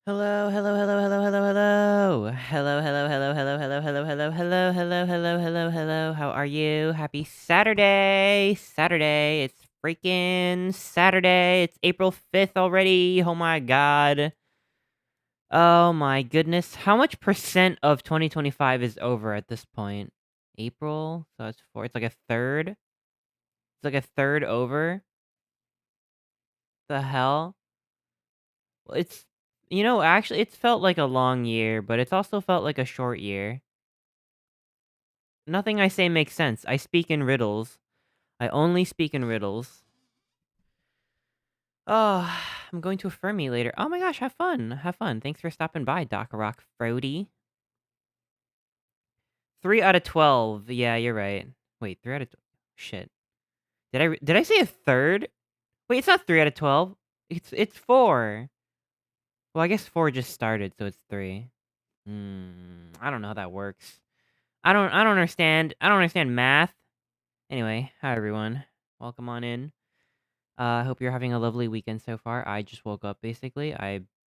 Hello, hello, hello, hello, hello, hello. Hello, hello, hello, hello, hello, hello, hello, hello, hello, hello, hello, hello. How are you? Happy Saturday. Saturday. It's freaking Saturday. It's April 5th already. Oh my god. Oh my goodness. How much percent of 2025 is over at this point? April? So it's four. It's like a third. It's like a third over. The hell? Well, actually, it's felt like a long year, but it's also felt like a short year. Nothing I say makes sense. I speak in riddles. I only speak in riddles. Oh, I'm going to a Fermi later. Oh my gosh, have fun. Have fun. Thanks for stopping by, Doc Rock Frody. 3 out of 12. Yeah, you're right. Wait, 3 out of shit. Did I say a third? Wait, it's not 3 out of 12. It's 4. Well, I guess 4 just started, so it's 3. I don't know how that works. I don't understand. I don't understand math. Anyway, hi everyone. Welcome on in. I hope you're having a lovely weekend so far. I just woke up basically.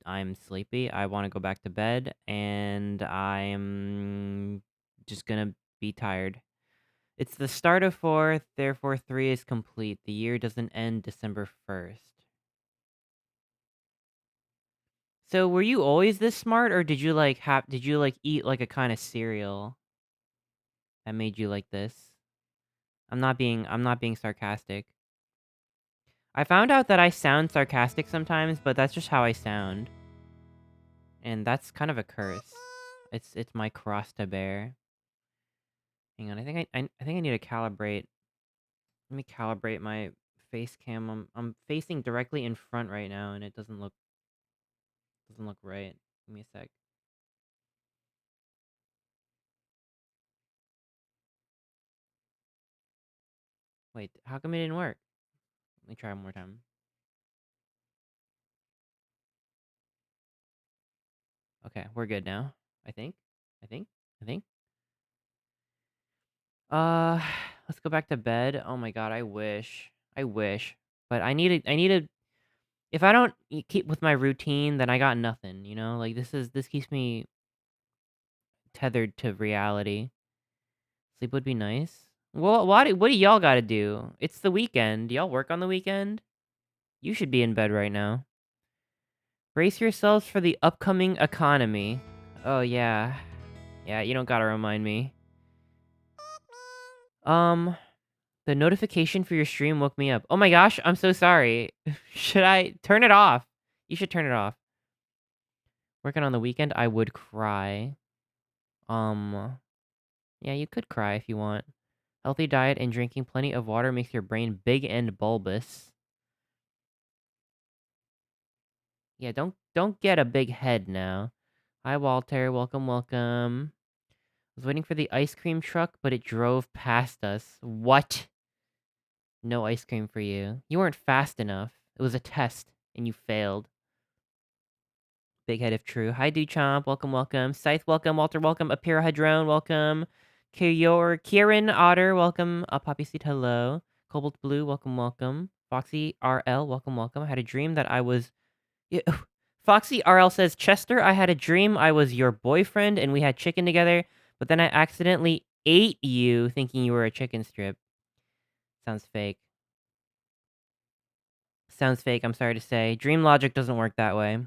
I'm sleepy. I want to go back to bed and I'm just going to be tired. It's the start of 4th, therefore 3 is complete. The year doesn't end December 1st. So, were you always this smart or did you eat like a kind of cereal that made you like this? I'm not being sarcastic. I found out that I sound sarcastic sometimes, but that's just how I sound. And that's kind of a curse. It's my cross to bear. Hang on, I think I need to calibrate. Let me calibrate my face cam. I'm facing directly in front right now and it doesn't look right. Give me a sec. Wait, how come it didn't work? Let me try one more time. Okay, we're good now. I think. I think. I think. Uh, let's go back to bed. Oh my god, I wish. I wish. But I need to if I don't keep with my routine, then I got nothing, you know? Like this keeps me tethered to reality. Sleep would be nice. Well, what do y'all got to do? It's the weekend. Y'all work on the weekend? You should be in bed right now. Brace yourselves for the upcoming economy. Oh yeah. Yeah, you don't got to remind me. Um the notification for your stream woke me up. Oh my gosh, I'm so sorry. Should I turn it off? You should turn it off. Working on the weekend, I would cry. Um Yeah, you could cry if you want. Healthy diet and drinking plenty of water makes your brain big and bulbous. Yeah, don't get a big head now. Hi Walter, welcome, welcome. I was waiting for the ice cream truck, but it drove past us. What? No ice cream for you. You weren't fast enough. It was a test, and you failed. Big head if true. Hi Duchamp, welcome, welcome. Scythe, welcome. Walter, welcome. Apira Hadrone, welcome. Kieran Otter, welcome. Poppy Seed, hello. Cobalt Blue, welcome, welcome. Foxy RL, welcome, welcome. I had a dream that I was... Yeah, Foxy RL says, Chester, I had a dream I was your boyfriend and we had chicken together, but then I accidentally ate you thinking you were a chicken strip. Sounds fake. Sounds fake, I'm sorry to say. Dream logic doesn't work that way.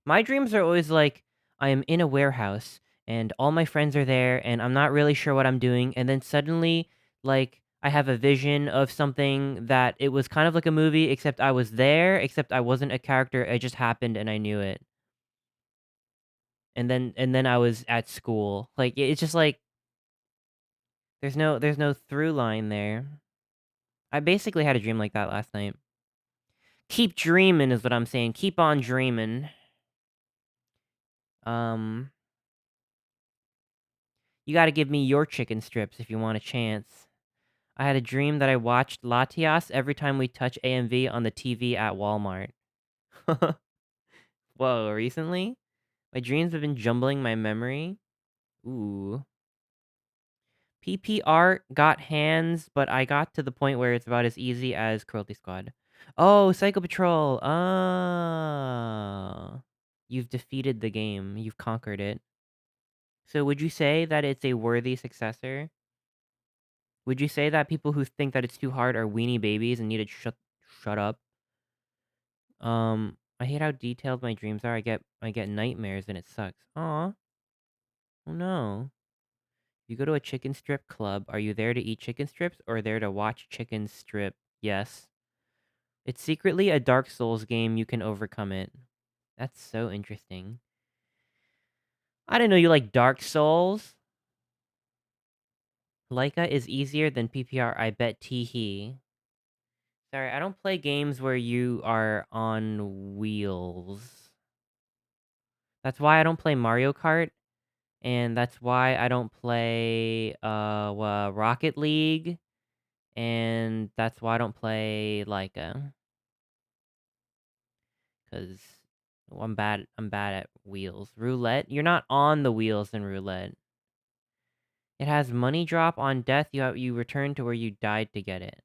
My dreams are always like, I am in a warehouse and all my friends are there and I'm not really sure what I'm doing. And then suddenly, like, I have a vision of something that it was kind of like a movie, except I was there, except I wasn't a character. It just happened and I knew it. And then I was at school. Like, it's just like, there's no through line there. I basically had a dream like that last night. Keep dreaming is what I'm saying. Keep on dreaming. Um, you gotta give me your chicken strips if you want a chance. I had a dream that I watched Latias every time we touch AMV on the TV at Walmart. Whoa, recently? My dreams have been jumbling my memory. Ooh. PPR got hands, but I got to the point where it's about as easy as Cruelty Squad. Oh, Psycho Patrol. Oh. You've defeated the game. You've conquered it. So would you say that it's a worthy successor? Would you say that people who think that it's too hard are weenie babies and need to shut up? I hate how detailed my dreams are. I get nightmares and it sucks. Aw. Oh no. You go to a chicken strip club. Are you there to eat chicken strips or there to watch chicken strip? Yes. It's secretly a Dark Souls game. You can overcome it. That's so interesting. I didn't know you like Dark Souls. Leica is easier than PPR. I bet teehee. Sorry, I don't play games where you are on wheels. That's why I don't play Mario Kart, and that's why I don't play Rocket League, and that's why I don't play Leica, cuz I'm bad at wheels. Roulette? You're not on the wheels in roulette. It has money drop on death. You return to where you died to get it.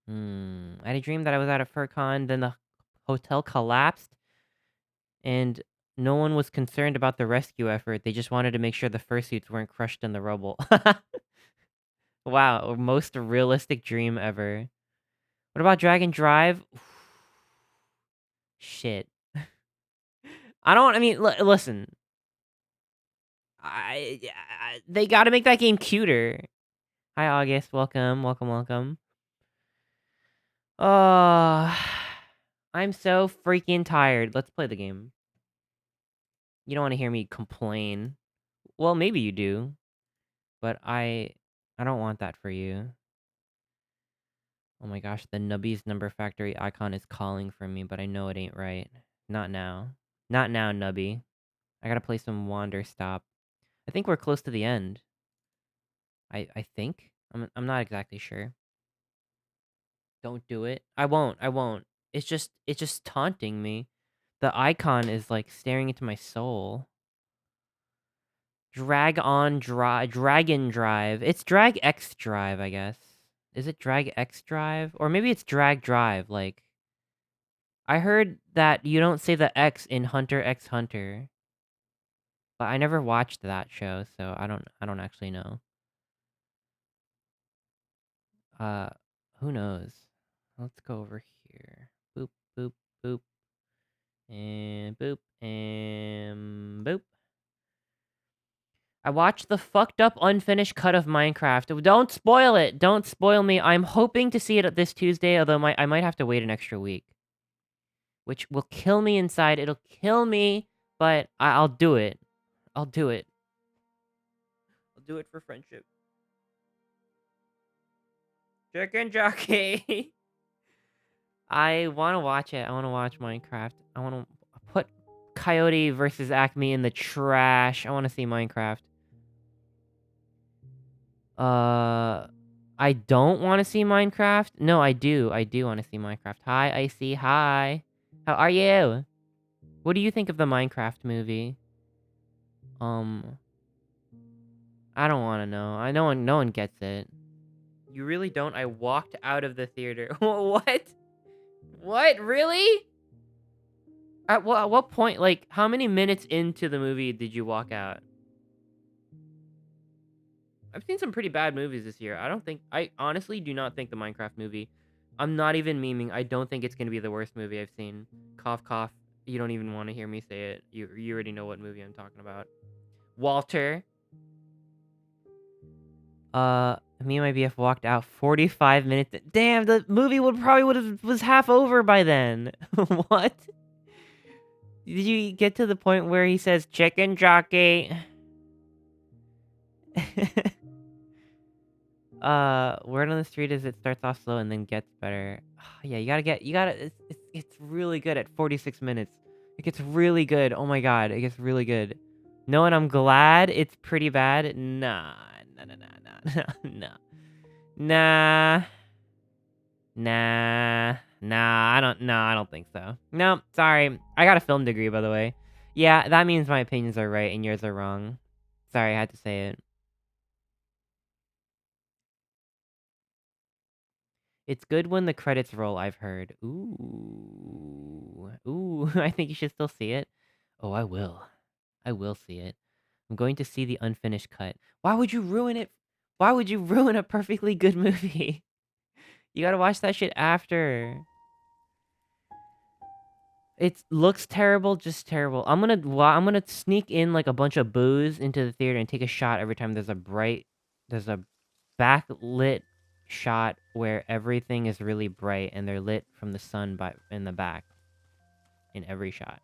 I had a dream that I was at a FurCon, then the hotel collapsed, and no one was concerned about the rescue effort. They just wanted to make sure the fursuits weren't crushed in the rubble. Wow, most realistic dream ever. What about Dragon Drive? Shit. I mean, listen. They got to make that game cuter. Hi, August. Welcome, welcome, welcome. Oh, I'm so freaking tired. Let's play the game. You don't want to hear me complain. Well, maybe you do, but I don't want that for you. Oh my gosh, the Nubby's Number Factory icon is calling for me, but I know it ain't right. Not now. Not now, Nubby. I gotta play some Wanderstop. I think we're close to the end. I think. I'm not exactly sure. Don't do it. I won't. I won't. It's just taunting me. The icon is like staring into my soul. Dragon Drive. It's Drag X Drive, I guess. Is it Drag X Drive? Or maybe it's Drag Drive, like I heard that you don't say the X in Hunter x Hunter. But I never watched that show, so I don't actually know. Uh who knows? Let's go over here. Boop boop boop and boop and boop. I watched the fucked up unfinished cut of Minecraft. Don't spoil it. Don't spoil me. I'm hoping to see it this Tuesday, although I might have to wait an extra week. Which will kill me inside. It'll kill me, but I'll do it. I'll do it. I'll do it for friendship. Chicken jockey. I want to watch it. I want to watch Minecraft. I want to put Coyote versus Acme in the trash. I want to see Minecraft. I don't want to see Minecraft. No, I do. I do want to see Minecraft. Hi, Icy. Hi. How are you? What do you think of the Minecraft movie? I don't want to know. No one gets it. You really don't? I walked out of the theater. What? What? Really? At what point, like, how many minutes into the movie did you walk out? I've seen some pretty bad movies this year. I honestly do not think the Minecraft movie, I'm not even memeing, I don't think it's gonna be the worst movie I've seen. Cough, cough. You don't even want to hear me say it. You already know what movie I'm talking about. Walter. Me and my BF walked out 45 minutes. Damn, the movie was half over by then. What? Did you get to the point where he says chicken jockey? Word on the street is it starts off slow and then gets better. Yeah, it's really good at 46 minutes. It gets really good. Oh my god, it gets really good. No, and I'm glad it's pretty bad. Nah, nah, nah, nah, nah, nah, nah, nah. I don't think so. No, sorry. I got a film degree, by the way. Yeah, that means my opinions are right and yours are wrong. Sorry, I had to say it. It's good when the credits roll, I've heard. Ooh. Ooh, I think you should still see it. Oh, I will. I will see it. I'm going to see the unfinished cut. Why would you ruin it? Why would you ruin a perfectly good movie? You gotta watch that shit after. It looks terrible, just terrible. I'm gonna sneak in like a bunch of booze into the theater and take a shot every time there's a backlit shot where everything is really bright and they're lit from the sun by in the back in every shot.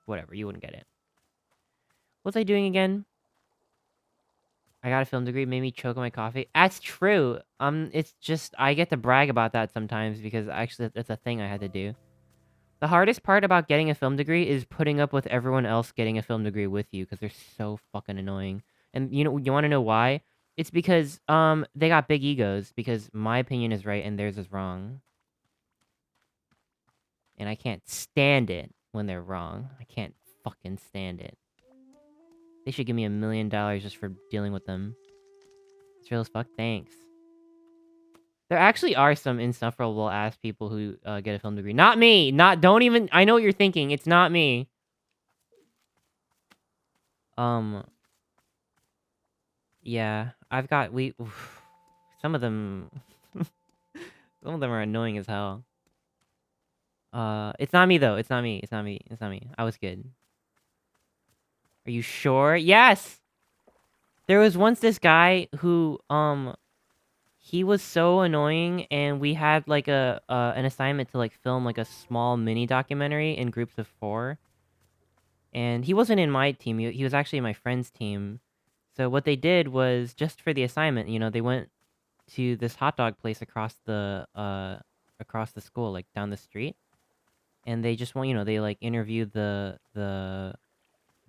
Whatever, you wouldn't get it. What's I doing again? I got a film degree, made me choke on my coffee. That's true. It's just I get to brag about that sometimes because actually that's a thing I had to do. The hardest part about getting a film degree is putting up with everyone else getting a film degree with you because they're so fucking annoying. And you want to know why? It's because they got big egos because my opinion is right and theirs is wrong. And I can't stand it when they're wrong. I can't fucking stand it. They should give me $1 million just for dealing with them. It's real as fuck. Thanks. There actually are some insufferable ass people who get a film degree. Not me. Don't even. I know what you're thinking. It's not me. Um. Yeah, I've got some of them. Some of them are annoying as hell. It's not me though. It's not me. It's not me. It's not me. I was good. Are you sure? Yes. There was once this guy who he was so annoying, and we had like a an assignment to like film like a small mini documentary in groups of 4. And he wasn't in my team. He was actually in my friend's team. So what they did was just for the assignment, they went to this hot dog place across the school, like down the street, and they just want they like interviewed they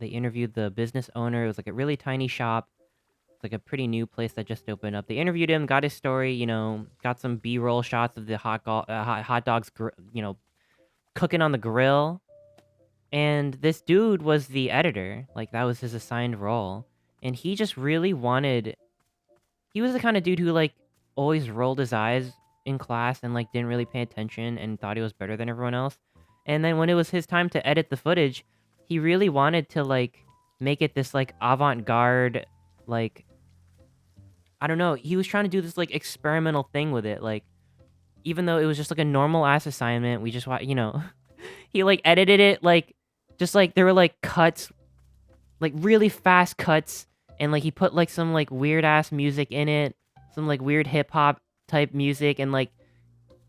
interviewed the business owner. It was like a really tiny shop. It's like a pretty new place that just opened up. They interviewed him, got his story, got some B-roll shots of the hot dogs, cooking on the grill. And this dude was the editor. Like, that was his assigned role. And he just really wanted... He was the kind of dude who, like, always rolled his eyes in class and, like, didn't really pay attention and thought he was better than everyone else. And then when it was his time to edit the footage, he really wanted to, like, make it this, like, avant-garde, like... I don't know. He was trying to do this, like, experimental thing with it. Like, even though it was just, like, a normal-ass assignment, we just, he, like, edited it, like... Just, like, there were, like, cuts, like, really fast cuts, and, like, he put, like, some, like, weird-ass music in it, some, like, weird hip-hop type music, and, like,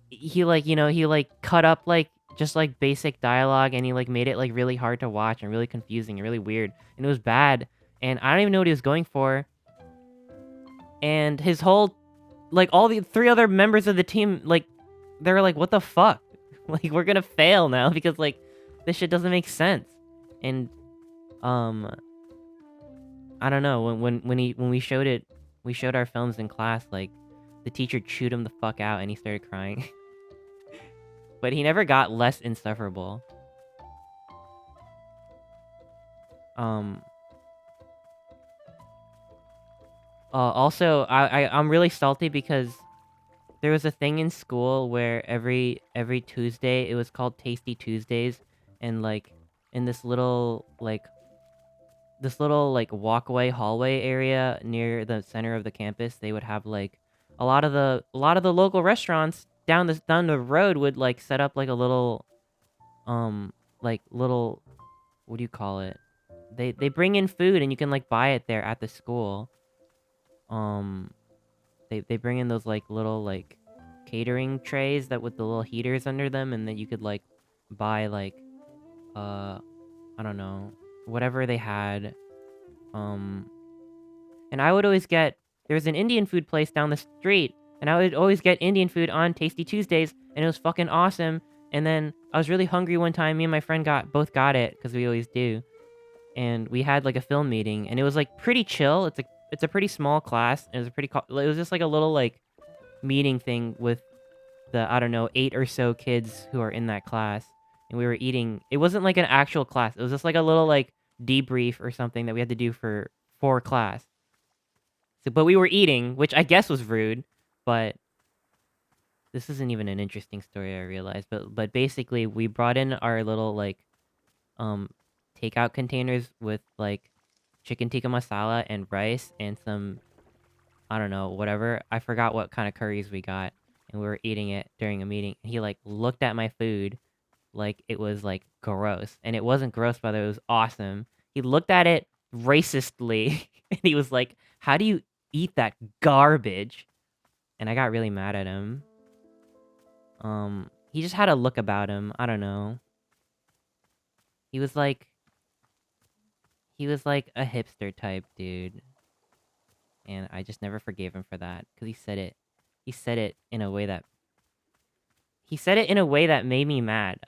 he, like, he, like, cut up, like, just, like, basic dialogue, and he, like, made it, like, really hard to watch, and really confusing, and really weird, and it was bad, and I don't even know what he was going for, and his whole, like, all the 3 other members of the team, like, they were like, what the fuck? Like, we're gonna fail now, because, like, this shit doesn't make sense. And I don't know, when we showed our films in class, like the teacher chewed him the fuck out and he started crying. But he never got less insufferable. Um Also, I'm really salty because there was a thing in school where every Tuesday it was called Tasty Tuesdays, and like in this little like walkway hallway area near the center of the campus, they would have like a lot of the local restaurants down the road would like set up like a little little, what do you call it? They bring in food and you can like buy it there at the school. Um they bring in those like little like catering trays that with the little heaters under them, and then you could like buy like uh I don't know, whatever they had. Um And I would always get, there was an Indian food place down the street, and I would always get Indian food on Tasty Tuesdays, and it was fucking awesome. And then I was really hungry one time. Me and my friend both got it because we always do, and we had like a film meeting, and it was like pretty chill. It's a pretty small class. And it was it was just like a little like meeting thing with the, I don't know, 8 or so kids who are in that class, and we were eating. It wasn't like an actual class. It was just like a little like debrief or something that we had to do for class. So, but we were eating, which I guess was rude, but this isn't even an interesting story, I realized. But basically, we brought in our little, like, takeout containers with, like, chicken tikka masala and rice and some, I don't know, whatever. I forgot what kind of curries we got, and we were eating it during a meeting. He, like, looked at my food like it was, like, gross, and it wasn't gross, but it was awesome. He looked at it racistly, and he was like, "How do you eat that garbage?" And I got really mad at him. He just had a look about him. I don't know. He was like he was like a hipster type dude, and I just never forgave him for that because he said it in a way that made me mad.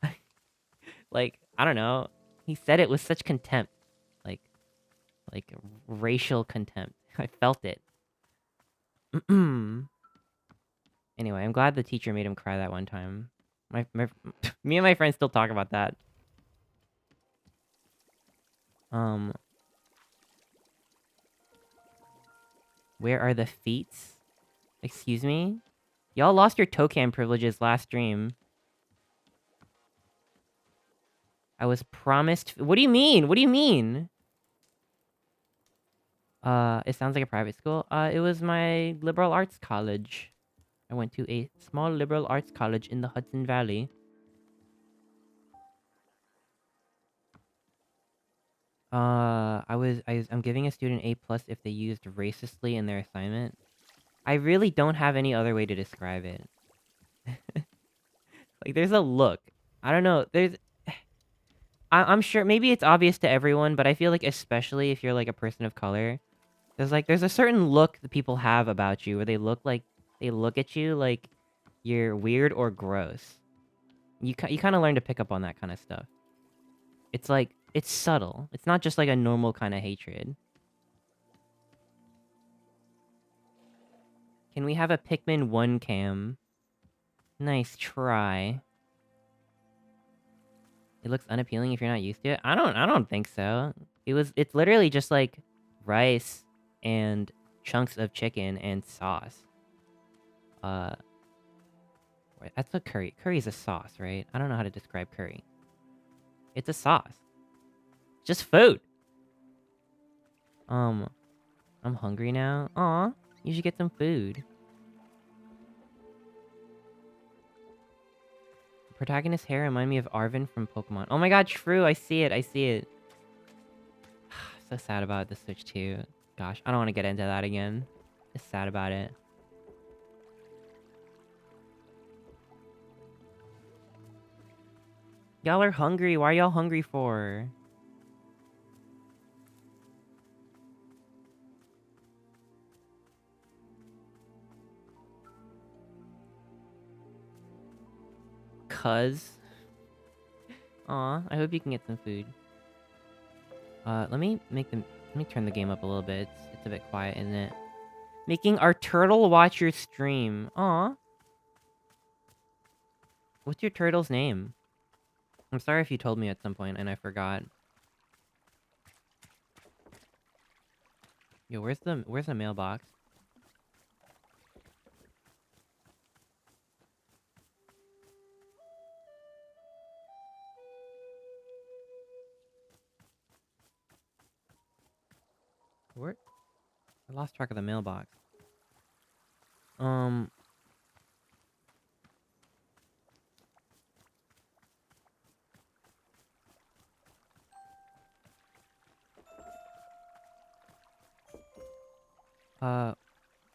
Like, I don't know. He said it with such contempt. Like like racial contempt. I felt it. Anyway, I'm glad the teacher made him cry that one time. My me and my friends still talk about that. Um, where are the feats? Excuse me? Y'all lost your token privileges last stream. I was promised. What do you mean? What do you mean? It sounds like a private school. It was my liberal arts college. I went to a small liberal arts college in the Hudson Valley. I'm giving a student A plus if they used racistly in their assignment. I really don't have any other way to describe it. Like, there's a look. I don't know. I'm sure maybe it's obvious to everyone, but I feel like especially if you're like a person of color, there's a certain look that people have about you where they look at you like you're weird or gross. You kind of learn to pick up on that kind of stuff. It's like it's subtle. It's not just like a normal kind of hatred. Can we have a Pikmin 1 cam? Nice try. It looks unappealing if you're not used to it. I don't think so. It's literally just like rice and chunks of chicken and sauce. Uh wait, that's what curry. Curry is a sauce, right? I don't know how to describe curry. It's a sauce. Just food. Um, I'm hungry now. Aw, you should get some food. Protagonist's hair remind me of Arven from Pokemon. Oh my god, true. I see it. I see it. So sad about the Switch 2. Gosh, I don't want to get into that again. Just sad about it. Y'all are hungry. Why are y'all hungry for? Cuz. Aw, I hope you can get some food. Let me turn the game up a little bit. It's a bit quiet, isn't it? Making our turtle watch your stream. Aw. What's your turtle's name? I'm sorry if you told me at some point and I forgot. Yo, where's the mailbox? Where? I lost track of the mailbox. Um.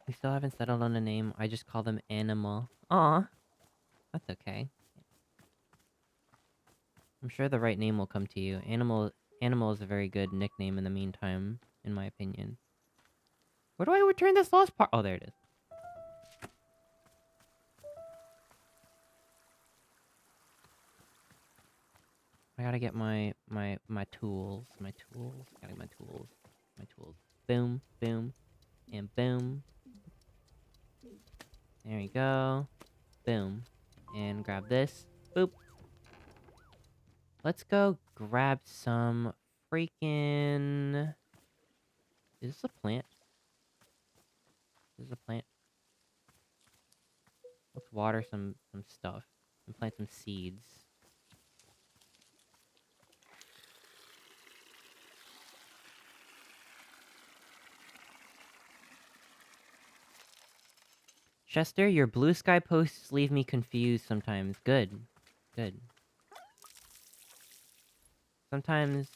We still haven't settled on a name. I just call them Animal. Aw. That's okay. I'm sure the right name will come to you. Animal is a very good nickname in the meantime, in my opinion. Where do I return this lost part? Oh, there it is. I gotta get my tools. My tools. Gotta get my tools. My tools. Boom, boom, and boom. There you go. Boom. And grab this. Boop. Let's go grab some freaking... Is this a plant? This is a plant. Let's water some stuff. And plant some seeds. Chester, your blue sky posts leave me confused sometimes. Good. Good. Sometimes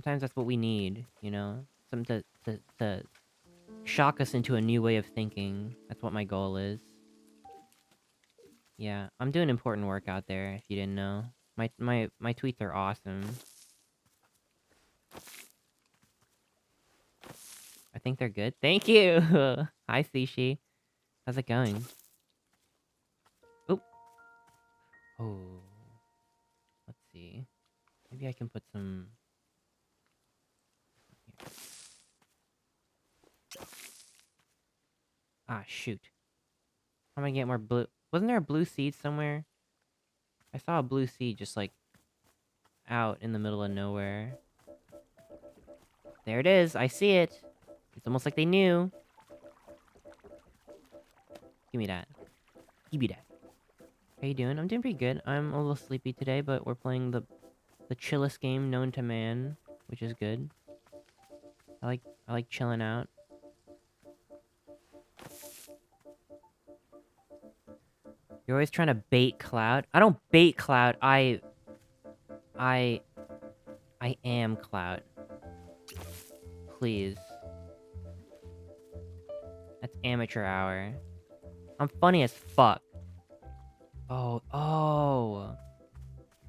that's what we need, you know? Something to shock us into a new way of thinking. That's what my goal is. Yeah, I'm doing important work out there, if you didn't know. My tweets are awesome. I think they're good. Thank you! Hi, Sushi. How's it going? Oop. Oh. Let's see. Maybe I can put some... Here. Ah, shoot. How am I gonna get more blue... Wasn't there a blue seed somewhere? I saw a blue seed just, like, out in the middle of nowhere. There it is. I see it. It's almost like they knew. Give me that. Give me that. How you doing? I'm doing pretty good. I'm a little sleepy today, but we're playing the chillest game known to man, which is good. I like chilling out. You're always trying to bait Cloud. I don't bait Cloud. I am Cloud. Please. That's amateur hour. I'm funny as fuck. Oh.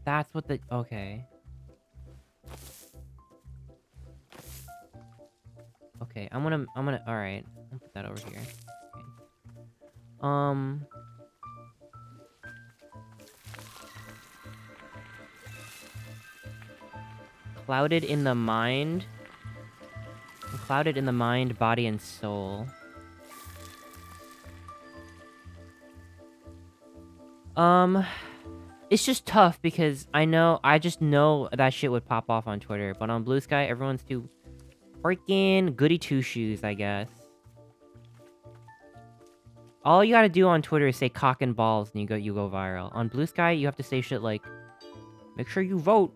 That's what the... Okay. Okay, I'm gonna... Alright. I'll put that over here. Okay. Clouded in the mind. I'm clouded in the mind, body, and soul. It's just tough because I just know that shit would pop off on Twitter, but on Blue Sky, everyone's too freaking goody two-shoes, I guess. All you gotta do on Twitter is say cock and balls and you go viral. On Blue Sky, you have to say shit like, make sure you vote.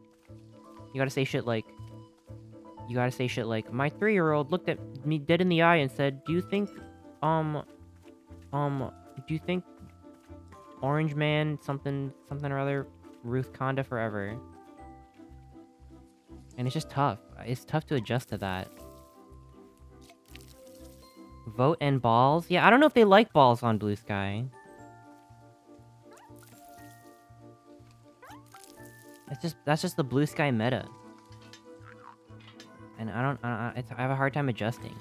You gotta say shit like, my 3-year-old looked at me dead in the eye and said, do you think Orange Man, something or other, Ruth Conda forever. And it's just tough. It's tough to adjust to that. Vote and balls? Yeah, I don't know if they like balls on Blue Sky. That's just the Blue Sky meta. And I have a hard time adjusting.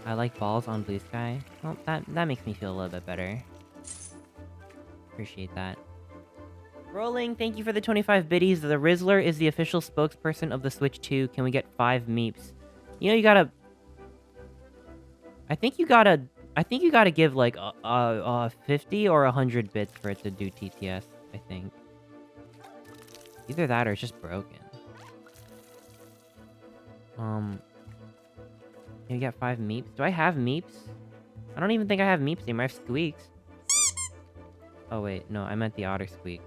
I like balls on Blue Sky. Well, that makes me feel a little bit better. Appreciate that. Rolling, thank you for the 25 biddies. The Rizzler is the official spokesperson of the Switch 2. Can we get 5 meeps? You know, you gotta... I think you gotta give, like, 50 or 100 bits for it to do TTS, I think. Either that or it's just broken. You got 5 meeps? Do I have meeps? I don't even think I have meeps anymore. I have squeaks. Oh, wait. No, I meant the otter squeak.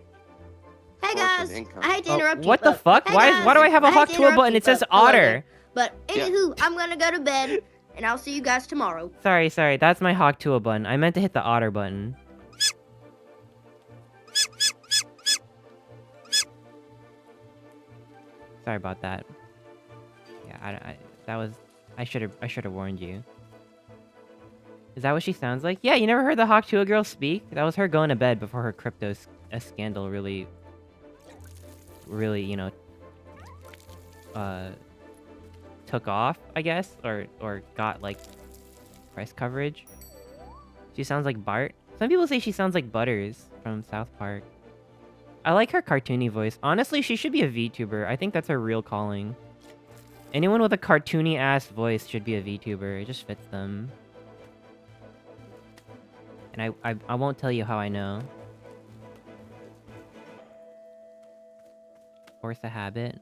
Hey guys, I hate to interrupt you. What the fuck? Hey why guys, do I have a Hawk Tuah button? It says otter. But anywho, I'm gonna go to bed, and I'll see you guys tomorrow. Sorry. That's my Hawk Tuah button. I meant to hit the otter button. Sorry about that. Yeah, I should have warned you. Is that what she sounds like? Yeah, you never heard the Hawk Tuah girl speak? That was her going to bed before her crypto scandal really, you know, took off, I guess, or got, like, press coverage. She sounds like Bart. Some people say she sounds like Butters from South Park. I like her cartoony voice. Honestly, she should be a VTuber. I think that's her real calling. Anyone with a cartoony-ass voice should be a VTuber. It just fits them. And I won't tell you how I know. Force a habit.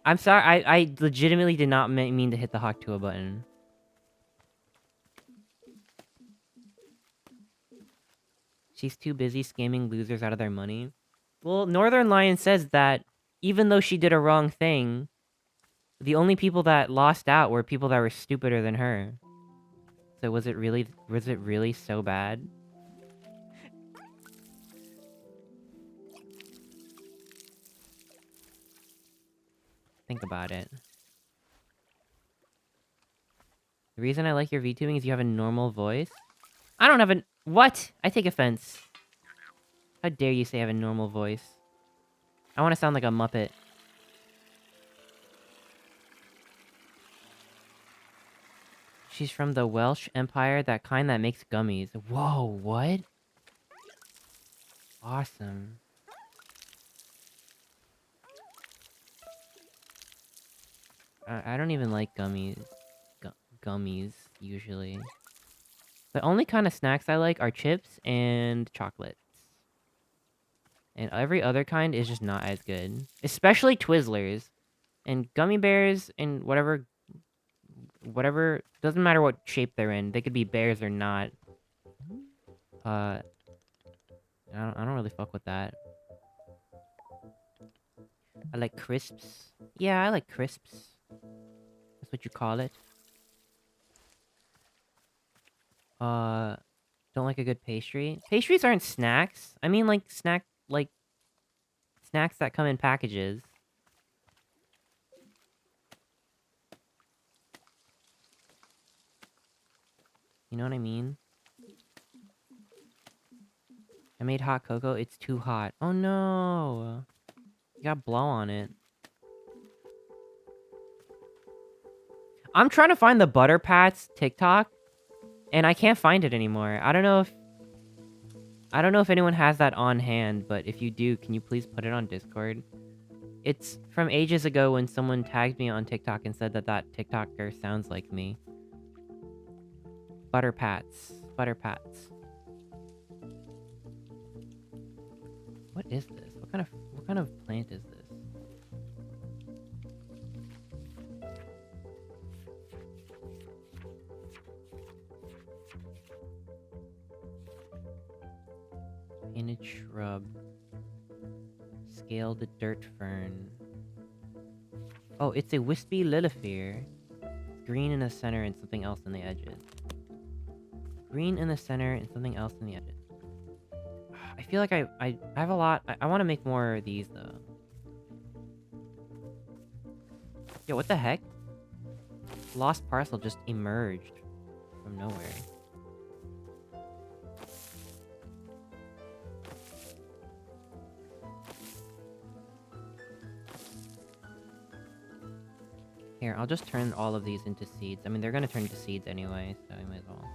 I'm sorry, I legitimately did not mean to hit the Hawk Tuah button. She's too busy scamming losers out of their money. Well, Northern Lion says that even though she did a wrong thing, The only people that lost out were people that were stupider than her. So was it really so bad? Think about it. The reason I like your VTubing is you have a normal voice. I don't have a... What? I take offense. How dare you say I have a normal voice? I want to sound like a Muppet. She's from the Welsh Empire, that kind that makes gummies. Whoa, what? Awesome. I don't even like gummies. Gummies, usually. The only kind of snacks I like are chips and chocolates. And every other kind is just not as good. Especially Twizzlers. And gummy bears and whatever, doesn't matter what shape they're in. They could be bears or not. I don't really fuck with that. I like crisps. Yeah, I like crisps. That's what you call it. Don't like a good pastry. Pastries aren't snacks. I mean, like snacks that come in packages. You know what I mean? I made hot cocoa. It's too hot. Oh no! You got blow on it. I'm trying to find the Butter Pats TikTok, and I can't find it anymore. I don't know if anyone has that on hand, but if you do, can you please put it on Discord? It's from ages ago when someone tagged me on TikTok and said that TikToker sounds like me. Butter Pats. Butter Pats. What is this? What kind of plant is this? Painted shrub. Scaled dirt fern. Oh, it's a wispy lilifere. Green in the center and something else in the edges. Green in the center and something else in the edges. I feel like I have a lot. I want to make more of these, though. Yo, what the heck? Lost parcel just emerged from nowhere. Here, I'll just turn all of these into seeds. I mean, they're gonna turn into seeds anyway, so we might as well.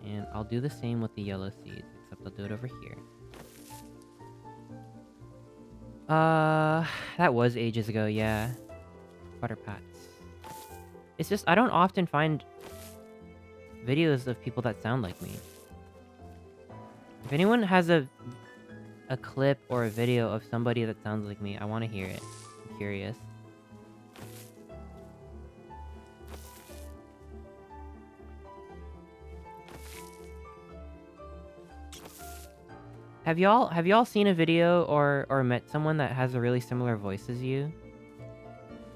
And I'll do the same with the yellow seeds, except I'll do it over here. That was ages ago, yeah. Butter Pats. It's just, I don't often find videos of people that sound like me. If anyone has a clip or a video of somebody that sounds like me, I want to hear it. I'm curious. Have y'all seen a video or met someone that has a really similar voice as you?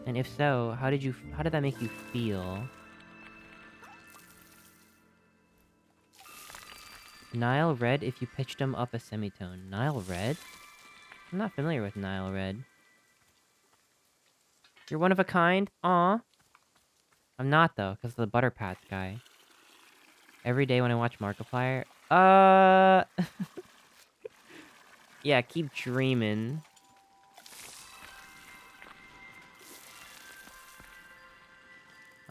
And if so, how did that make you feel? Nile Red if you pitched him up a semitone. Nile Red? I'm not familiar with Nile Red. You're one of a kind? Aw. I'm not, though, because of the Butter Patch guy. Every day when I watch Markiplier... Yeah, keep dreaming.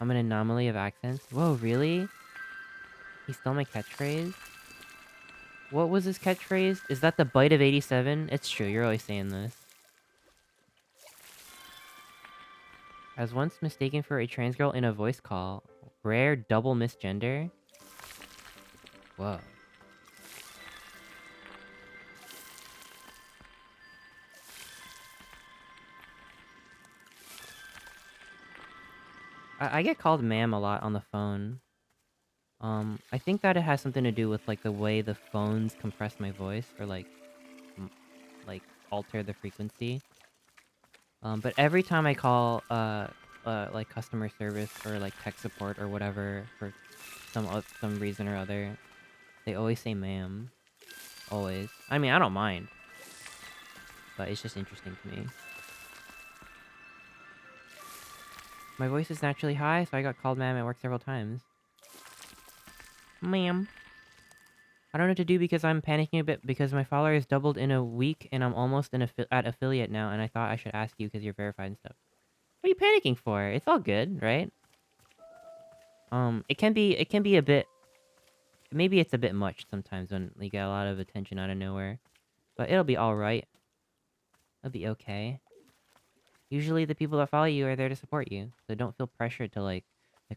I'm an anomaly of accents. Whoa, really? He stole my catchphrase? What was his catchphrase? Is that the bite of 87? It's true, you're always saying this. I was once mistaken for a trans girl in a voice call. Rare double misgender? Whoa. I get called ma'am a lot on the phone. I think that it has something to do with, like, the way the phones compress my voice, or, like, like, alter the frequency. But every time I call, like, customer service or, like, tech support or whatever for some reason or other, they always say ma'am. Always. I mean, I don't mind, but it's just interesting to me. My voice is naturally high, so I got called ma'am at work several times. Ma'am. I don't know what to do because I'm panicking a bit because my followers doubled in a week and I'm almost at affiliate now, and I thought I should ask you because you're verified and stuff. What are you panicking for? It's all good, right? It can be a bit, maybe it's a bit much sometimes when you get a lot of attention out of nowhere, but it'll be all right. It'll be okay. Usually the people that follow you are there to support you, so don't feel pressured to like,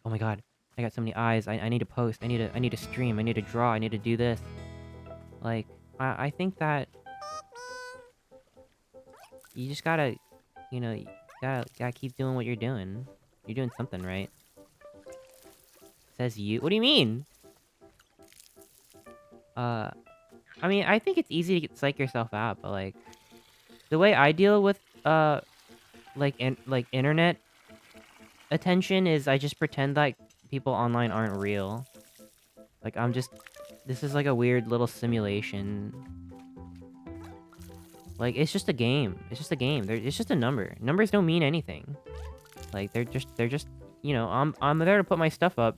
oh my god, I got so many eyes. I need to post. I need to stream. I need to draw. I need to do this. Like, I think that you just gotta, you gotta keep doing what you're doing. You're doing something right. Says you. What do you mean? Uh, I mean, I think it's easy to psych yourself out, but like, the way I deal with like internet attention is I just pretend like people online aren't real. Like this is like a weird little simulation. Like it's just a game. It's just a game. It's just a number. Numbers don't mean anything. Like they're just I'm there to put my stuff up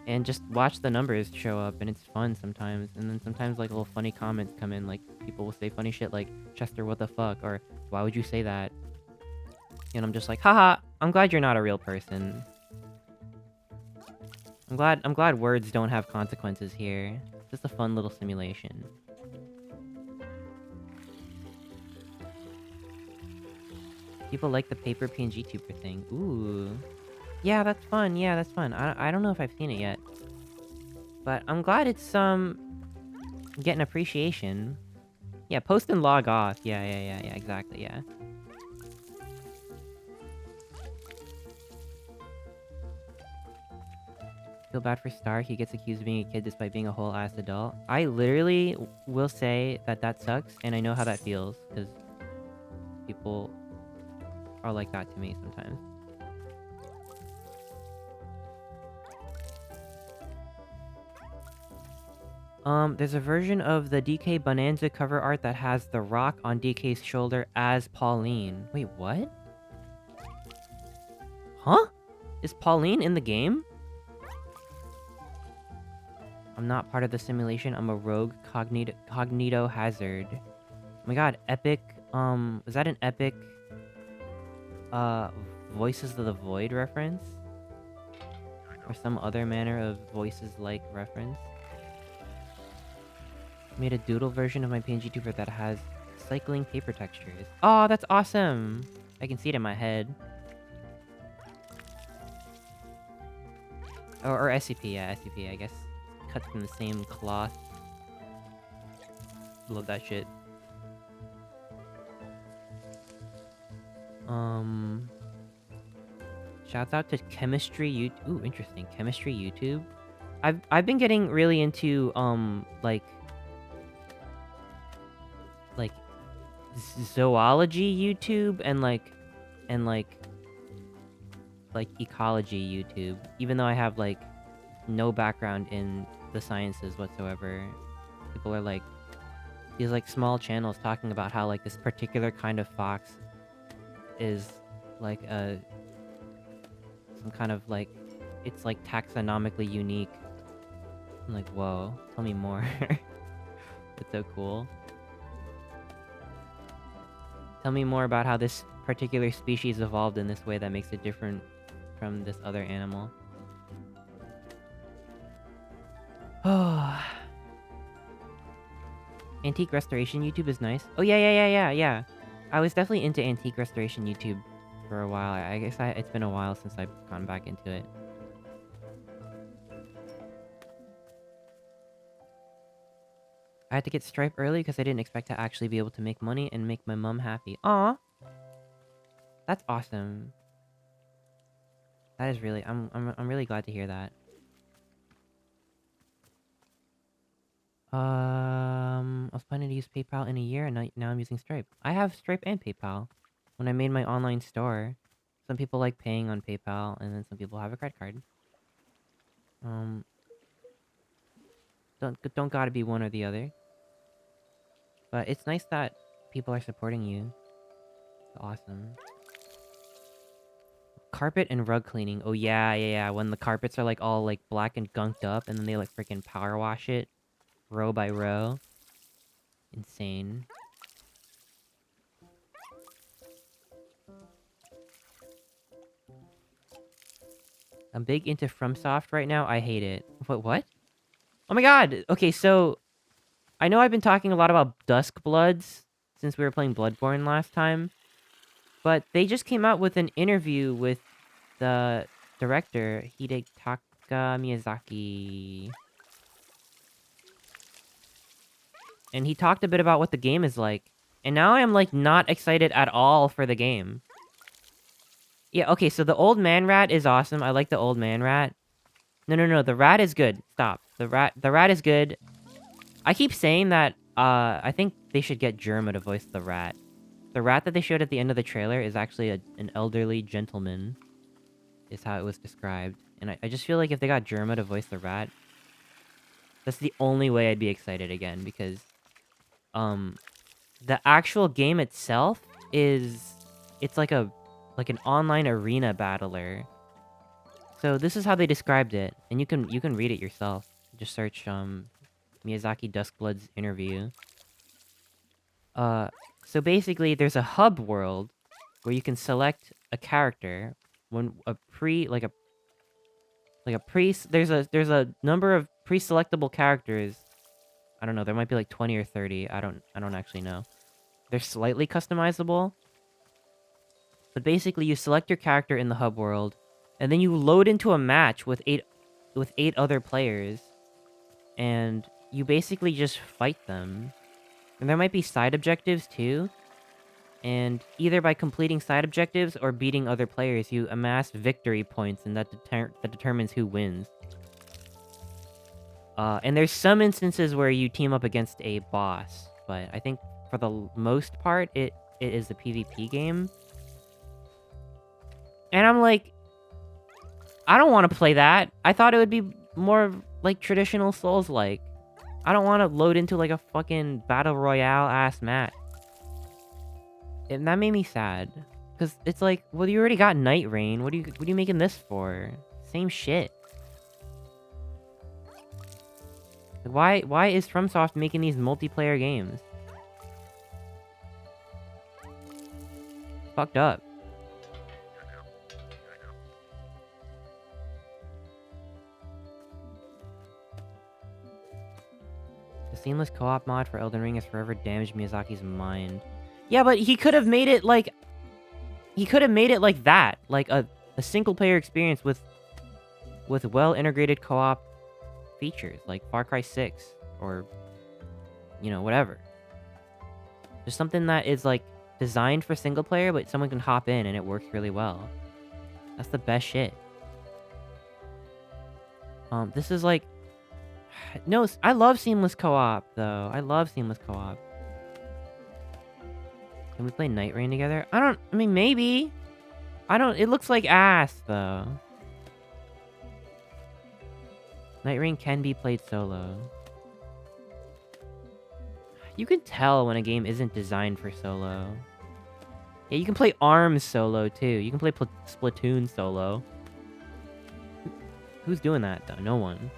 and just watch the numbers show up, and it's fun sometimes. And then sometimes like little funny comments come in, like people will say funny shit like, Chester, what the fuck, or why would you say that? And I'm just like, haha, I'm glad you're not a real person. I'm glad words don't have consequences here. It's just a fun little simulation. People like the paper PNG tuber thing. Ooh. Yeah, that's fun. Yeah, that's fun. I don't know if I've seen it yet. But I'm glad it's getting appreciation. Yeah, post and log off. Yeah, exactly, yeah. Feel bad for Stark. He gets accused of being a kid despite being a whole ass adult. I literally will say that sucks, and I know how that feels because people are like that to me sometimes. There's a version of the DK Bonanza cover art that has The Rock on DK's shoulder as Pauline. Wait, what? Huh? Is Pauline in the game? I'm not part of the simulation. I'm a rogue cognito hazard. Oh my god, epic. Is that an epic, Voices of the Void reference? Or some other manner of voices-like reference? Made a doodle version of my PNG tuber that has cycling paper textures. Oh, that's awesome! I can see it in my head. Or SCP, yeah, SCP, I guess. Cut from the same cloth. Love that shit. Shouts out to chemistry YouTube. Ooh, interesting. Chemistry YouTube. I've been getting really into like zoology YouTube and like ecology YouTube. Even though I have like no background in the sciences whatsoever, people are like these like small channels talking about how like this particular kind of fox is like some kind of like it's like taxonomically unique. I'm like, whoa, tell me more. It's so cool. Tell me more about how this particular species evolved in this way that makes it different from this other animal. Oh. Antique restoration YouTube is nice. Oh yeah. I was definitely into antique restoration YouTube for a while. I guess it's been a while since I've gone back into it. I had to get Stripe early because I didn't expect to actually be able to make money and make my mom happy. Aw! That's awesome. That is really... I'm really glad to hear that. I was planning to use PayPal in a year, and now I'm using Stripe. I have Stripe and PayPal. When I made my online store, some people like paying on PayPal, and then some people have a credit card. Um, don't gotta be one or the other. But it's nice that people are supporting you. It's awesome. Carpet and rug cleaning. Oh yeah. When the carpets are like all like black and gunked up, and then they like freaking power wash it row by row. Insane. I'm big into FromSoft right now. I hate it. What? Oh my god! Okay, so I know I've been talking a lot about Dusk Bloods since we were playing Bloodborne last time, but they just came out with an interview with the director, Hidetaka Miyazaki. And he talked a bit about what the game is like. And now I'm like not excited at all for the game. Yeah, okay, so the old man rat is awesome. I like the old man rat. No, the rat is good. Stop. The rat is good. I keep saying that I think they should get Germa to voice the rat. The rat that they showed at the end of the trailer is actually an elderly gentleman, is how it was described. And I just feel like if they got Germa to voice the rat, that's the only way I'd be excited again, because um the actual game itself is it's like an online arena battler. So this is how they described it, and you can read it yourself. Just search Miyazaki Duskblood's interview. Uh, so basically, there's a hub world where you can select a character when a pre like a pre. There's a number of pre-selectable characters. I don't know. There might be like 20 or 30. I don't actually know. They're slightly customizable, but basically you select your character in the hub world, and then you load into a match with eight other players, and you basically just fight them. And there might be side objectives too. And either by completing side objectives or beating other players, you amass victory points, and that determines who wins. And there's some instances where you team up against a boss, but I think for the most part, it is a PvP game. And I'm like, I don't want to play that. I thought it would be more like traditional Souls-like. I don't want to load into like a fucking battle royale ass match. And that made me sad. Cause it's like, well, you already got Night Rain. What are you making this for? Same shit. Like, why is FromSoft making these multiplayer games? Fucked up. The seamless co-op mod for Elden Ring has forever damaged Miyazaki's mind. Yeah, but he could have made it like... He could have made it like that. Like a single-player experience with well-integrated co-op features. Like Far Cry 6. Or, you know, whatever. Just something that is, like, designed for single-player, but someone can hop in and it works really well. That's the best shit. This is like... No, I love seamless co-op, though. I love seamless co-op. Can we play Night Rain together? I mean, maybe. It looks like ass, though. Night Rain can be played solo. You can tell when a game isn't designed for solo. Yeah, you can play ARMS solo, too. You can play Splatoon solo. Who's doing that, though? No one.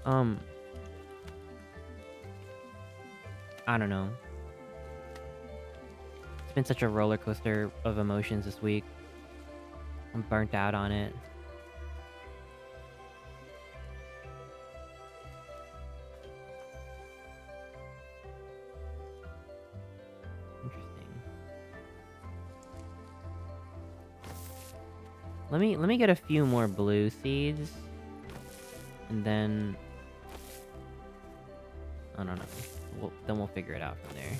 I don't know. It's been such a roller coaster of emotions this week. I'm burnt out on it. Interesting. Let me get a few more blue seeds. And then... I don't know. Then we'll figure it out from there.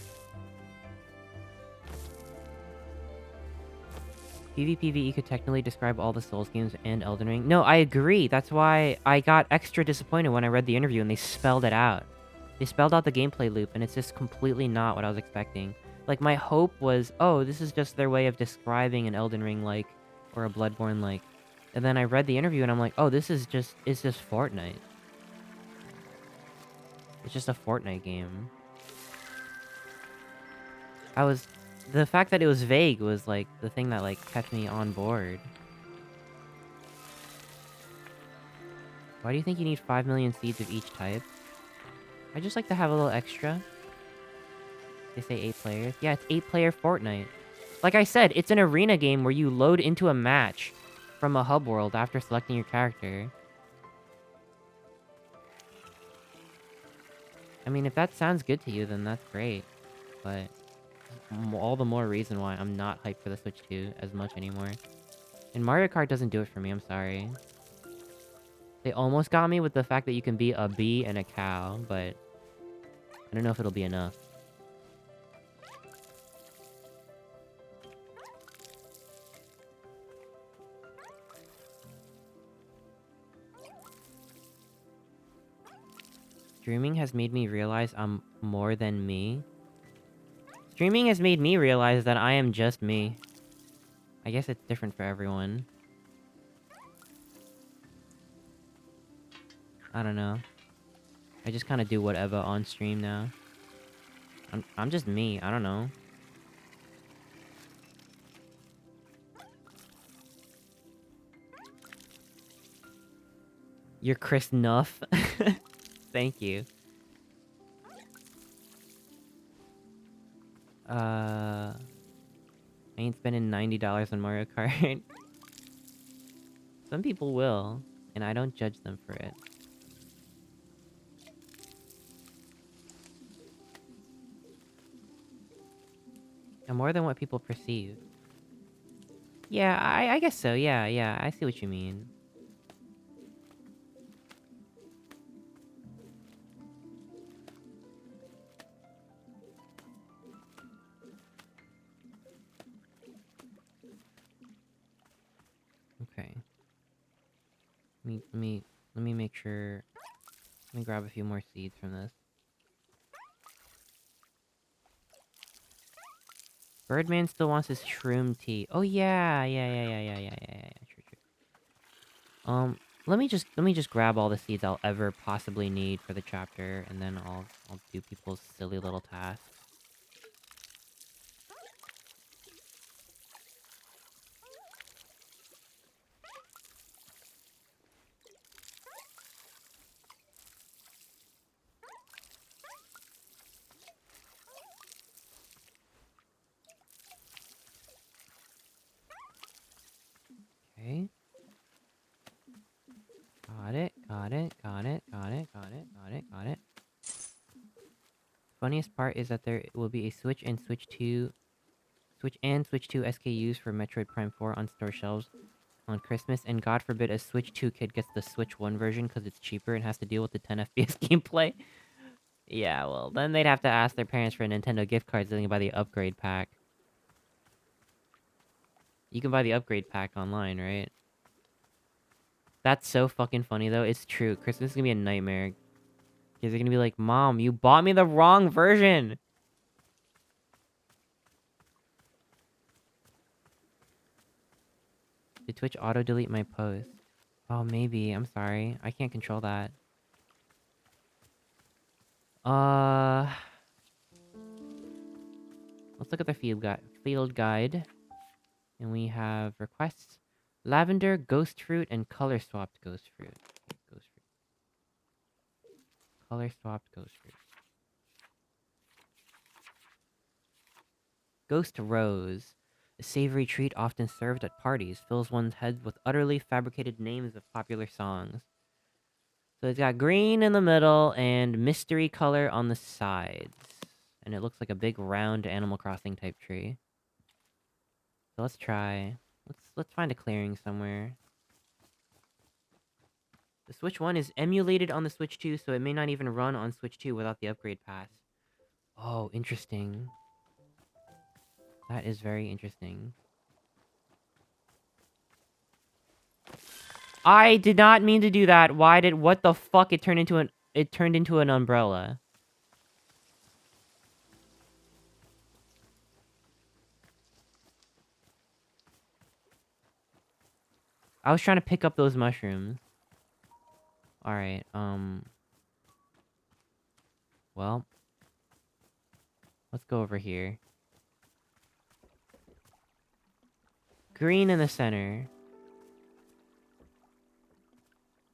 PvPvE could technically describe all the Souls games and Elden Ring. No, I agree. That's why I got extra disappointed when I read the interview and they spelled it out. They spelled out the gameplay loop, and it's just completely not what I was expecting. Like, my hope was, oh, this is just their way of describing an Elden Ring-like, or a Bloodborne-like. And then I read the interview, and I'm like, oh, it's just Fortnite. It's just a Fortnite game. The fact that it was vague was, like, the thing that, like, kept me on board. Why do you think you need 5 million seeds of each type? I just like to have a little extra. They say 8 players. Yeah, it's 8-player Fortnite. Like I said, it's an arena game where you load into a match from a hub world after selecting your character. I mean, if that sounds good to you, then that's great. But all the more reason why I'm not hyped for the Switch 2 as much anymore. And Mario Kart doesn't do it for me, I'm sorry. They almost got me with the fact that you can be a bee and a cow, but I don't know if it'll be enough. Streaming has made me realize I'm more than me. Streaming has made me realize that I am just me. I guess it's different for everyone. I don't know. I just kind of do whatever on stream now. I'm just me. I don't know. You're Chris Nuff. Thank you. I ain't spending $90 on Mario Kart. Some people will, and I don't judge them for it. And more than what people perceive. Yeah, I guess so. Yeah, I see what you mean. Okay. Let me make sure. Let me grab a few more seeds from this. Birdman still wants his shroom tea. Oh yeah. True. Let me just grab all the seeds I'll ever possibly need for the chapter, and then I'll do people's silly little tasks. Okay. Got it. Funniest part is that there will be a Switch and Switch 2 SKUs for Metroid Prime 4 on store shelves on Christmas, and God forbid a Switch 2 kid gets the Switch 1 version because it's cheaper and has to deal with the 10 FPS gameplay. Yeah, well, then they'd have to ask their parents for a Nintendo gift card so they can buy the upgrade pack. You can buy the upgrade pack online, right? That's so fucking funny, though. It's true. Christmas is gonna be a nightmare. Kids are gonna be like, Mom, you bought me the wrong version! Did Twitch auto-delete my post? Oh, maybe. I'm sorry. I can't control that. Let's look at the field guide. And we have requests. Lavender, ghost fruit, and color-swapped ghost fruit. Okay, ghost fruit. Color-swapped ghost fruit. Ghost rose. A savory treat often served at parties, fills one's head with utterly fabricated names of popular songs. So it's got green in the middle and mystery color on the sides. And it looks like a big round Animal Crossing type tree. So let's try. Let's find a clearing somewhere. The Switch 1 is emulated on the Switch 2, so it may not even run on Switch 2 without the upgrade pass. Oh, interesting. That is very interesting. I did not mean to do that. What the fuck? It turned into an umbrella. I was trying to pick up those mushrooms. Alright, well, let's go over here. Green in the center.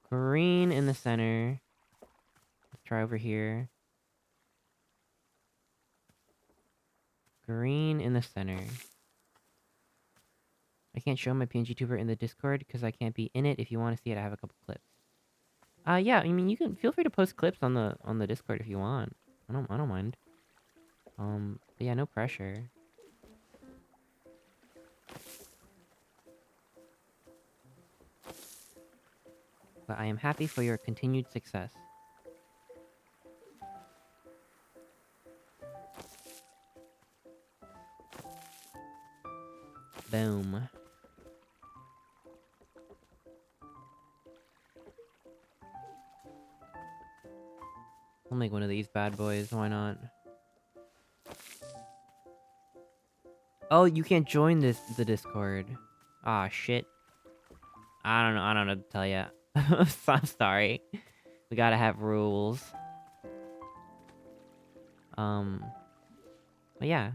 Green in the center. Let's try over here. Green in the center. I can't show my PNG tuber in the Discord because I can't be in it. If you want to see it, I have a couple clips. Yeah, I mean, you can feel free to post clips on the Discord if you want. I don't mind. But yeah, no pressure. But I am happy for your continued success. Boom. I'll make one of these bad boys, why not? Oh, you can't join the Discord. Ah, shit. I don't know what to tell ya. I'm sorry. We gotta have rules. But yeah.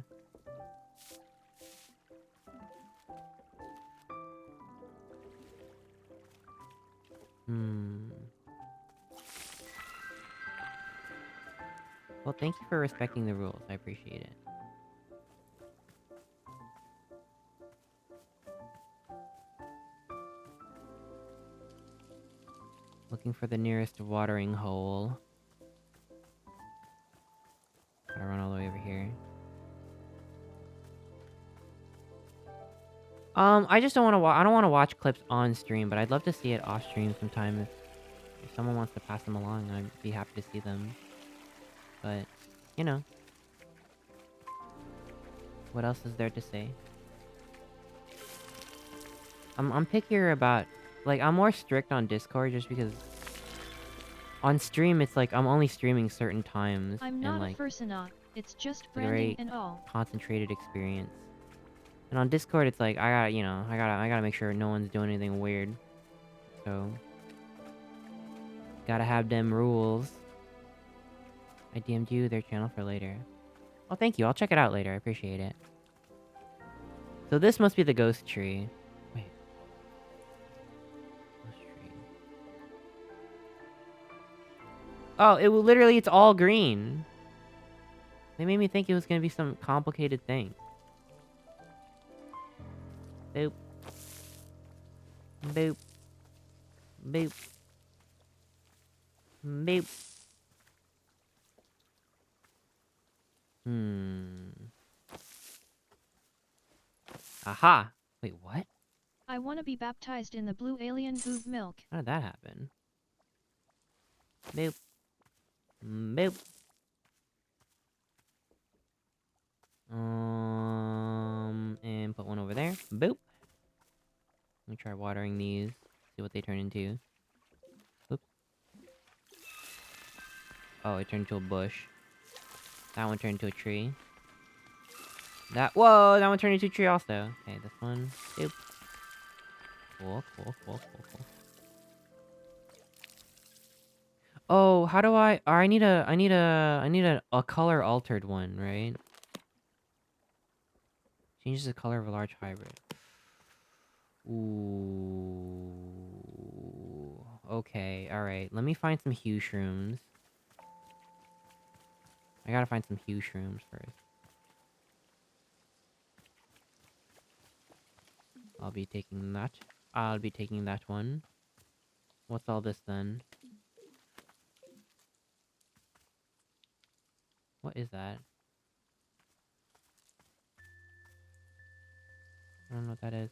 Well, thank you for respecting the rules. I appreciate it. Looking for the nearest watering hole. Gotta run all the way over here. I just don't want to I don't want to watch clips on stream, but I'd love to see it off stream sometime. If someone wants to pass them along, I'd be happy to see them. But, you know. What else is there to say? I'm pickier about... Like, I'm more strict on Discord just because... On stream, it's like I'm only streaming certain times. I'm and not like, a Fursona, it's just a very branding and all. concentrated experience. And on Discord, it's like, I gotta make sure no one's doing anything weird. So... Gotta have them rules. I DM'd you their channel for later. Oh, thank you. I'll check it out later. I appreciate it. So this must be the ghost tree. Wait. Ghost tree. Oh, literally, it's all green. They made me think it was gonna be some complicated thing. Boop. Boop. Boop. Boop. Aha! Wait, what? I wanna be baptized in the blue alien boob milk. How did that happen? Boop. Boop. And put one over there. Boop. Let me try watering these. See what they turn into. Oops. Oh, it turned into a bush. That one turned into a tree. Whoa! That one turned into a tree also. Okay, this one. Boop. Cool, cool, cool, cool, cool. Oh, how do I... I need a color altered one, right? Changes the color of a large hybrid. Ooh. Okay, alright. Let me find some hue shrooms. I gotta find some hue shrooms first. I'll be taking that. I'll be taking that one. What's all this then? What is that? I don't know what that is.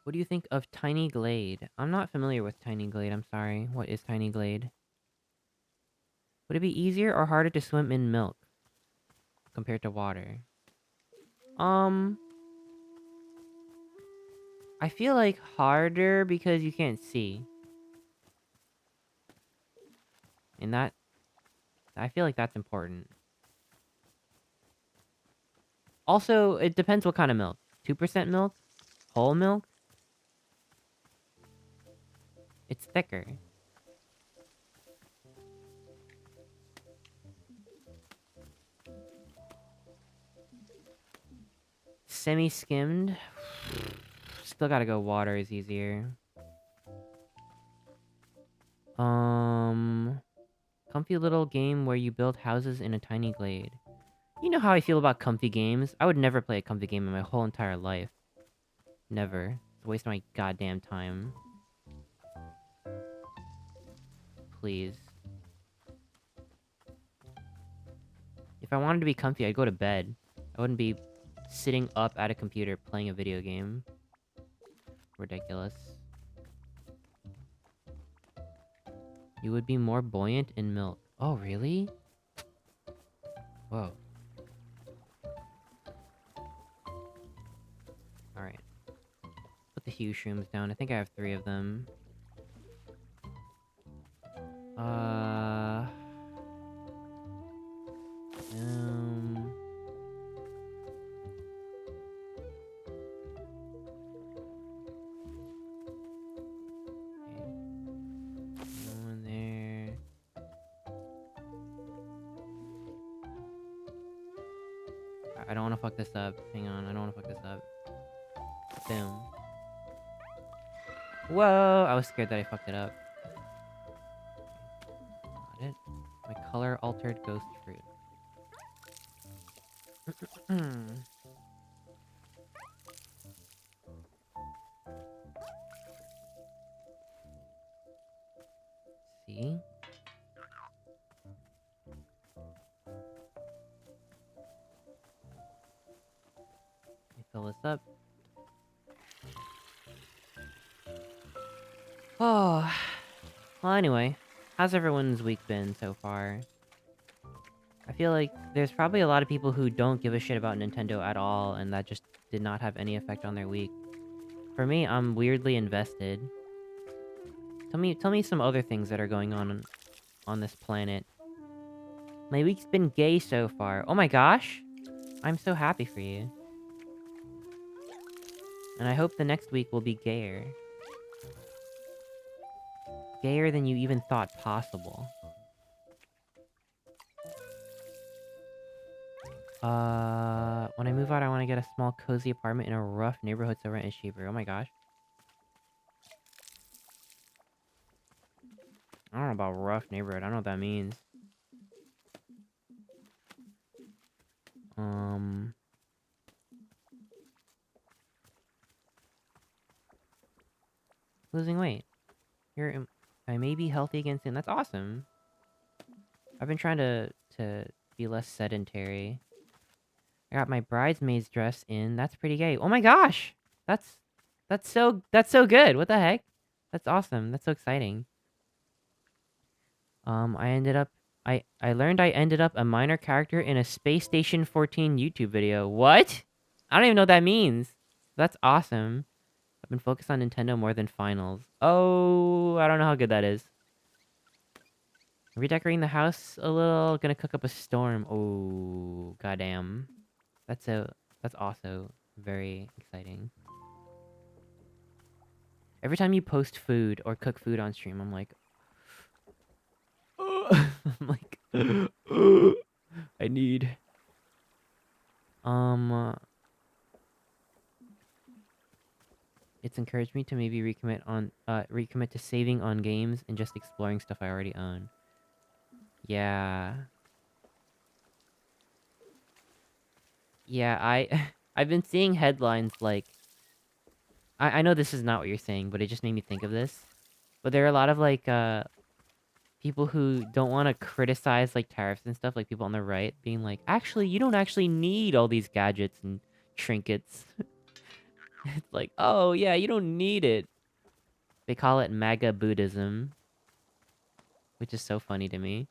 What do you think of Tiny Glade? I'm not familiar with Tiny Glade, I'm sorry. What is Tiny Glade? Would it be easier or harder to swim in milk compared to water? Um, I feel like harder because you can't see. And I feel like that's important. Also, it depends what kind of milk. 2% milk? Whole milk? It's thicker. Semi-skimmed? Still gotta go water is easier. Comfy little game where you build houses in a tiny glade. You know how I feel about comfy games? I would never play a comfy game in my whole entire life. Never. It's a waste of my goddamn time. Please. If I wanted to be comfy, I'd go to bed. I wouldn't be sitting up at a computer playing a video game. Ridiculous. You would be more buoyant in milk. Oh, really? Whoa. Alright. Put the hue shrooms down. I think I have 3 of them. Um... Okay. Go in there. I don't want to fuck this up. Hang on, I don't want to fuck this up. Boom. Whoa! I was scared that I fucked it up. Got it. My color altered ghost fruit. See? Let me fill this up. Oh. Well, anyway. How's everyone's week been so far? I feel like there's probably a lot of people who don't give a shit about Nintendo at all, and that just did not have any effect on their week. For me, I'm weirdly invested. Tell me some other things that are going on this planet. My week's been gay so far. Oh my gosh! I'm so happy for you. And I hope the next week will be gayer. Gayer than you even thought possible. When I move out, I want to get a small, cozy apartment in a rough neighborhood so rent is cheaper. Oh my gosh. I don't know about rough neighborhood. I don't know what that means. Losing weight. I may be healthy again soon. That's awesome. I've been trying to be less sedentary. I got my bridesmaid's dress in. That's pretty gay. Oh my gosh! That's so good. What the heck? That's awesome. That's so exciting. I learned I ended up a minor character in a Space Station 14 YouTube video. What? I don't even know what that means. That's awesome. I've been focused on Nintendo more than finals. Oh, I don't know how good that is. Redecorating the house a little. Gonna cook up a storm. Oh, goddamn. That's also very exciting. Every time you post food or cook food on stream, I'm like, I'm like, I need. It's encouraged me to maybe recommit to saving on games and just exploring stuff I already own. Yeah. Yeah, I've been seeing headlines like I know this is not what you're saying, but it just made me think of this. But there are a lot of like people who don't want to criticize like tariffs and stuff, like people on the right being like, actually, you don't actually need all these gadgets and trinkets. It's like, oh yeah, you don't need it. They call it MAGA Buddhism, which is so funny to me.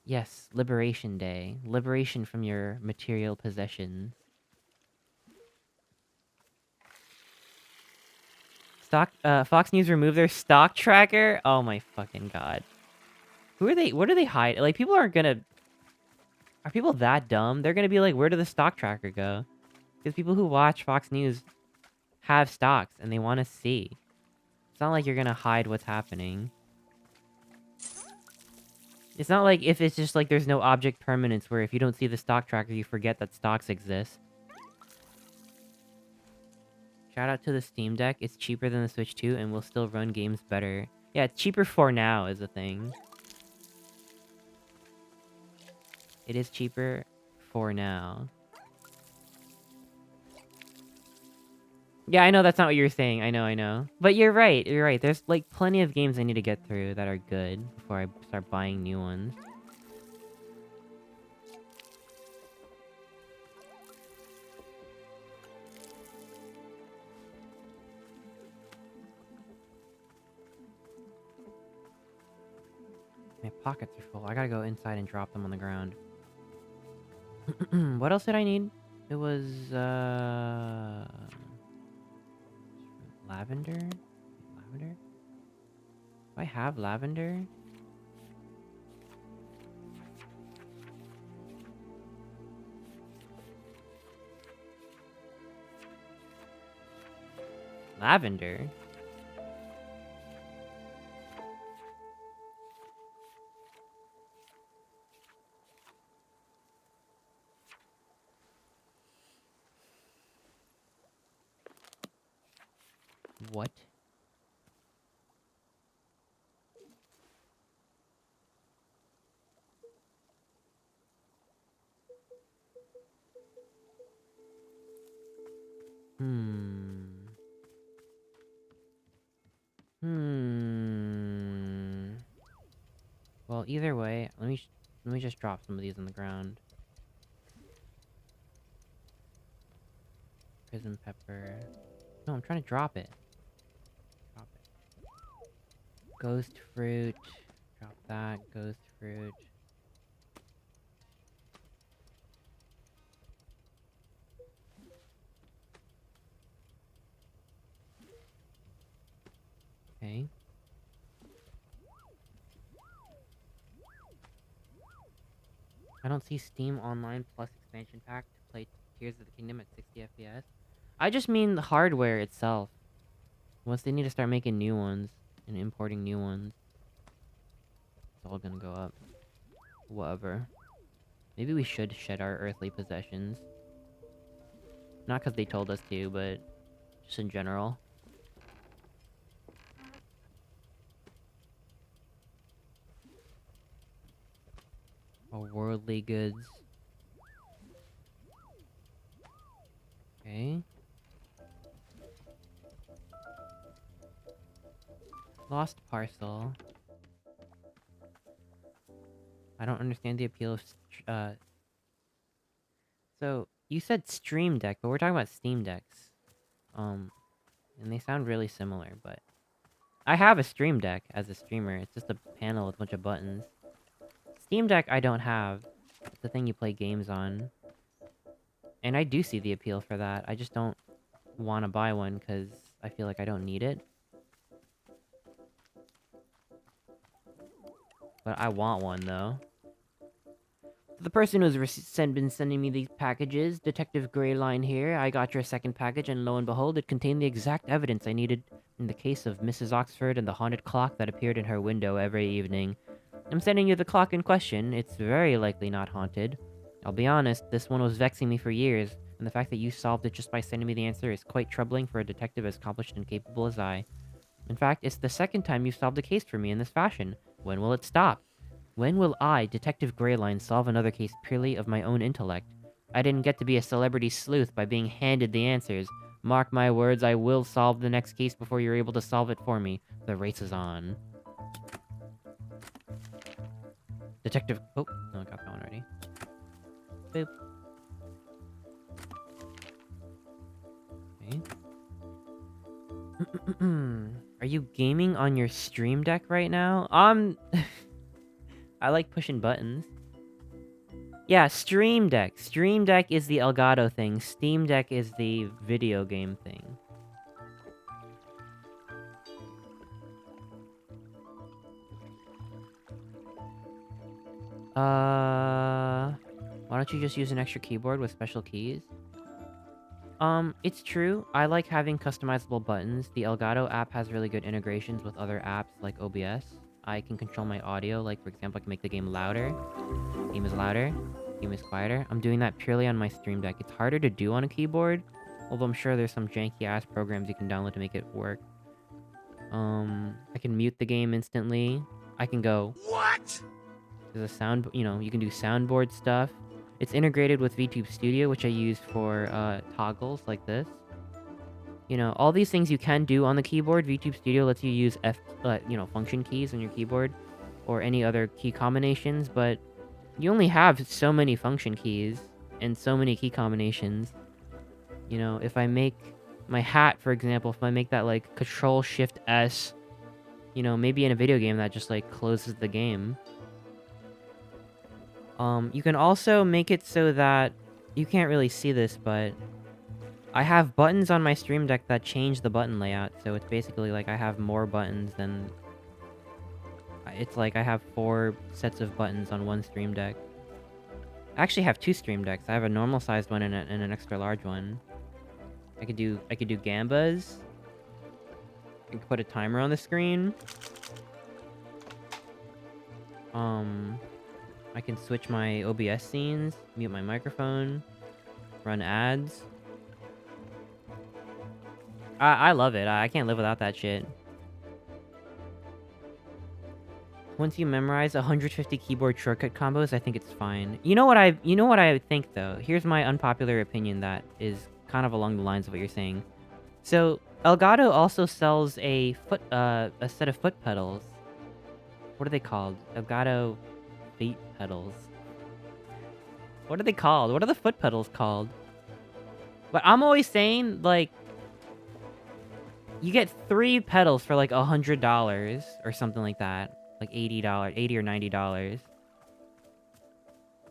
Yes, Liberation Day. Liberation from your material possessions. Fox News removed their stock tracker? Oh my fucking god. Who are they? What do they hide? Like, people aren't gonna... Are people that dumb? They're gonna be like, where did the stock tracker go? Because people who watch Fox News have stocks and they want to see. It's not like you're gonna hide what's happening. It's not like if it's just like there's no object permanence where if you don't see the stock tracker, you forget that stocks exist. Shout out to the Steam Deck. It's cheaper than the Switch 2 and will still run games better. Yeah, it's cheaper for now is the thing. It is cheaper for now. Yeah, I know that's not what you're saying. I know. But you're right. You're right. There's like plenty of games I need to get through that are good before I start buying new ones. My pockets are full. I gotta go inside and drop them on the ground. What else did I need? It was, lavender? Lavender? Do I have lavender? Lavender? What? Hmm. Well, either way, let me just drop some of these on the ground. Prison pepper. No, I'm trying to drop it. Drop it. Ghost fruit. Drop that. Ghost fruit. Okay. I don't see Steam Online Plus expansion pack to play Tears of the Kingdom at 60 FPS. I just mean the hardware itself. Once they need to start making new ones and importing new ones, it's all gonna go up. Whatever. Maybe we should shed our earthly possessions. Not because they told us to, but just in general. Or worldly goods. Okay. Lost parcel. I don't understand the appeal of... So, you said Stream Deck, but we're talking about Steam Decks. And they sound really similar, but... I have a Stream Deck as a streamer. It's just a panel with a bunch of buttons. Steam Deck I don't have. It's the thing you play games on. And I do see the appeal for that. I just don't want to buy one because I feel like I don't need it. But I want one, though. The person who's been sending me these packages, Detective Greyline here, I got your second package, and lo and behold, it contained the exact evidence I needed in the case of Mrs. Oxford and the haunted clock that appeared in her window every evening. I'm sending you the clock in question. It's very likely not haunted. I'll be honest, this one was vexing me for years, and the fact that you solved it just by sending me the answer is quite troubling for a detective as accomplished and capable as I. In fact, it's the second time you've solved a case for me in this fashion. When will it stop? When will I, Detective Greyline, solve another case purely of my own intellect? I didn't get to be a celebrity sleuth by being handed the answers. Mark my words, I will solve the next case before you're able to solve it for me. The race is on. Detective... Oh, no, I got that one already. Boop. Okay. Are you gaming on your Stream Deck right now? I like pushing buttons. Yeah, Stream Deck. Stream Deck is the Elgato thing. Steam Deck is the video game thing. Why don't you just use an extra keyboard with special keys? It's true. I like having customizable buttons. The Elgato app has really good integrations with other apps like OBS. I can control my audio, like for example, I can make the game louder. Game is louder. Game is quieter. I'm doing that purely on my Stream Deck. It's harder to do on a keyboard, although I'm sure there's some janky-ass programs you can download to make it work. I can mute the game instantly. I can go... What? There's a sound... You know, you can do soundboard stuff. It's integrated with VTube Studio, which I use for, toggles like this. You know, all these things you can do on the keyboard. VTube Studio lets you use function keys on your keyboard, or any other key combinations, but you only have so many function keys, and so many key combinations. You know, if I make my hat, for example, if I make that, like, Control-Shift-S, you know, maybe in a video game that just, like, closes the game. You can also make it so that... You can't really see this, but... I have buttons on my Stream Deck that change the button layout, so it's basically like I have more buttons than... It's like I have 4 sets of buttons on one Stream Deck. I actually have 2 Stream Decks. I have a normal-sized one and an extra large one. I could do gambas. I could put a timer on the screen. I can switch my OBS scenes, mute my microphone, run ads. I love it. I can't live without that shit. Once you memorize 150 keyboard shortcut combos, I think it's fine. You know what I think though? Here's my unpopular opinion that is kind of along the lines of what you're saying. So, Elgato also sells a set of foot pedals. What are they called? Elgato feet pedals. What are they called? What are the foot pedals called? But I'm always saying, like, you get 3 pedals for like $100 or something like that. Like $80, $80 or $90.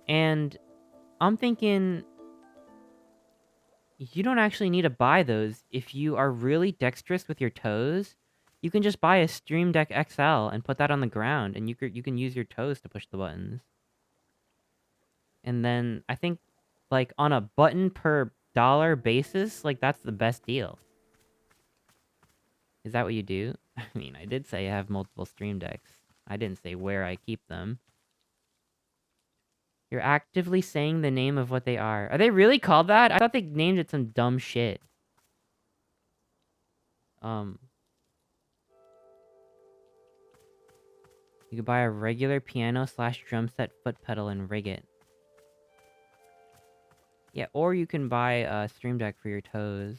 And I'm thinking, you don't actually need to buy those. If you are really dexterous with your toes, you can just buy a Stream Deck XL and put that on the ground, and you can use your toes to push the buttons. And then I think, like, on a button per dollar basis, like, that's the best deal. Is that what you do? I mean, I did say I have multiple Stream Decks. I didn't say where I keep them. You're actively saying the name of what they are. Are they really called that? I thought they named it some dumb shit. You could buy a regular piano/drum set foot pedal and rig it. Yeah, or you can buy a Stream Deck for your toes.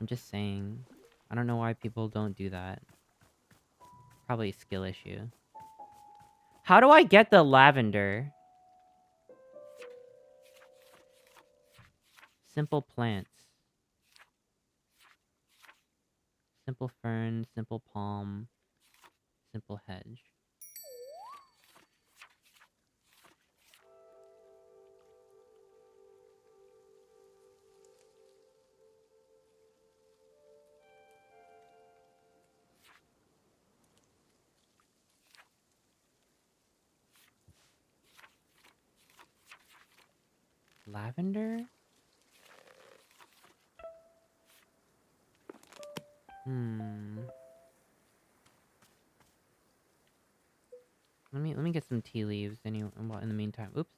I'm just saying. I don't know why people don't do that. Probably a skill issue. How do I get the lavender? Simple plants. Simple fern, simple palm, simple hedge. Lavender? Let me get some tea leaves in the meantime. Oops.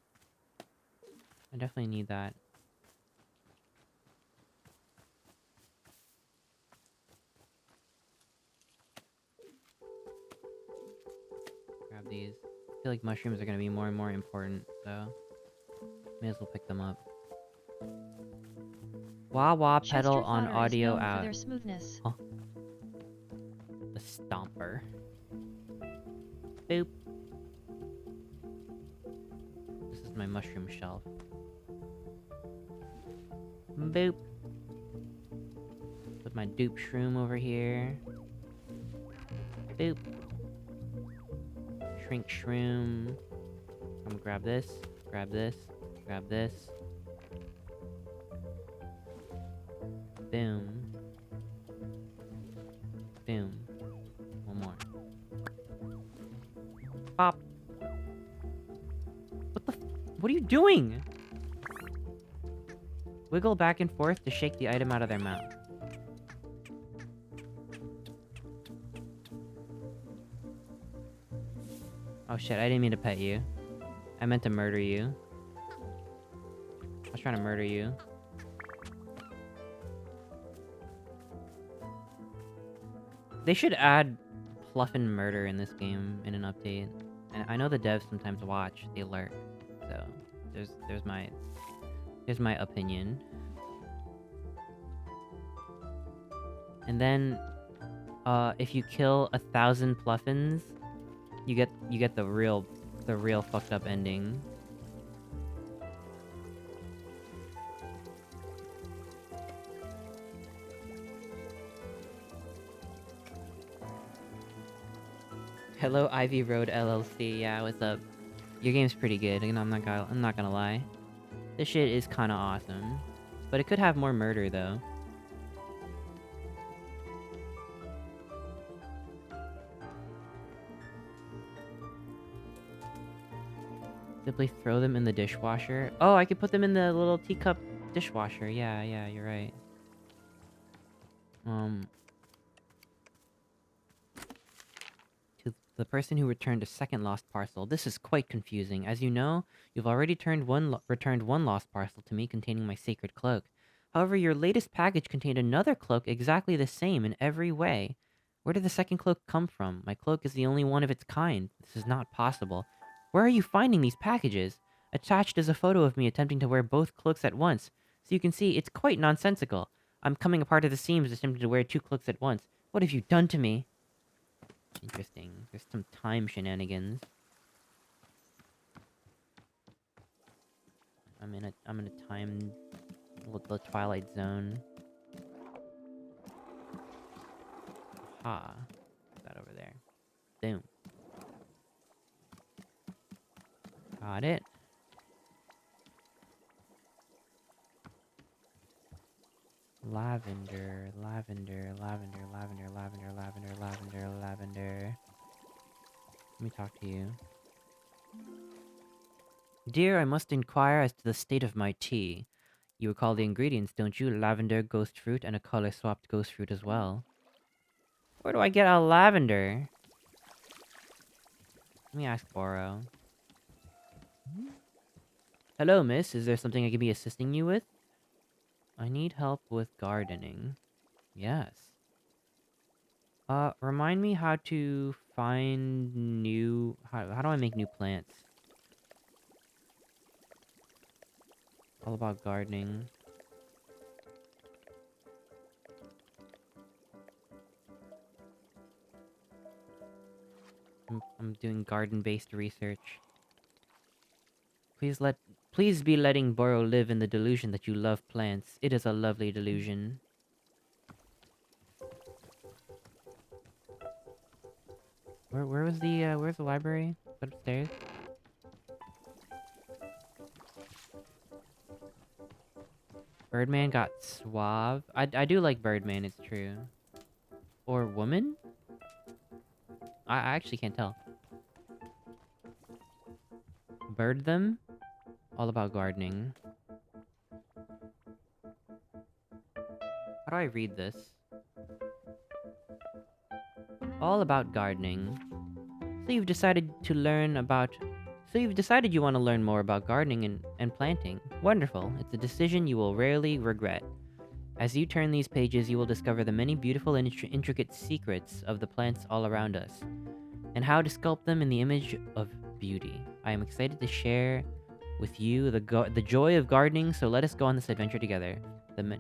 I definitely need that. Grab these. I feel like mushrooms are gonna be more and more important, so may as well pick them up. Wah wah pedal Chester on fodder is audio known out. for their smoothness. Huh? The stomper. Boop. This is my mushroom shelf. Boop. Put my dupe shroom over here. Boop. Shrink shroom. I'm gonna grab this, grab this, grab this. Boom. Boom. One more. Pop. What are you doing? Wiggle back and forth to shake the item out of their mouth. Oh shit, I didn't mean to pet you. I meant to murder you. I was trying to murder you. They should add Pluffin murder in this game in an update. And I know the devs sometimes watch the alert. So there's my opinion. And then if you kill 1,000 Pluffins, you get the real fucked up ending. Hello, Ivy Road LLC. Yeah, what's up? Your game's pretty good. I'm not gonna lie. This shit is kind of awesome, but it could have more murder though. Simply throw them in the dishwasher. Oh, I could put them in the little teacup dishwasher. Yeah, you're right. To the person who returned a second lost parcel. This is quite confusing. As you know, you've already returned one lost parcel to me containing my sacred cloak. However, your latest package contained another cloak exactly the same in every way. Where did the second cloak come from? My cloak is the only one of its kind. This is not possible. Where are you finding these packages? Attached is a photo of me attempting to wear both cloaks at once. So you can see, it's quite nonsensical. I'm coming apart at the seams attempting to wear 2 cloaks at once. What have you done to me? Interesting. There's some time shenanigans. I'm in a time... the Twilight Zone. Ah. What's that over there? Boom. Got it. Lavender, lavender, lavender, lavender, lavender, lavender, lavender, lavender. Let me talk to you. Dear, I must inquire as to the state of my tea. You recall the ingredients, don't you? Lavender, ghost fruit, and a color-swapped ghost fruit as well. Where do I get a lavender? Let me ask Boro. Hello, miss. Is there something I can be assisting you with? I need help with gardening. Yes. Remind me how to find new... How do I make new plants? All about gardening. I'm doing garden-based research. Please be letting Boro live in the delusion that you love plants. It is a lovely delusion. Where was the where's the library? Is that upstairs? Birdman got suave. I do like Birdman, it's true. Or woman? I actually can't tell. Bird them? All about gardening. How do I read this? All about gardening. So you've decided you want to learn more about gardening and planting. Wonderful. It's a decision you will rarely regret. As you turn these pages, you will discover the many beautiful and intricate secrets of the plants all around us, and how to sculpt them in the image of beauty. I am excited to share with you the joy of gardening, so let us go on this adventure together.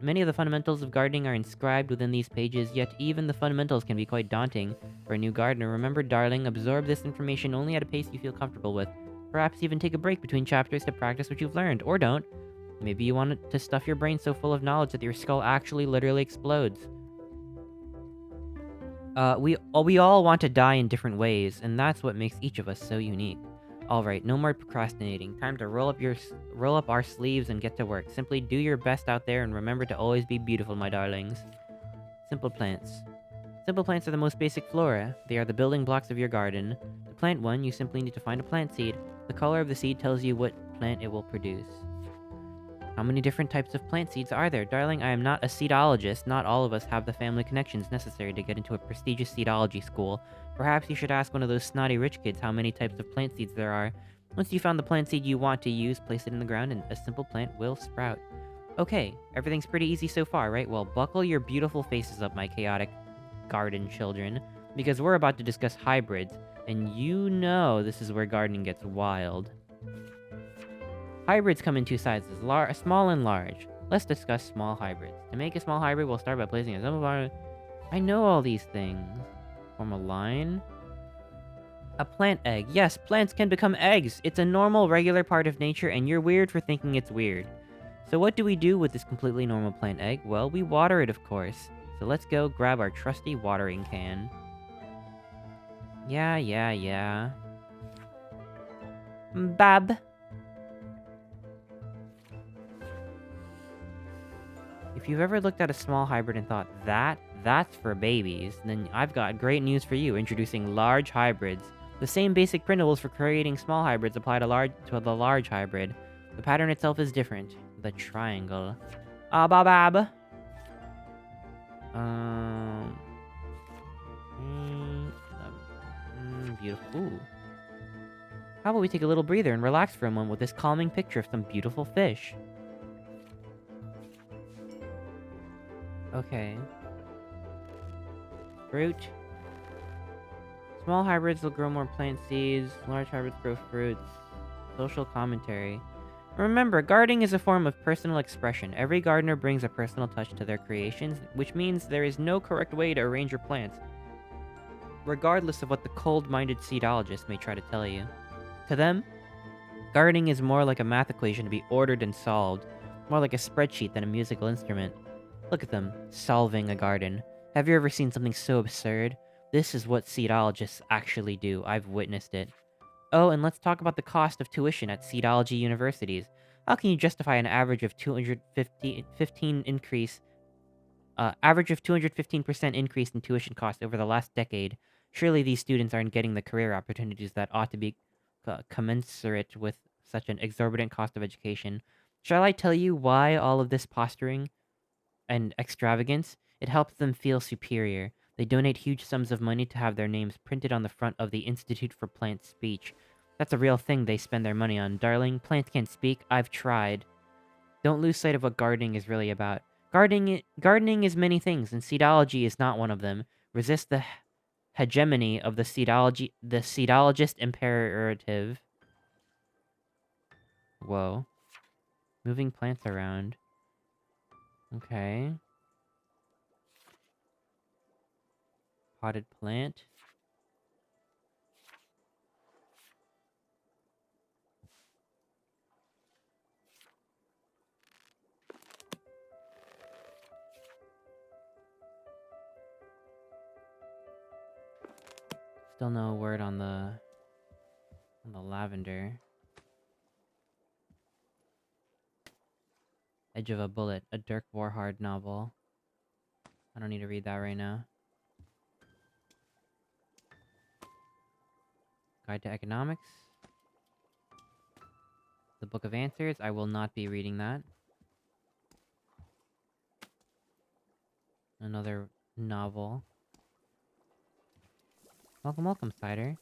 Many of the fundamentals of gardening are inscribed within these pages, yet even the fundamentals can be quite daunting for a new gardener. Remember, darling, absorb this information only at a pace you feel comfortable with. Perhaps even take a break between chapters to practice what you've learned, or don't. Maybe you want to stuff your brain so full of knowledge that your skull actually literally explodes. We all want to die in different ways, and that's what makes each of us so unique. All right, no more procrastinating. Time to roll up our sleeves and get to work. Simply do your best out there and remember to always be beautiful, my darlings. Simple plants. Simple plants are the most basic flora. They are the building blocks of your garden. To plant one, you simply need to find a plant seed. The color of the seed tells you what plant it will produce. How many different types of plant seeds are there? Darling, I am not a seedologist. Not all of us have the family connections necessary to get into a prestigious seedology school. Perhaps you should ask one of those snotty rich kids how many types of plant seeds there are. Once you found the plant seed you want to use, place it in the ground and a simple plant will sprout. Okay, everything's pretty easy so far, right? Well, buckle your beautiful faces up, my chaotic garden children, because we're about to discuss hybrids, and you know this is where gardening gets wild. Hybrids come in two sizes, small and large. Let's discuss small hybrids. To make a small hybrid, we'll start by placing a simple bar. I know all these things. Form a line. A plant egg. Yes, plants can become eggs. It's a normal, regular part of nature, and you're weird for thinking it's weird. So what do we do with this completely normal plant egg? Well, we water it, of course. So let's go grab our trusty watering can. Yeah. Bab. If you've ever looked at a small hybrid and thought, that's for babies, then I've got great news for you, introducing large hybrids. The same basic principles for creating small hybrids apply to the large hybrid. The pattern itself is different. The triangle. Babab. Beautiful. Ooh. How about we take a little breather and relax for a moment with this calming picture of some beautiful fish? Okay. Fruit. Small hybrids will grow more plant seeds. Large hybrids grow fruits. Social commentary. Remember, gardening is a form of personal expression. Every gardener brings a personal touch to their creations, which means there is no correct way to arrange your plants, regardless of what the cold-minded seedologist may try to tell you. To them, gardening is more like a math equation to be ordered and solved, more like a spreadsheet than a musical instrument. Look at them, solving a garden. Have you ever seen something so absurd? This is what seedologists actually do. I've witnessed it. Oh, and let's talk about the cost of tuition at seedology universities. How can you justify an average of 215% increase in tuition costs over the last decade? Surely these students aren't getting the career opportunities that ought to be commensurate with such an exorbitant cost of education. Shall I tell you why all of this posturing and extravagance? It helps them feel superior. They donate huge sums of money to have their names printed on the front of the Institute for Plant Speech. That's a real thing they spend their money on. Darling, plants can't speak. I've tried. Don't lose sight of what gardening is really about. Gardening is many things, and seedology is not one of them. Resist the hegemony of the seedologist imperative. Whoa. Moving plants around. Okay. Potted plant. Still no word on the lavender. Edge of a Bullet, a Dirk Warhard novel. I don't need to read that right now. Guide to Economics. The Book of Answers. I will not be reading that. Another novel. Welcome, Cider.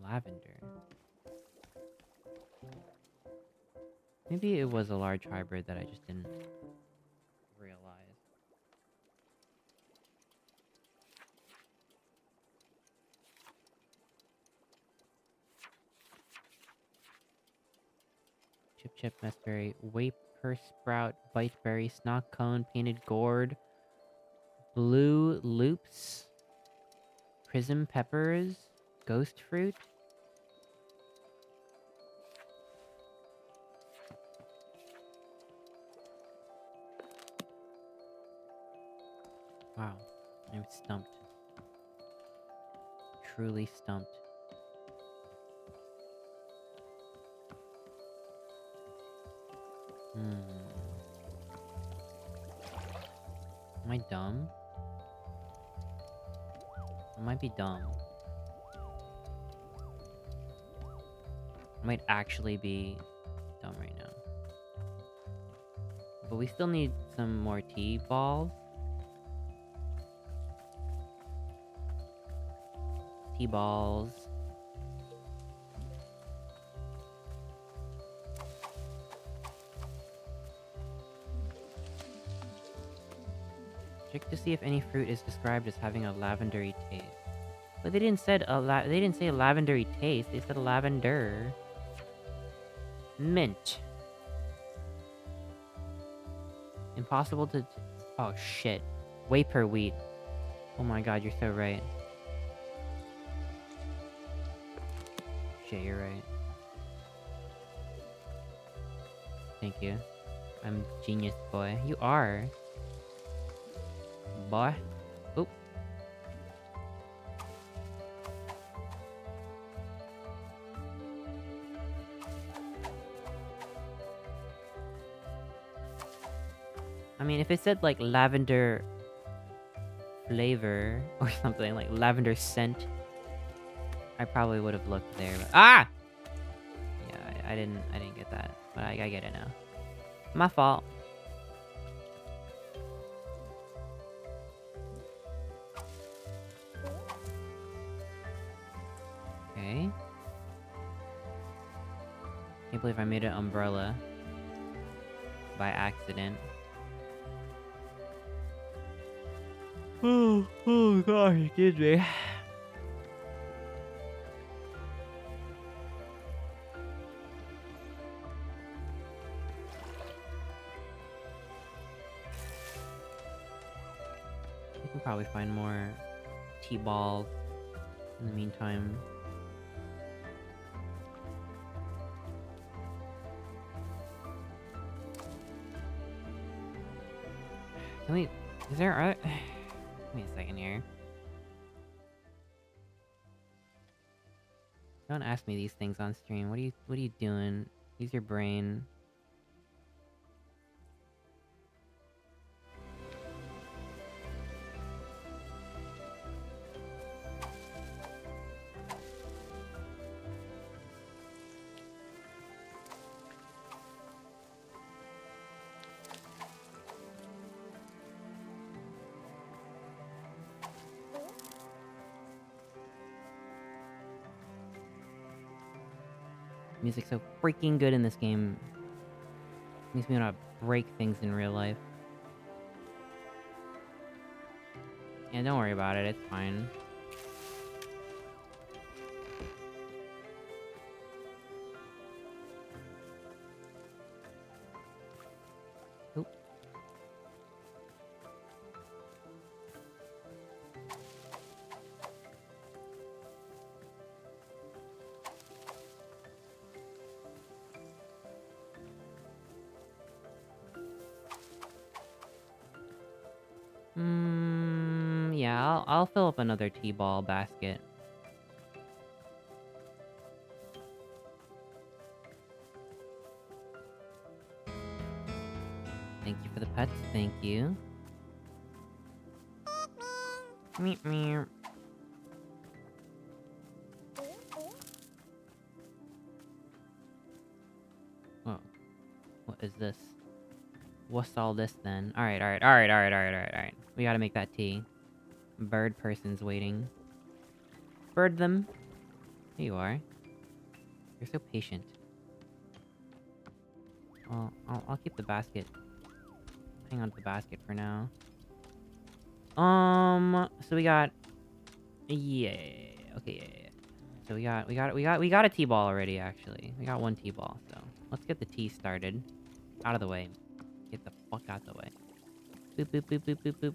Lavender. Maybe it was a large hybrid that I just didn't realize. Chip, Messberry, Waper Sprout, Biteberry, Snock Cone, Painted Gourd, Blue Loops, Prism Peppers, Ghost Fruit. Wow. I'm stumped. Truly stumped. Am I dumb? I might be dumb. I might actually be dumb right now. But we still need some more T-balls. T-balls. Check to see if any fruit is described as having a lavendery taste. But they didn't say a lavendery taste. They said lavender. Mint. Impossible to... Oh, shit. Whey per wheat. Oh my god, you're so right. Shit, you're right. Thank you. I'm genius, boy. You are. Boy. Oop. I mean, if it said, like, lavender flavor or something, like lavender scent, I probably would have looked there, but... Ah! Yeah, I didn't get that. But I get it now. My fault. Okay. Can't believe I made an umbrella. By accident. Oh gosh, excuse me. We can probably find more T-balls in the meantime. Can we... Is there... Give me a second here. Don't ask me these things on stream. What are you doing? Use your brain. Music's so freaking good in this game. Makes me wanna break things in real life. Yeah, don't worry about it. It's fine. Oop. Yeah, I'll fill up another T-ball basket. Thank you for the pets. Thank you. Meep meep. Oh, what is this? What's all this then? Alright. We gotta make that tea. Bird person's waiting. Bird them. Here you are. You're so patient. Well, I'll keep the basket. Hang on to the basket for now. So we got... Yeah. Okay, yeah. So we got a T-ball already, actually. We got one T-ball, so... Let's get the tea started. Out of the way. Get the fuck out of the way. Boop, boop, boop, boop, boop, boop.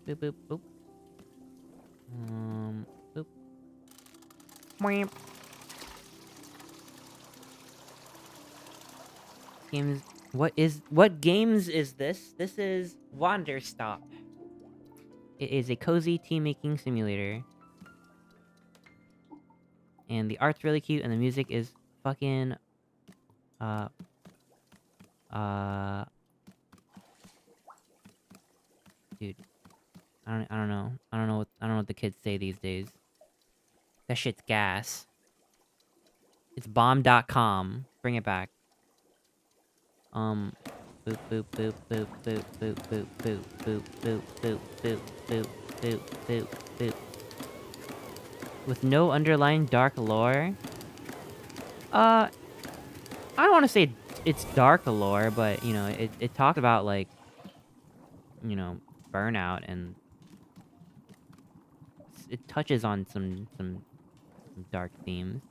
Boop, boop, boop. Boop. Mwamp. What games is this? This is Wanderstop. It is a cozy tea-making simulator. And the art's really cute, and the music is fucking, uh... Uh... Dude. I don't know. I don't know what the kids say these days. That shit's gas. It's bomb.com. Bring it back. Boop, boop, boop, boop, boop, boop, boop, boop, boop, boop, boop, boop, boop, boop, boop, boop. With no underlying dark lore? I don't want to say it's dark lore, but, you know, it talked about, like, you know, burnout, and it touches on some dark themes.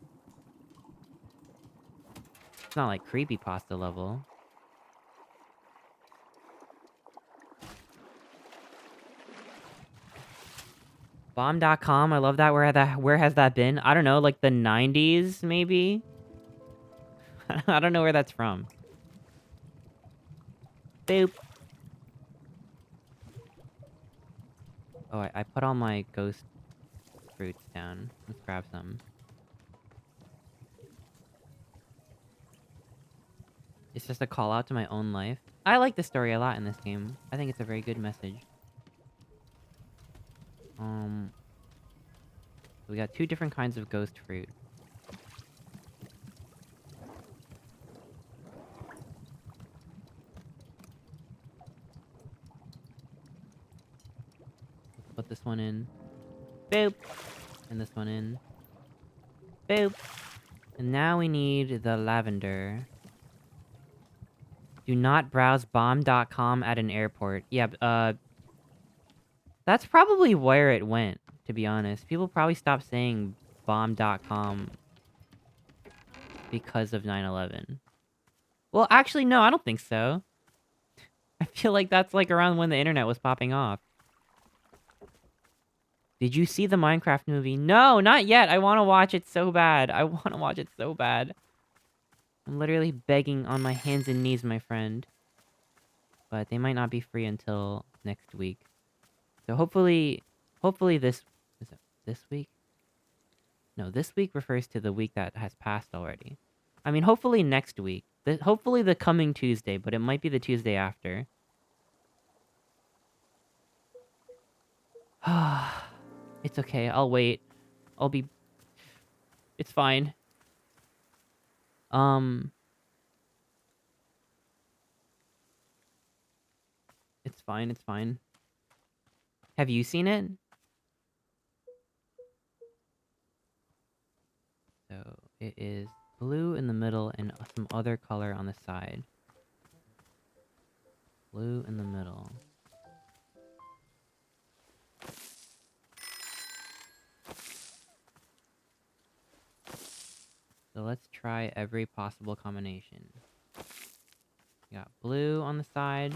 It's not like creepypasta level. Bomb.com, I love that. Where has that been? I don't know, like the 90s, maybe? I don't know where that's from. Boop. Oh, I put all my ghost fruits down. Let's grab some. It's just a call out to my own life. I like the story a lot in this game. I think it's a very good message. We got 2 different kinds of ghost fruit. Let's put this one in. Boop! And this one in. Boop! And now we need the lavender. Do not browse bomb.com at an airport. Yeah, that's probably where it went, to be honest. People probably stopped saying bomb.com because of 9/11. Well, actually, no, I don't think so. I feel like that's like around when the internet was popping off. Did you see the Minecraft movie? No, not yet. I want to watch it so bad. I want to watch it so bad. I'm literally begging on my hands and knees, my friend. But they might not be free until next week. So hopefully this... Is it this week? No, this week refers to the week that has passed already. I mean, hopefully next week. Hopefully the coming Tuesday, but it might be the Tuesday after. It's okay, I'll wait. It's fine. It's fine, it's fine. Have you seen it? So, it is blue in the middle and some other color on the side. Blue in the middle. So let's try every possible combination. We got blue on the side.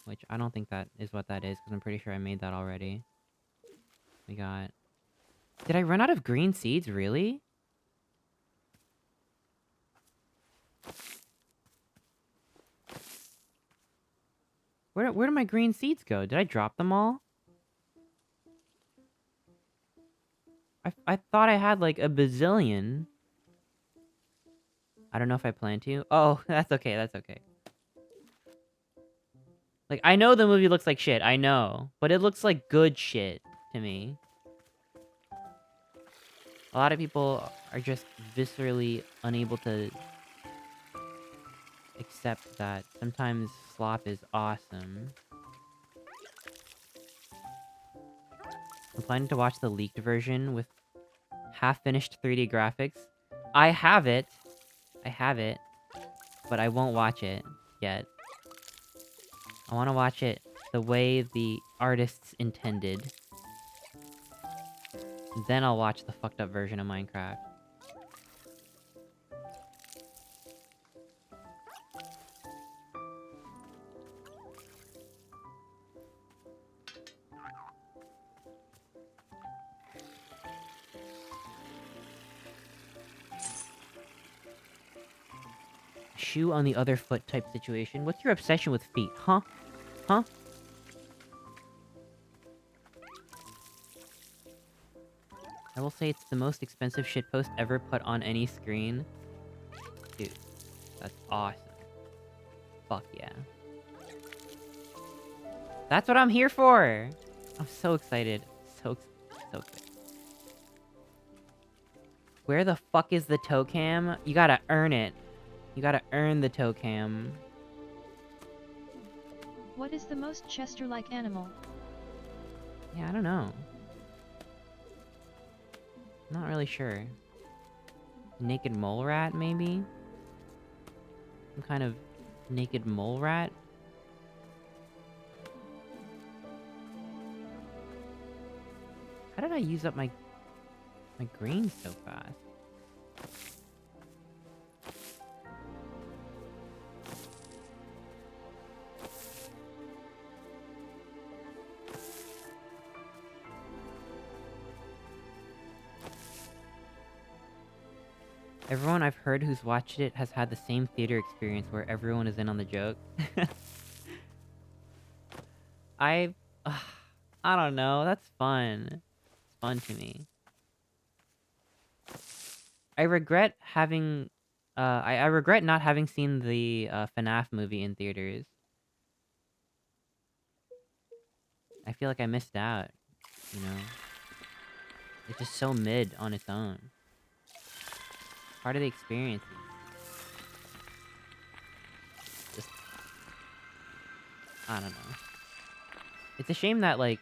Which I don't think that is what that is, because I'm pretty sure I made that already. We got... Did I run out of green seeds, really? Where did my green seeds go? Did I drop them all? I thought I had like a bazillion. I don't know if I plan to. Oh, that's okay, that's okay. Like, I know the movie looks like shit, I know. But it looks like good shit to me. A lot of people are just viscerally unable to accept that sometimes slop is awesome. I'm planning to watch the leaked version with half-finished 3D graphics. I have it, but I won't watch it yet. I want to watch it the way the artists intended. Then I'll watch the fucked up version of Minecraft. shoe on the other foot type situation. What's your obsession with feet? Huh? Huh? I will say it's the most expensive shitpost ever put on any screen. Dude, that's awesome. Fuck yeah. That's what I'm here for! I'm so excited. So excited. Where the fuck is the toe cam? You gotta earn it. You gotta earn the toe cam. What is the most Chester-like animal? Yeah, I don't know. Not really sure. Naked mole rat, maybe? Some kind of naked mole rat? How did I use up my green so fast? Everyone I've heard who's watched it has had the same theater experience where everyone is in on the joke. I... I don't know, that's fun. It's fun to me. I regret having... I regret not having seen the FNAF movie in theaters. I feel like I missed out, you know? It's just so mid on its own. Part of the experience. Just... I don't know. It's a shame that, like,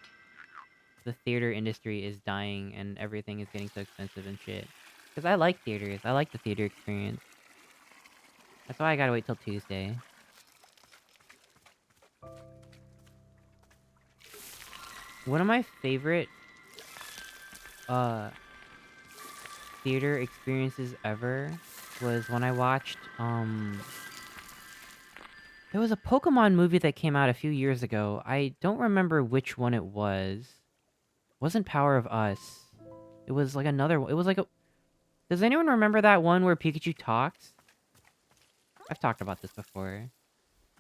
the theater industry is dying and everything is getting so expensive and shit. Because I like theaters. I like the theater experience. That's why I gotta wait till Tuesday. One of my favorite theater experiences ever was when I watched there was a Pokemon movie that came out a few years ago. I don't remember which one it was. It wasn't Power of Us. It was like another one. It was like a... Does anyone remember that one where Pikachu talks? I've talked about this before.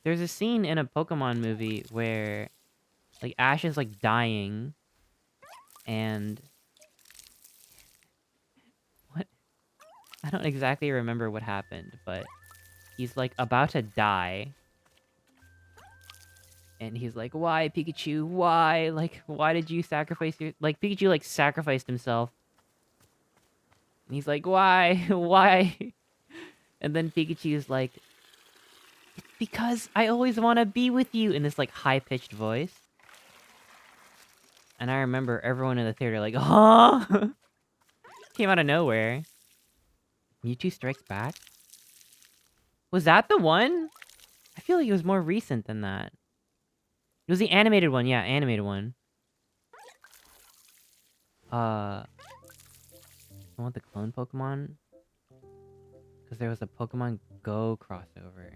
There's a scene in a Pokemon movie where, like, Ash is, like, dying. And... What? I don't exactly remember what happened, but... He's, like, about to die. And he's like, why, Pikachu? Why? Like, why did you sacrifice your... Like, Pikachu, like, sacrificed himself. And he's like, why? Why? And then Pikachu's like, it's because I always want to be with you, in this, like, high-pitched voice. And I remember everyone in the theater like, huh? Came out of nowhere. Mewtwo Strikes Back? Was that the one? I feel like it was more recent than that. It was the animated one, yeah, animated one. I want the clone Pokemon. Because there was a Pokemon Go crossover.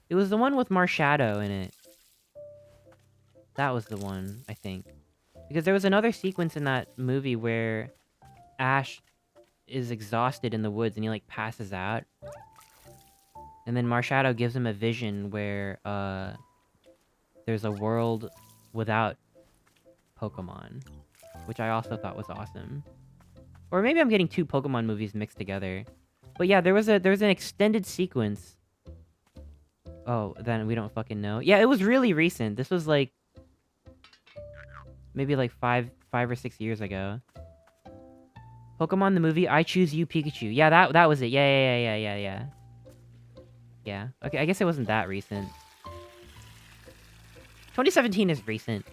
It was the one with Marshadow in it. That was the one, I think. Because there was another sequence in that movie where Ash is exhausted in the woods and he, like, passes out. And then Marshadow gives him a vision where, there's a world without Pokemon. Which I also thought was awesome. Or maybe I'm getting two Pokemon movies mixed together. But yeah, there was an extended sequence. Oh, then we don't fucking know. Yeah, it was really recent. This was like... Maybe like 5 or 6 years ago. Pokemon the movie, I Choose You Pikachu. Yeah, that was it. Yeah. Yeah. Okay, I guess it wasn't that recent. 2017 is recent.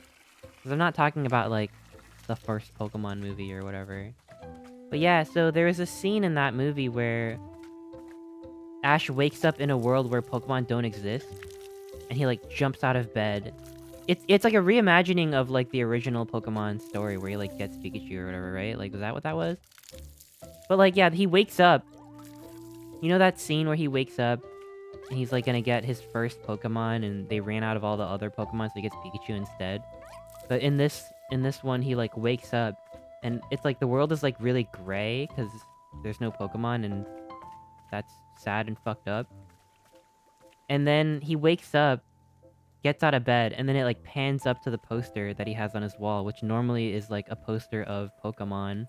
Because I'm not talking about, like, the first Pokemon movie or whatever. But yeah, so there is a scene in that movie where Ash wakes up in a world where Pokemon don't exist. And he, like, jumps out of bed. It's like a reimagining of, like, the original Pokemon story where he, like, gets Pikachu or whatever, right? Like, was that what that was? But, like, yeah, he wakes up. You know that scene where he wakes up and he's, like, gonna get his first Pokemon and they ran out of all the other Pokemon so he gets Pikachu instead? But in this one, he, like, wakes up and it's like the world is, like, really gray because there's no Pokemon and that's sad and fucked up. And then he wakes up, gets out of bed, and then it like pans up to the poster that he has on his wall, which normally is like a poster of Pokemon.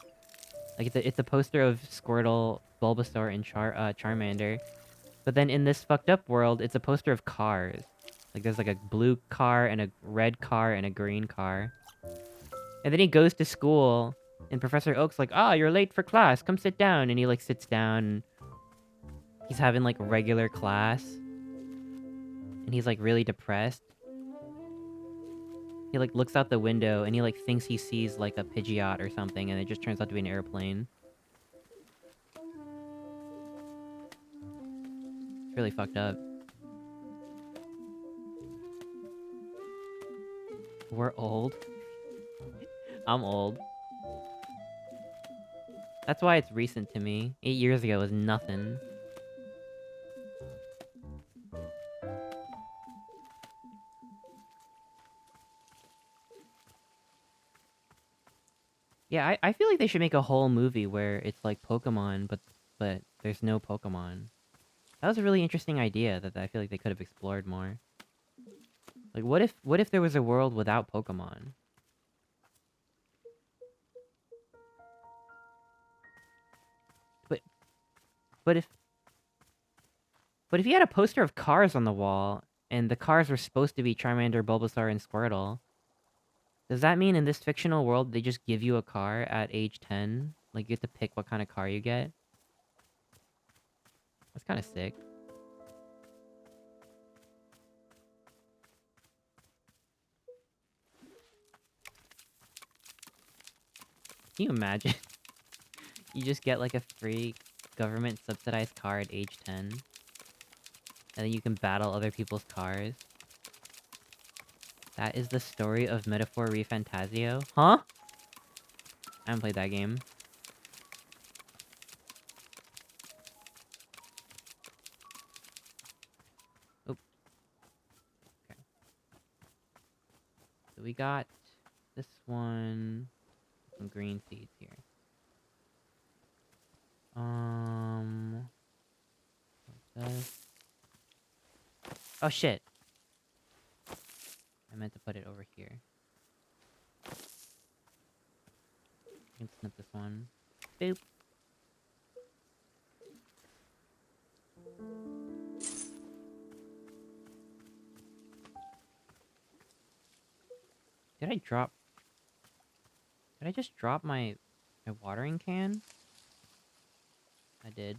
Like it's a poster of Squirtle, Bulbasaur, and Charmander. But then in this fucked up world, it's a poster of cars. Like there's like a blue car and a red car and a green car. And then he goes to school, and Professor Oak's like, "Ah, you're late for class. Come sit down." And he like sits down. And he's having like regular class, and he's like really depressed. He like looks out the window, and he like thinks he sees like a Pidgeot or something, and it just turns out to be an airplane. It's really fucked up. We're old. I'm old. That's why it's recent to me. 8 years ago was nothing. Yeah, I feel like they should make a whole movie where it's like Pokemon, but there's no Pokemon. That was a really interesting idea that I feel like they could have explored more. Like, what if there was a world without Pokemon? But but if but if you had a poster of cars on the wall, and the cars were supposed to be Charmander, Bulbasaur, and Squirtle, does that mean in this fictional world they just give you a car at age 10? Like you have to pick what kind of car you get? That's kind of sick. Can you imagine? You just get like a free government subsidized car at age 10, and then you can battle other people's cars. That is the story of Metaphor ReFantazio? Huh? I haven't played that game. Oh, okay. So we got this one. Some green seeds here. What's this? Oh shit! I meant to put it over here. Let's snip this one. Boop. Did I drop... Did I just drop my watering can? I did.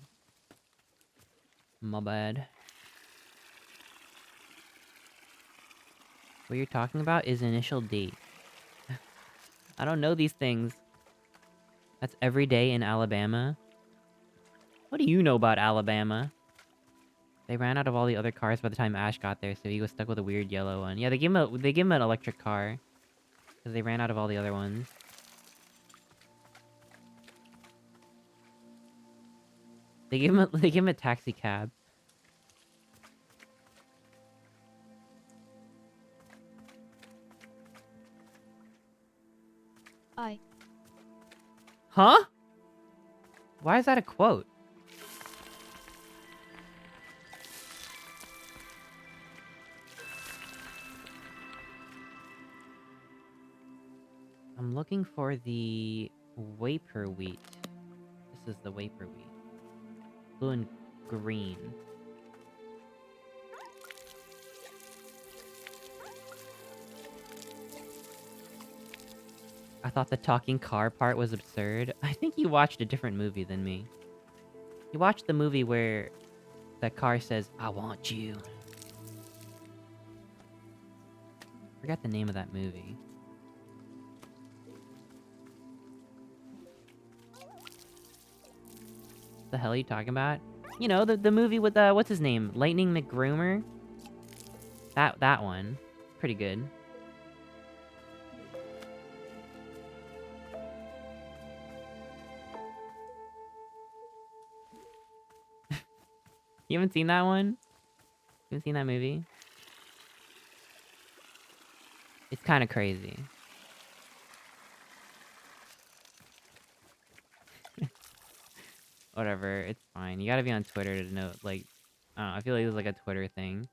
My bad. What you're talking about is initial D. I don't know these things. That's every day in Alabama. What do you know about Alabama? They ran out of all the other cars by the time Ash got there, so he was stuck with a weird yellow one. Yeah, they gave him an electric car. Because they ran out of all the other ones. They gave him a taxi cab. Huh? Why is that a quote? I'm looking for the Waper wheat. This is the Waper wheat. Blue and green. I thought the talking car part was absurd. I think you watched a different movie than me. You watched the movie where that car says, "I want you." Forgot the name of that movie. The hell are you talking about? You know, the movie with, what's his name? Lightning McGroomer? That one. Pretty good. You haven't seen that one? You haven't seen that movie? It's kind of crazy. Whatever, it's fine. You gotta be on Twitter to know, like, I don't know, I feel like it was like a Twitter thing.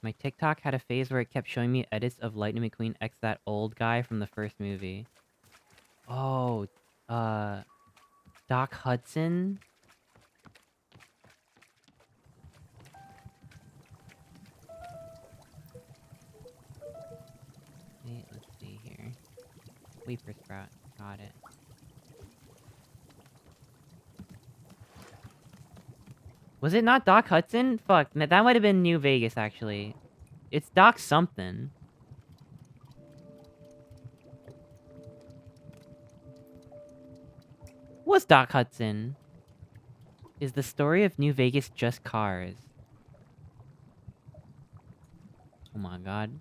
My TikTok had a phase where it kept showing me edits of Lightning McQueen X that old guy from the first movie. Oh, uh, Doc Hudson? Wait, let's see here. Weeper Sprout. Got it. Was it not Doc Hudson? Fuck, that might have been New Vegas, actually. It's Doc something. What's Doc Hudson? Is the story of New Vegas just cars? Oh my god.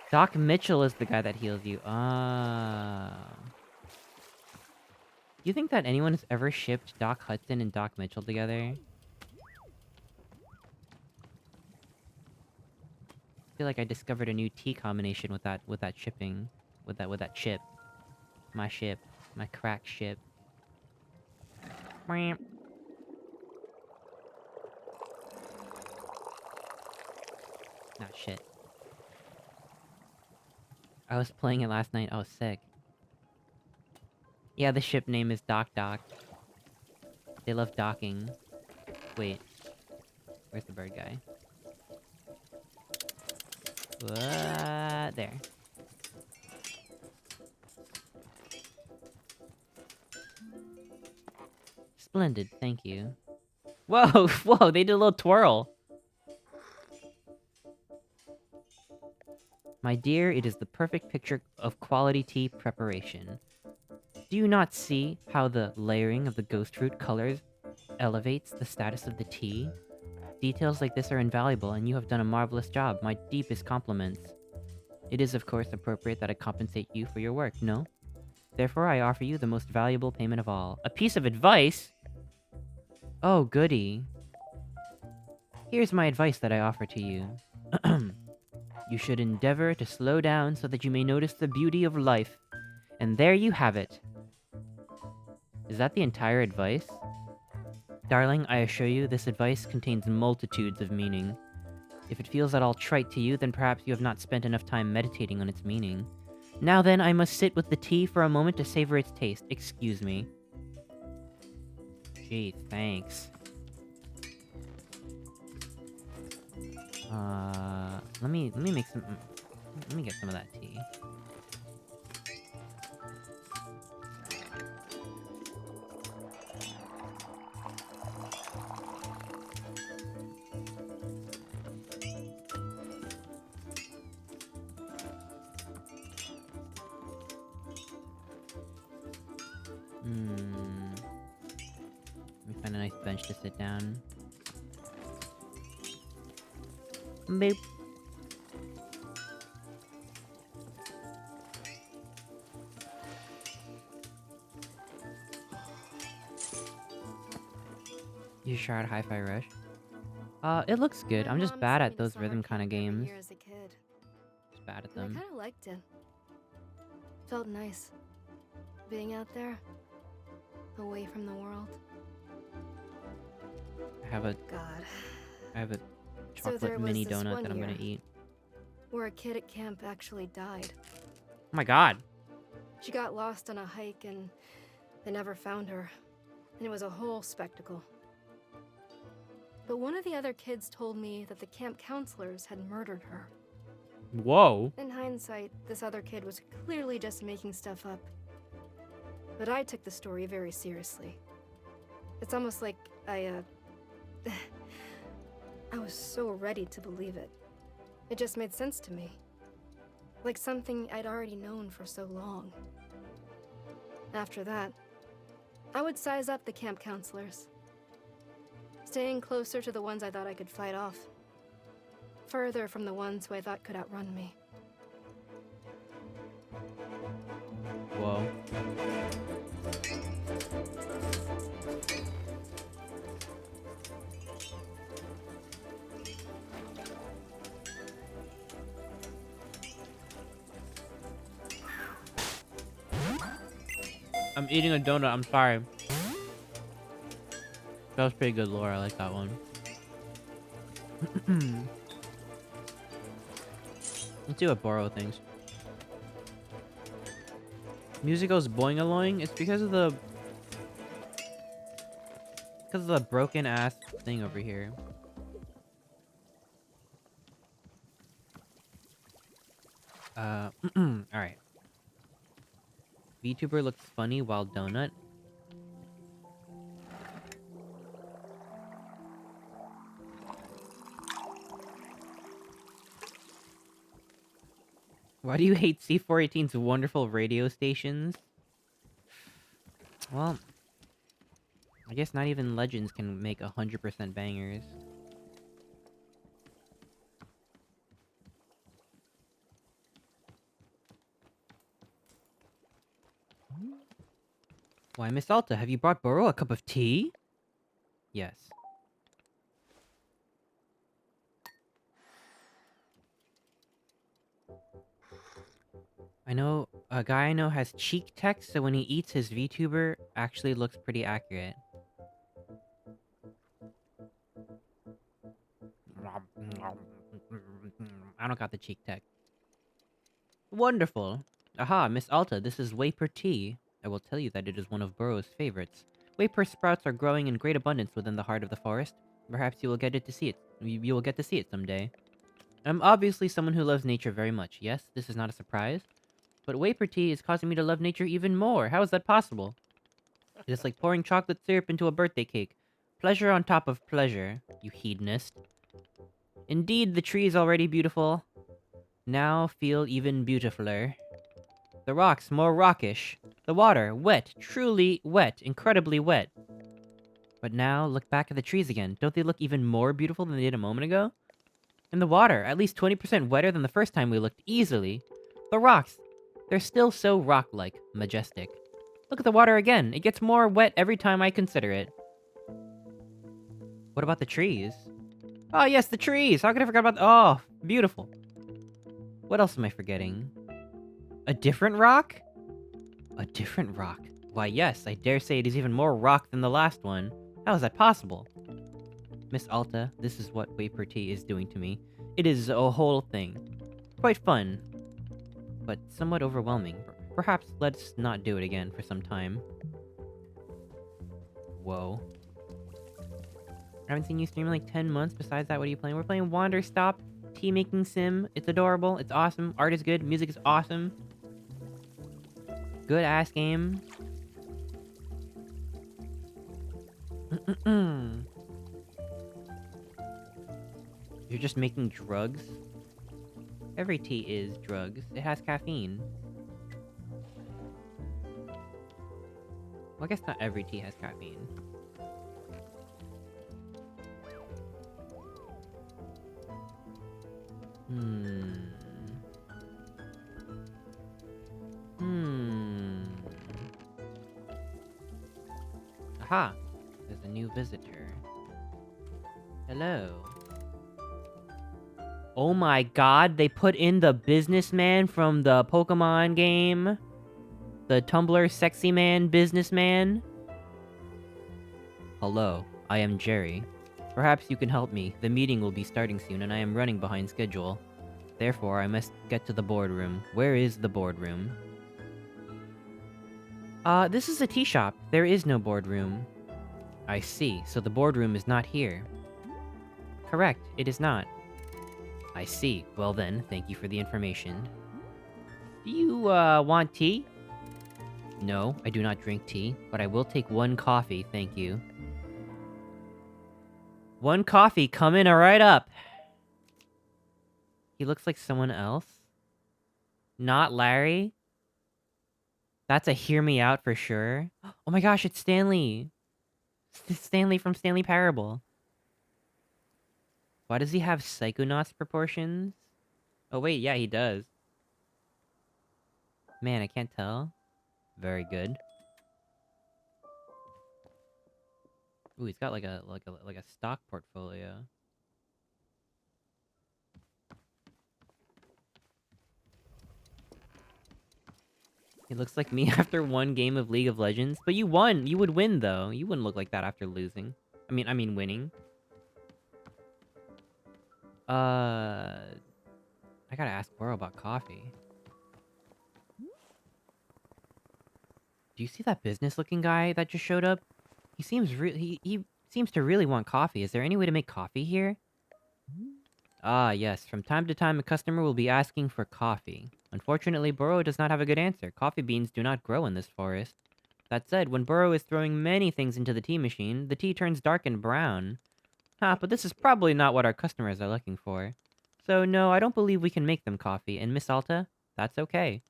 Doc Mitchell is the guy that heals you. Ah. You think that anyone has ever shipped Doc Hudson and Doc Mitchell together? I feel like I discovered a new T combination with that shipping. With that ship. My ship. My crack ship. Meow. Nah, shit. I was playing it last night. I was sick. Yeah, the ship name is Doc Doc. They love docking. Wait. Where's the bird guy? What? There. Splendid, thank you. Whoa, whoa, they did a little twirl. My dear, it is the perfect picture of quality tea preparation. Do you not see how the layering of the ghost fruit colors elevates the status of the tea? Details like this are invaluable, and you have done a marvelous job. My deepest compliments. It is, of course, appropriate that I compensate you for your work, no? Therefore, I offer you the most valuable payment of all. A piece of advice? Oh, goody. Here's my advice that I offer to you. You should endeavor to slow down so that you may notice the beauty of life. And there you have it. Is that the entire advice? Darling, I assure you, this advice contains multitudes of meaning. If it feels at all trite to you, then perhaps you have not spent enough time meditating on its meaning. Now then, I must sit with the tea for a moment to savor its taste. Excuse me. Gee, thanks. Let me make some... Let me get some of that tea. Let me find a nice bench to sit down. Boop. You should try out Hi-Fi Rush. It looks good. My I'm just mom bad sent at me to those summer rhythm kind of camp every games. year as a kid, Just bad at and I them. kind of liked it. Felt nice, being out there, away from the world. I have a God. chocolate there was mini this donut one that I'm gonna year. eat. Where a kid at camp actually died. Oh my god. She got lost on a hike and they never found her. And it was a whole spectacle. But one of the other kids told me that the camp counselors had murdered her. Whoa. In hindsight, this other kid was clearly just making stuff up. But I took the story very seriously. It's almost like I was so ready to believe it. It just made sense to me. Like something I'd already known for so long. After that, I would size up the camp counselors. Staying closer to the ones I thought I could fight off. Further from the ones who I thought could outrun me. Whoa. I'm eating a donut. I'm sorry. That was pretty good lore. I like that one. Let's see what Borrow thinks. Music goes boing-a-loing. It's because of the broken ass thing over here. All right. VTuber looks funny while donut. Why do you hate C418's wonderful radio stations? Well, I guess not even legends can make 100% bangers. Why, Miss Alta, have you brought Burrow a cup of tea? Yes. I know, a guy I know has cheek text, so when he eats, his VTuber actually looks pretty accurate. I don't got the cheek text. Wonderful. Aha, Miss Alta, this is Waper tea. I will tell you that it is one of Burrow's favorites. Waper sprouts are growing in great abundance within the heart of the forest. Perhaps you will get to see it. You will get to see it someday. I'm obviously someone who loves nature very much. Yes, this is not a surprise. But Waper tea is causing me to love nature even more. How is that possible? It is like pouring chocolate syrup into a birthday cake. Pleasure on top of pleasure, you hedonist. Indeed, the tree is already beautiful. Now feel even beautifuler. The rocks more rockish. The water wet, truly wet, incredibly wet. But now look back at the trees again. Don't they look even more beautiful than they did a moment ago? And the water, at least 20% wetter than the first time we looked, easily. The rocks, they're still so rock-like, majestic. Look at the water again. It gets more wet every time I consider it. What about the trees? Oh yes, the trees! How could I forget about... Oh, beautiful. What else am I forgetting? A different rock? A different rock? Why yes, I dare say it is even more rock than the last one. How is that possible? Miss Alta, this is what Waper tea is doing to me. It is a whole thing. Quite fun, but somewhat overwhelming. Perhaps let's not do it again for some time. Whoa. I haven't seen you stream in like 10 months. Besides that, what are you playing? We're playing Wanderstop, tea making sim. It's adorable. It's awesome. Art is good. Music is awesome. Good ass game. You're just making drugs? Every tea is drugs. It has caffeine. Well, I guess not every tea has caffeine. Aha! There's a new visitor. Hello. Oh my god, they put in the businessman from the Pokemon game? The Tumblr sexy man businessman? Hello, I am Jerry. Perhaps you can help me. The meeting will be starting soon and I am running behind schedule. Therefore, I must get to the boardroom. Where is the boardroom? This is a tea shop. There is no boardroom. I see, so the boardroom is not here. Correct, it is not. I see. Well then, thank you for the information. Do you, want tea? No, I do not drink tea, but I will take one coffee, thank you. One coffee coming right up. He looks like someone else. Not Larry. That's a hear me out for sure. Oh my gosh, it's Stanley. Stanley from Stanley Parable. Why does he have Psychonauts proportions? Oh wait, yeah, he does. Man, I can't tell. Very good. Ooh, he's got like a stock portfolio. He looks like me after one game of League of Legends. But you won. You would win, though. You wouldn't look like that after losing. I mean winning. I gotta ask Boro about coffee. Do you see that business-looking guy that just showed up? He seems he seems to really want coffee. Is there any way to make coffee here? Ah, yes. From time to time, a customer will be asking for coffee. Unfortunately, Burrow does not have a good answer. Coffee beans do not grow in this forest. That said, when Burrow is throwing many things into the tea machine, the tea turns dark and brown. But this is probably not what our customers are looking for. So no, I don't believe we can make them coffee, and Miss Alta, that's okay.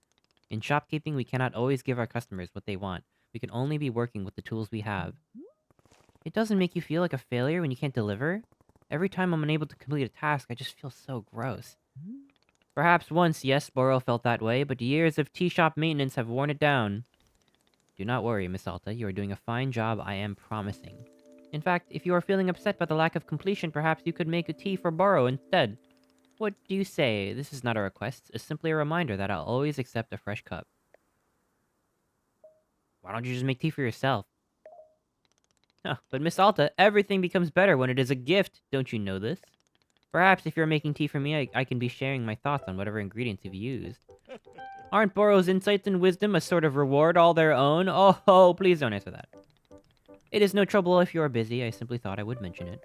In shopkeeping, we cannot always give our customers what they want. We can only be working with the tools we have. It doesn't make you feel like a failure when you can't deliver? Every time I'm unable to complete a task, I just feel so gross. Perhaps once, yes, Boro felt that way, but years of tea shop maintenance have worn it down. Do not worry, Miss Alta. You are doing a fine job, I am promising. In fact, if you are feeling upset by the lack of completion, perhaps you could make a tea for Boro instead. What do you say? This is not a request, it's simply a reminder that I'll always accept a fresh cup. Why don't you just make tea for yourself? But Miss Alta, everything becomes better when it is a gift. Don't you know this? Perhaps if you're making tea for me, I can be sharing my thoughts on whatever ingredients you've used. Aren't Boro's insights and wisdom a sort of reward all their own? Oh, please don't answer that. It is no trouble if you're busy. I simply thought I would mention it.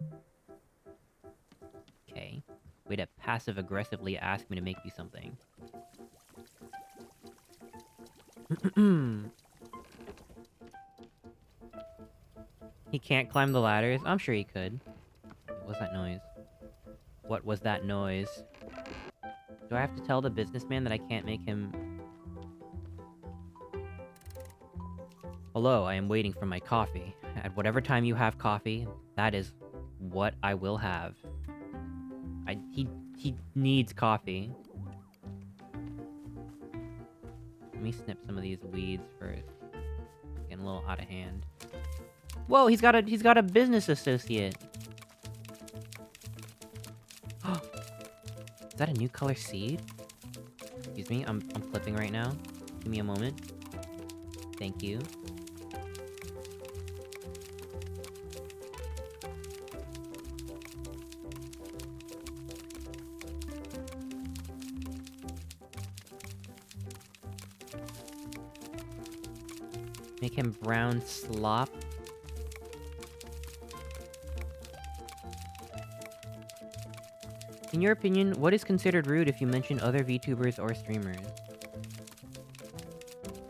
Okay. Way to passive-aggressively ask me to make you something. He can't climb the ladders? I'm sure he could. What was that noise? What was that noise? Do I have to tell the businessman that I can't make him... Hello, I am waiting for my coffee. At whatever time you have coffee, that is what I will have. He needs coffee. Let me snip some of these weeds first. Getting a little out of hand. Whoa, he's got a business associate. Is that a new color seed? Excuse me, I'm flipping right now. Give me a moment. Thank you. Make him brown slop. In your opinion, what is considered rude if you mention other VTubers or streamers?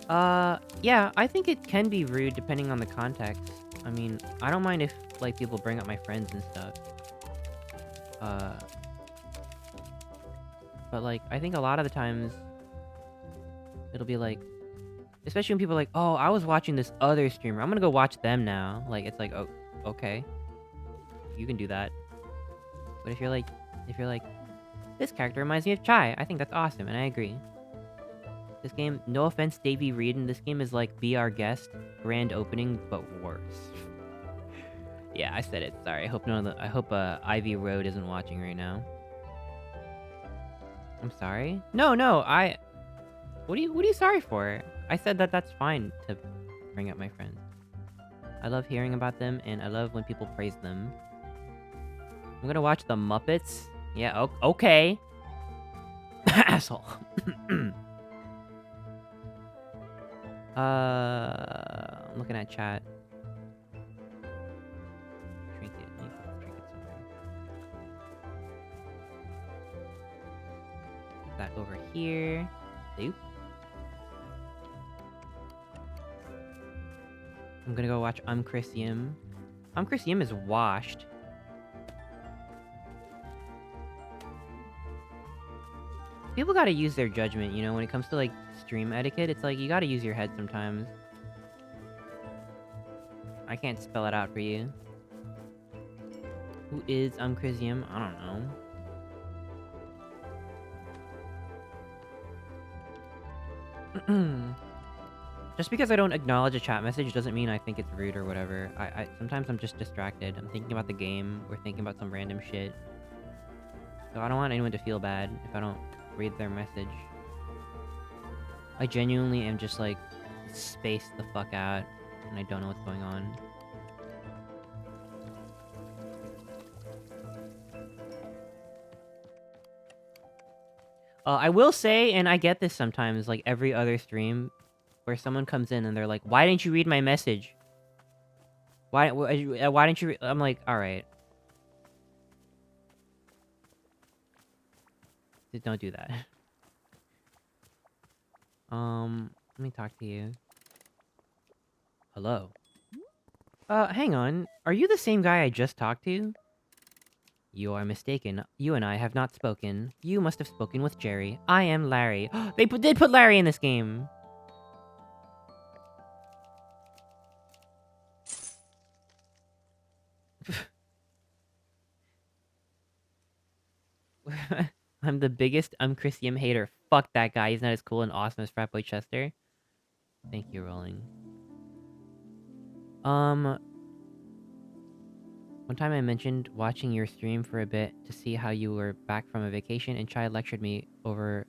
Yeah, I think it can be rude depending on the context. I mean, I don't mind if, like, people bring up my friends and stuff. But, like, I think a lot of the times, it'll be like, especially when people are like, oh, I was watching this other streamer. I'm gonna go watch them now. Like, it's like, oh, okay. You can do that. But if you're like, this character reminds me of Chai. I think that's awesome, and I agree. This game, no offense, Davey Reed, this game is like Be Our Guest, grand opening, but worse. Yeah, I said it. Sorry. I hope Ivy Road isn't watching right now. I'm sorry. No. What are you sorry for? I said that that's fine to bring up my friends. I love hearing about them, and I love when people praise them. I'm gonna watch the Muppets. Yeah. Okay. Asshole. I'm looking at chat. Trinket. Let me put this trinket somewhere. Put that over here. Oop. I'm gonna go watch Chris Yim. Chris Yim is washed. People gotta use their judgment, you know, when it comes to, like, stream etiquette. It's like, you gotta use your head sometimes. I can't spell it out for you. Who is Chris Yim? I don't know. Just because I don't acknowledge a chat message doesn't mean I think it's rude or whatever. Sometimes I'm just distracted. I'm thinking about the game, or thinking about some random shit. So I don't want anyone to feel bad if I don't read their message. I genuinely am just like spaced the fuck out, and I don't know what's going on. I will say, and I get this sometimes, like every other stream, where someone comes in and they're like, "Why didn't you read my message? Why didn't you?" I'm like, "All right, just don't do that." Let me talk to you. Hello. Hang on. Are you the same guy I just talked to? You are mistaken. You and I have not spoken. You must have spoken with Jerry. I am Larry. They did put Larry in this game. I'm the biggest Christian hater. Fuck that guy. He's not as cool and awesome as Frat Boy Chester. Thank you, Rolling. One time I mentioned watching your stream for a bit to see how you were back from a vacation, and Chai lectured me over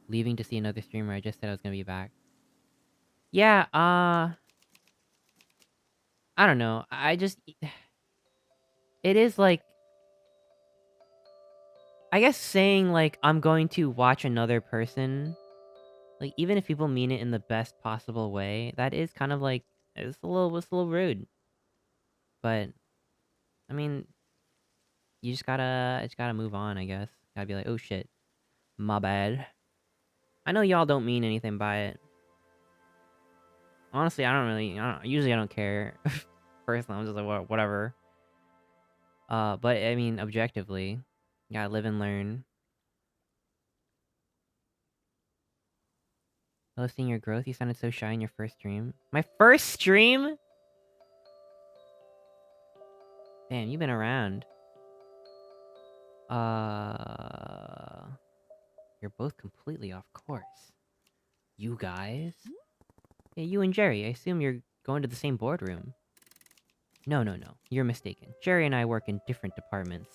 leaving to see another streamer. I just said I was gonna be back. Yeah, I don't know. I just... It is like... I guess saying, like, I'm going to watch another person, like, even if people mean it in the best possible way, that is kind of like... it's a little rude. But, I mean, you just gotta move on, I guess. Gotta be like, oh shit, my bad. I know y'all don't mean anything by it. Honestly, usually I don't care. Personally, I'm just like, whatever. But, I mean, objectively, you gotta live and learn. I love seeing your growth. You sounded so shy in your first stream. My first stream? Damn, you've been around. You're both completely off course. You guys? Yeah, you and Jerry. I assume you're going to the same boardroom. No. You're mistaken. Jerry and I work in different departments.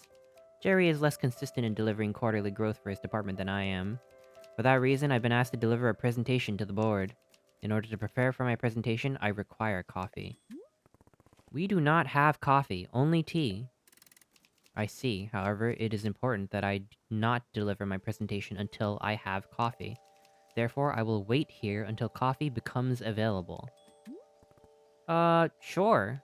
Jerry is less consistent in delivering quarterly growth for his department than I am. For that reason, I've been asked to deliver a presentation to the board. In order to prepare for my presentation, I require coffee. We do not have coffee, only tea. I see. However, it is important that I not deliver my presentation until I have coffee. Therefore, I will wait here until coffee becomes available. Sure.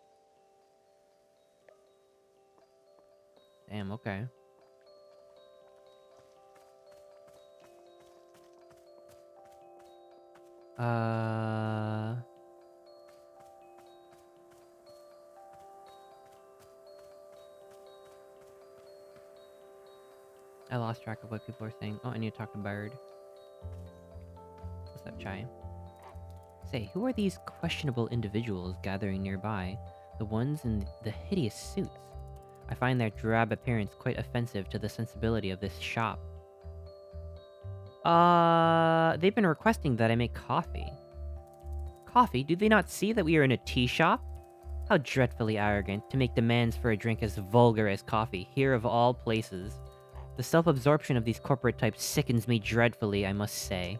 Damn, okay. I lost track of what people were saying. Oh, I need to talk to Bird. What's up, Chai? Say, who are these questionable individuals gathering nearby? The ones in the hideous suits. I find their drab appearance quite offensive to the sensibility of this shop. They've been requesting that I make coffee. Coffee? Do they not see that we are in a tea shop? How dreadfully arrogant to make demands for a drink as vulgar as coffee, here of all places. The self-absorption of these corporate types sickens me dreadfully, I must say.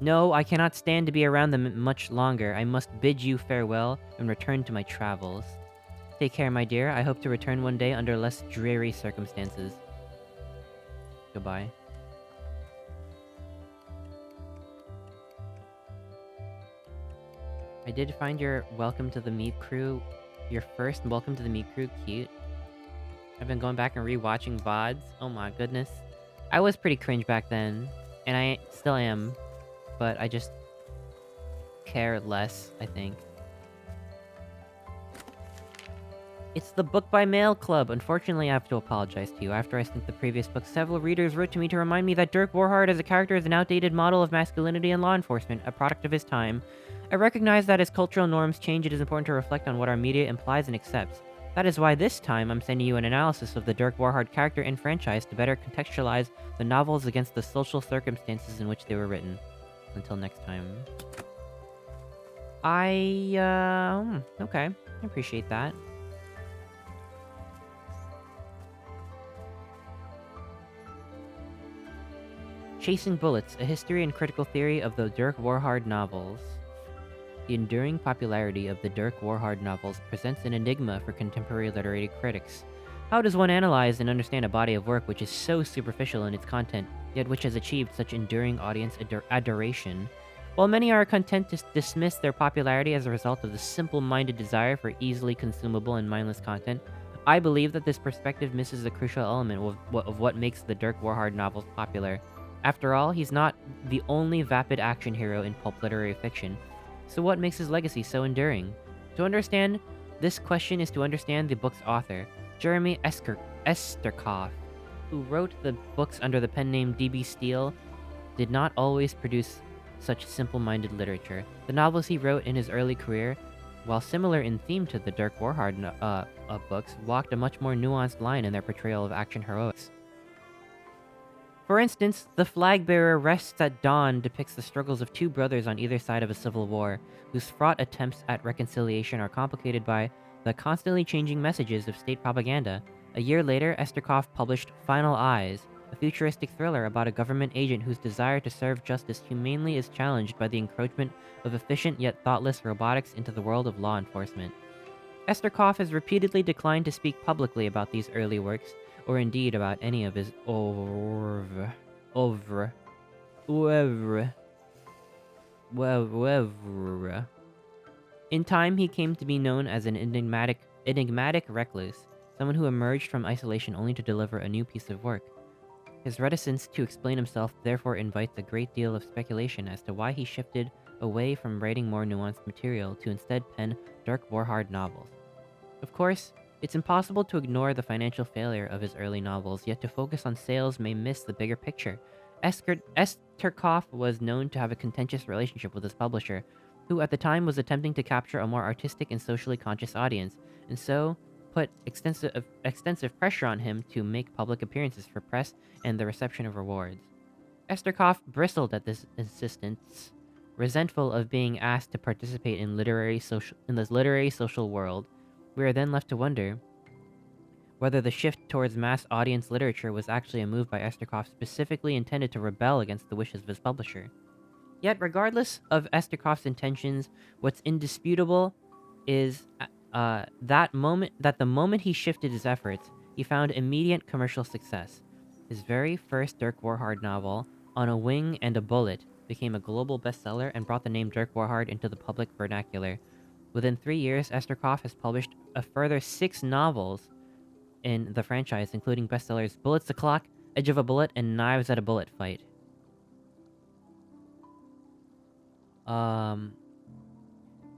No, I cannot stand to be around them much longer. I must bid you farewell and return to my travels. Take care, my dear. I hope to return one day under less dreary circumstances. Goodbye. I did find your welcome to the Meep Crew, your first welcome to the Meep Crew, cute. I've been going back and rewatching VODs. Oh my goodness. I was pretty cringe back then, and I still am, but I just care less, I think. It's the Book by Mail Club. Unfortunately, I have to apologize to you. After I sent the previous book, several readers wrote to me to remind me that Dirk Warhard as a character is an outdated model of masculinity and law enforcement, a product of his time. I recognize that as cultural norms change, it is important to reflect on what our media implies and accepts. That is why this time I'm sending you an analysis of the Dirk Warhard character and franchise to better contextualize the novels against the social circumstances in which they were written. Until next time. Okay. I appreciate that. Chasing Bullets, a history and critical theory of the Dirk Warhard novels. The enduring popularity of the Dirk Warhard novels presents an enigma for contemporary literary critics. How does one analyze and understand a body of work which is so superficial in its content, yet which has achieved such enduring audience adoration? While many are content to dismiss their popularity as a result of the simple-minded desire for easily consumable and mindless content, I believe that this perspective misses the crucial element of what makes the Dirk Warhard novels popular. After all, he's not the only vapid action hero in pulp literary fiction. So what makes his legacy so enduring? To understand this question is to understand the book's author, Jeremy Esterkoff, who wrote the books under the pen name D.B. Steele, did not always produce such simple-minded literature. The novels he wrote in his early career, while similar in theme to the Dirk Warhard books, walked a much more nuanced line in their portrayal of action heroics. For instance, The Flag Bearer Rests at Dawn depicts the struggles of two brothers on either side of a civil war, whose fraught attempts at reconciliation are complicated by the constantly changing messages of state propaganda. A year later, Esterkoff published Final Eyes, a futuristic thriller about a government agent whose desire to serve justice humanely is challenged by the encroachment of efficient yet thoughtless robotics into the world of law enforcement. Esterkoff has repeatedly declined to speak publicly about these early works, or indeed about any of his oeuvre. In time, he came to be known as an enigmatic recluse, someone who emerged from isolation only to deliver a new piece of work. His reticence to explain himself therefore invites a great deal of speculation as to why he shifted away from writing more nuanced material to instead pen Dirk Warhard novels. Of course, it's impossible to ignore the financial failure of his early novels, yet to focus on sales may miss the bigger picture. Esterkoff was known to have a contentious relationship with his publisher, who at the time was attempting to capture a more artistic and socially conscious audience, and so put extensive pressure on him to make public appearances for press and the reception of rewards. Esterkoff bristled at this insistence, resentful of being asked to participate in this literary social world. We are then left to wonder whether the shift towards mass audience literature was actually a move by Esterkoff specifically intended to rebel against the wishes of his publisher. Yet, regardless of Esterkoff's intentions, what's indisputable is that the moment he shifted his efforts, he found immediate commercial success. His very first Dirk Warhard novel, On a Wing and a Bullet, became a global bestseller and brought the name Dirk Warhard into the public vernacular. Within 3 years, Esterkoff has published a further 6 novels in the franchise, including bestsellers Bullets the Clock, Edge of a Bullet, and Knives at a Bullet Fight.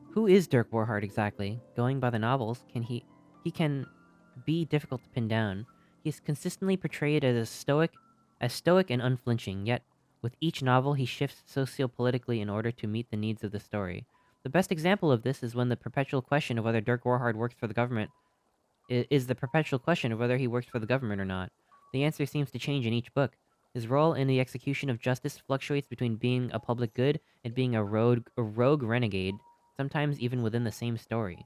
Who is Dirk Warhard exactly? Going by the novels, he can be difficult to pin down. He is consistently portrayed as stoic and unflinching, yet with each novel he shifts sociopolitically in order to meet the needs of the story. The best example of this is when the perpetual question of whether Dirk Warhard works for the government is the perpetual question of whether he works for the government or not. The answer seems to change in each book. His role in the execution of justice fluctuates between being a public good and being a rogue renegade, sometimes even within the same story.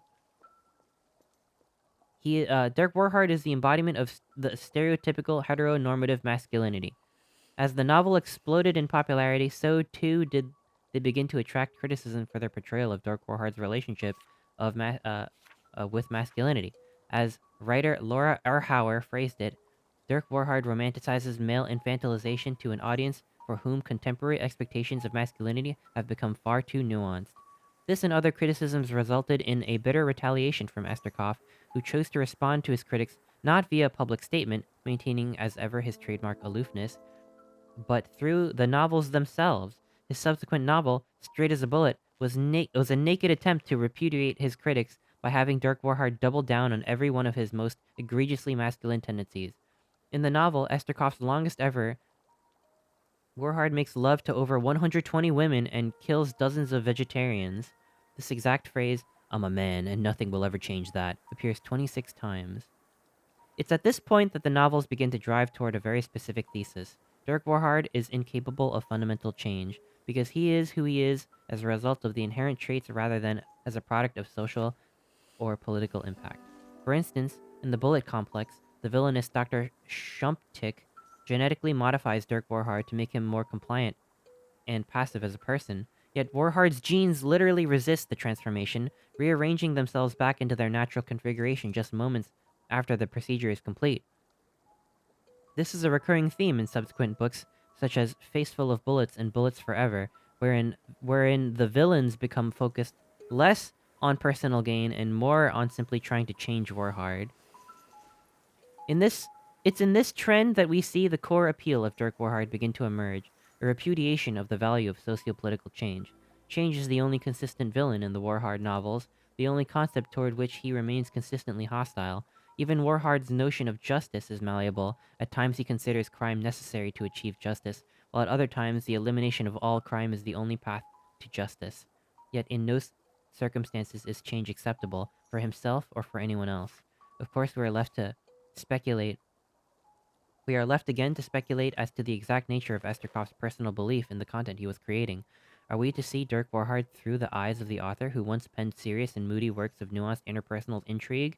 Dirk Warhard is the embodiment of the stereotypical heteronormative masculinity. As the novel exploded in popularity, so too did they begin to attract criticism for their portrayal of Dirk Warhard's relationship with masculinity. As writer Laura Erhauer phrased it, Dirk Warhard romanticizes male infantilization to an audience for whom contemporary expectations of masculinity have become far too nuanced. This and other criticisms resulted in a bitter retaliation from Esterkoff, who chose to respond to his critics not via public statement, maintaining as ever his trademark aloofness, but through the novels themselves. His subsequent novel, Straight as a Bullet, was a naked attempt to repudiate his critics by having Dirk Warhard double down on every one of his most egregiously masculine tendencies. In the novel, Esterkoff's longest ever, Warhard makes love to over 120 women and kills dozens of vegetarians. This exact phrase, "I'm a man and nothing will ever change that," appears 26 times. It's at this point that the novels begin to drive toward a very specific thesis. Dirk Warhard is incapable of fundamental change, because he is who he is as a result of the inherent traits rather than as a product of social or political impact. For instance, in the Bullet Complex, the villainous Dr. Shumptick genetically modifies Dirk Warhard to make him more compliant and passive as a person. Yet Warhard's genes literally resist the transformation, rearranging themselves back into their natural configuration just moments after the procedure is complete. This is a recurring theme in subsequent books, such as Face Full of Bullets and Bullets Forever, wherein the villains become focused less on personal gain and more on simply trying to change Warhard. In this, it's in this trend that we see the core appeal of Dirk Warhard begin to emerge, a repudiation of the value of socio-political change. Change is the only consistent villain in the Warhard novels, the only concept toward which he remains consistently hostile. Even Warhard's notion of justice is malleable. At times he considers crime necessary to achieve justice, while at other times the elimination of all crime is the only path to justice. Yet in no circumstances is change acceptable, for himself or for anyone else. Of course, speculate. We are left again to speculate as to the exact nature of Esterkoff's personal belief in the content he was creating. Are we to see Dirk Warhard through the eyes of the author who once penned serious and moody works of nuanced interpersonal intrigue?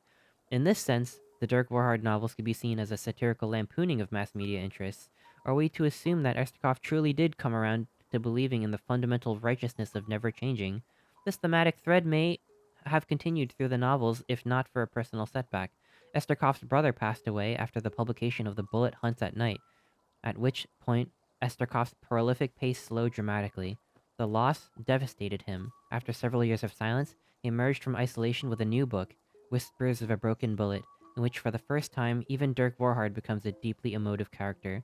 In this sense, the Dirk Warhard novels could be seen as a satirical lampooning of mass media interests. Are we to assume that Esterkoff truly did come around to believing in the fundamental righteousness of never changing? This thematic thread may have continued through the novels if not for a personal setback. Esterkoff's brother passed away after the publication of The Bullet Hunts at Night, at which point Esterkoff's prolific pace slowed dramatically. The loss devastated him. After several years of silence, he emerged from isolation with a new book, Whispers of a Broken Bullet, in which for the first time even Dirk Warhard becomes a deeply emotive character.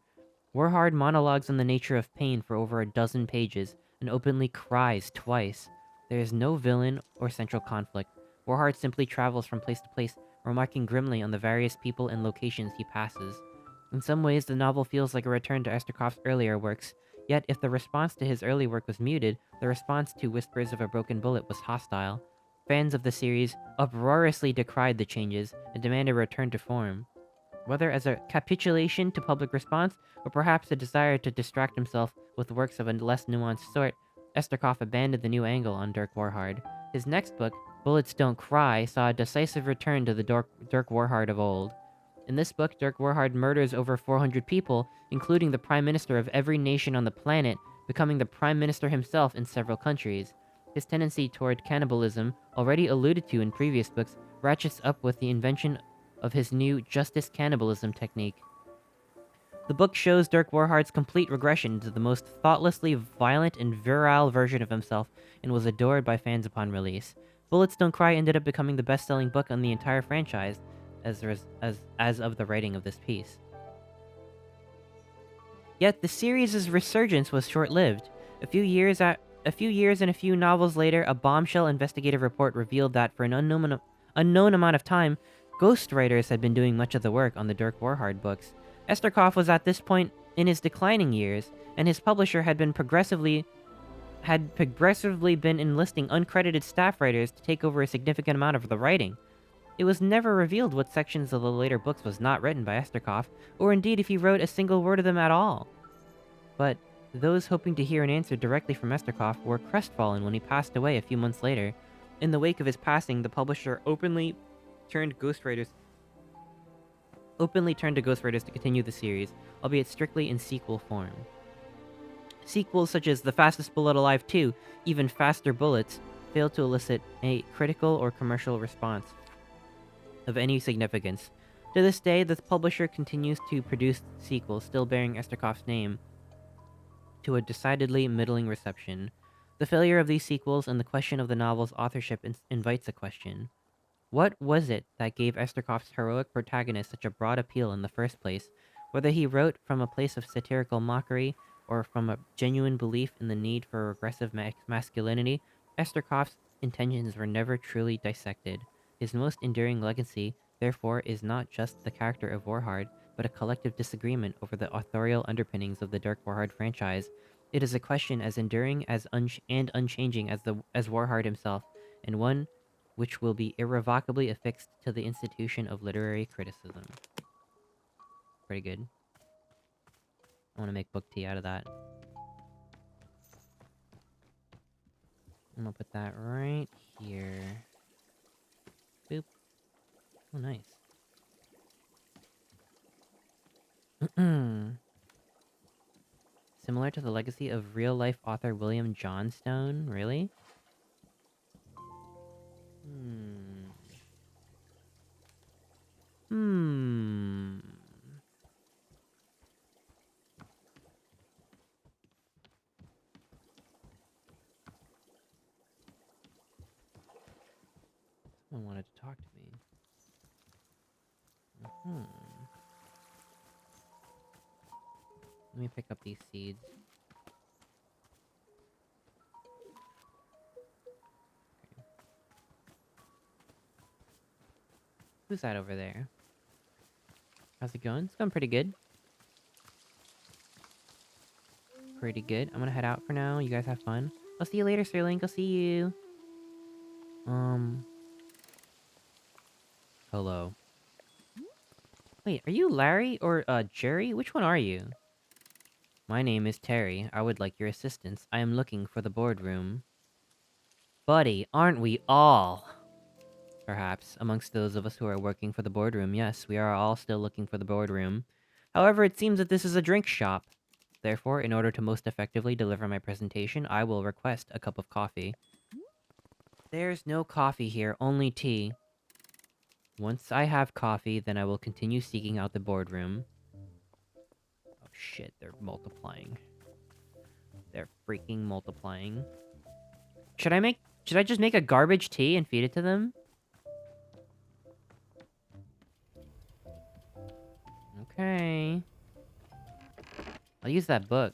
Warhard monologues on the nature of pain for over a dozen pages and openly cries twice. There is no villain or central conflict. Warhard simply travels from place to place, remarking grimly on the various people and locations he passes. In some ways, the novel feels like a return to Esterkoff's earlier works, yet if the response to his early work was muted, the response to Whispers of a Broken Bullet was hostile. Fans of the series uproariously decried the changes and demanded a return to form. Whether as a capitulation to public response, or perhaps a desire to distract himself with works of a less nuanced sort, Esterkoff abandoned the new angle on Dirk Warhard. His next book, Bullets Don't Cry, saw a decisive return to the Dirk Warhard of old. In this book, Dirk Warhard murders over 400 people, including the prime minister of every nation on the planet, becoming the prime minister himself in several countries. His tendency toward cannibalism, already alluded to in previous books, ratchets up with the invention of his new justice cannibalism technique. The book shows Dirk Warhard's complete regression into the most thoughtlessly violent and virile version of himself and was adored by fans upon release. Bullets Don't Cry ended up becoming the best-selling book on the entire franchise as of the writing of this piece. Yet the series' resurgence was short-lived. A few years and a few novels later, a bombshell investigative report revealed that for an unknown amount of time, ghostwriters had been doing much of the work on the Dirk Warhard books. Esterkoff was at this point in his declining years, and his publisher had progressively been enlisting uncredited staff writers to take over a significant amount of the writing. It was never revealed what sections of the later books was not written by Esterkoff, or indeed if he wrote a single word of them at all. But those hoping to hear an answer directly from Esterkoff were crestfallen when he passed away a few months later. In the wake of his passing, the publisher openly turned to ghostwriters to continue the series, albeit strictly in sequel form. Sequels such as The Fastest Bullet Alive 2, Even Faster Bullets, failed to elicit a critical or commercial response of any significance. To this day, the publisher continues to produce sequels still bearing Esterkoff's name to a decidedly middling reception. The failure of these sequels and the question of the novel's authorship invites a question. What was it that gave Esterkoff's heroic protagonist such a broad appeal in the first place? Whether he wrote from a place of satirical mockery or from a genuine belief in the need for regressive masculinity, Esterkoff's intentions were never truly dissected. His most enduring legacy, therefore, is not just the character of Warhard, but a collective disagreement over the authorial underpinnings of the Dirk Warhard franchise. It is a question as enduring and unchanging as Warhard himself, and one which will be irrevocably affixed to the institution of literary criticism. Pretty good. I want to make book tea out of that. I'm gonna put that right here. Boop. Oh, nice. similar to the legacy of real-life author William Johnstone. Really? Hmm. Hmm. Someone wanted to talk to me. Hmm. Let me pick up these seeds. Who's that over there? How's it going? It's going pretty good. Pretty good. I'm gonna head out for now. You guys have fun. I'll see you later, Sterling. I'll see you. Hello. Wait, are you Larry or, Jerry? Which one are you? My name is Terry. I would like your assistance. I am looking for the boardroom. Buddy, aren't we all? Perhaps, amongst those of us who are working for the boardroom, yes, we are all still looking for the boardroom. However, it seems that this is a drink shop. Therefore, in order to most effectively deliver my presentation, I will request a cup of coffee. There's no coffee here, only tea. Once I have coffee, then I will continue seeking out the boardroom. Oh shit, they're multiplying. They're freaking multiplying. Should I just make a garbage tea and feed it to them? Okay. I'll use that book.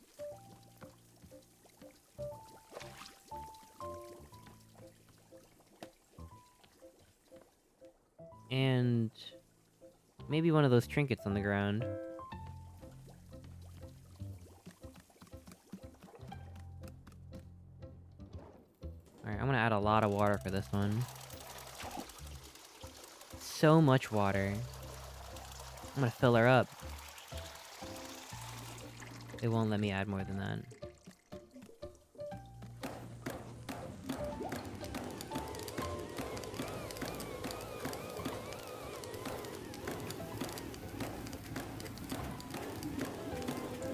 And maybe one of those trinkets on the ground. Alright, I'm gonna add a lot of water for this one. So much water. I'm gonna fill her up. It won't let me add more than that.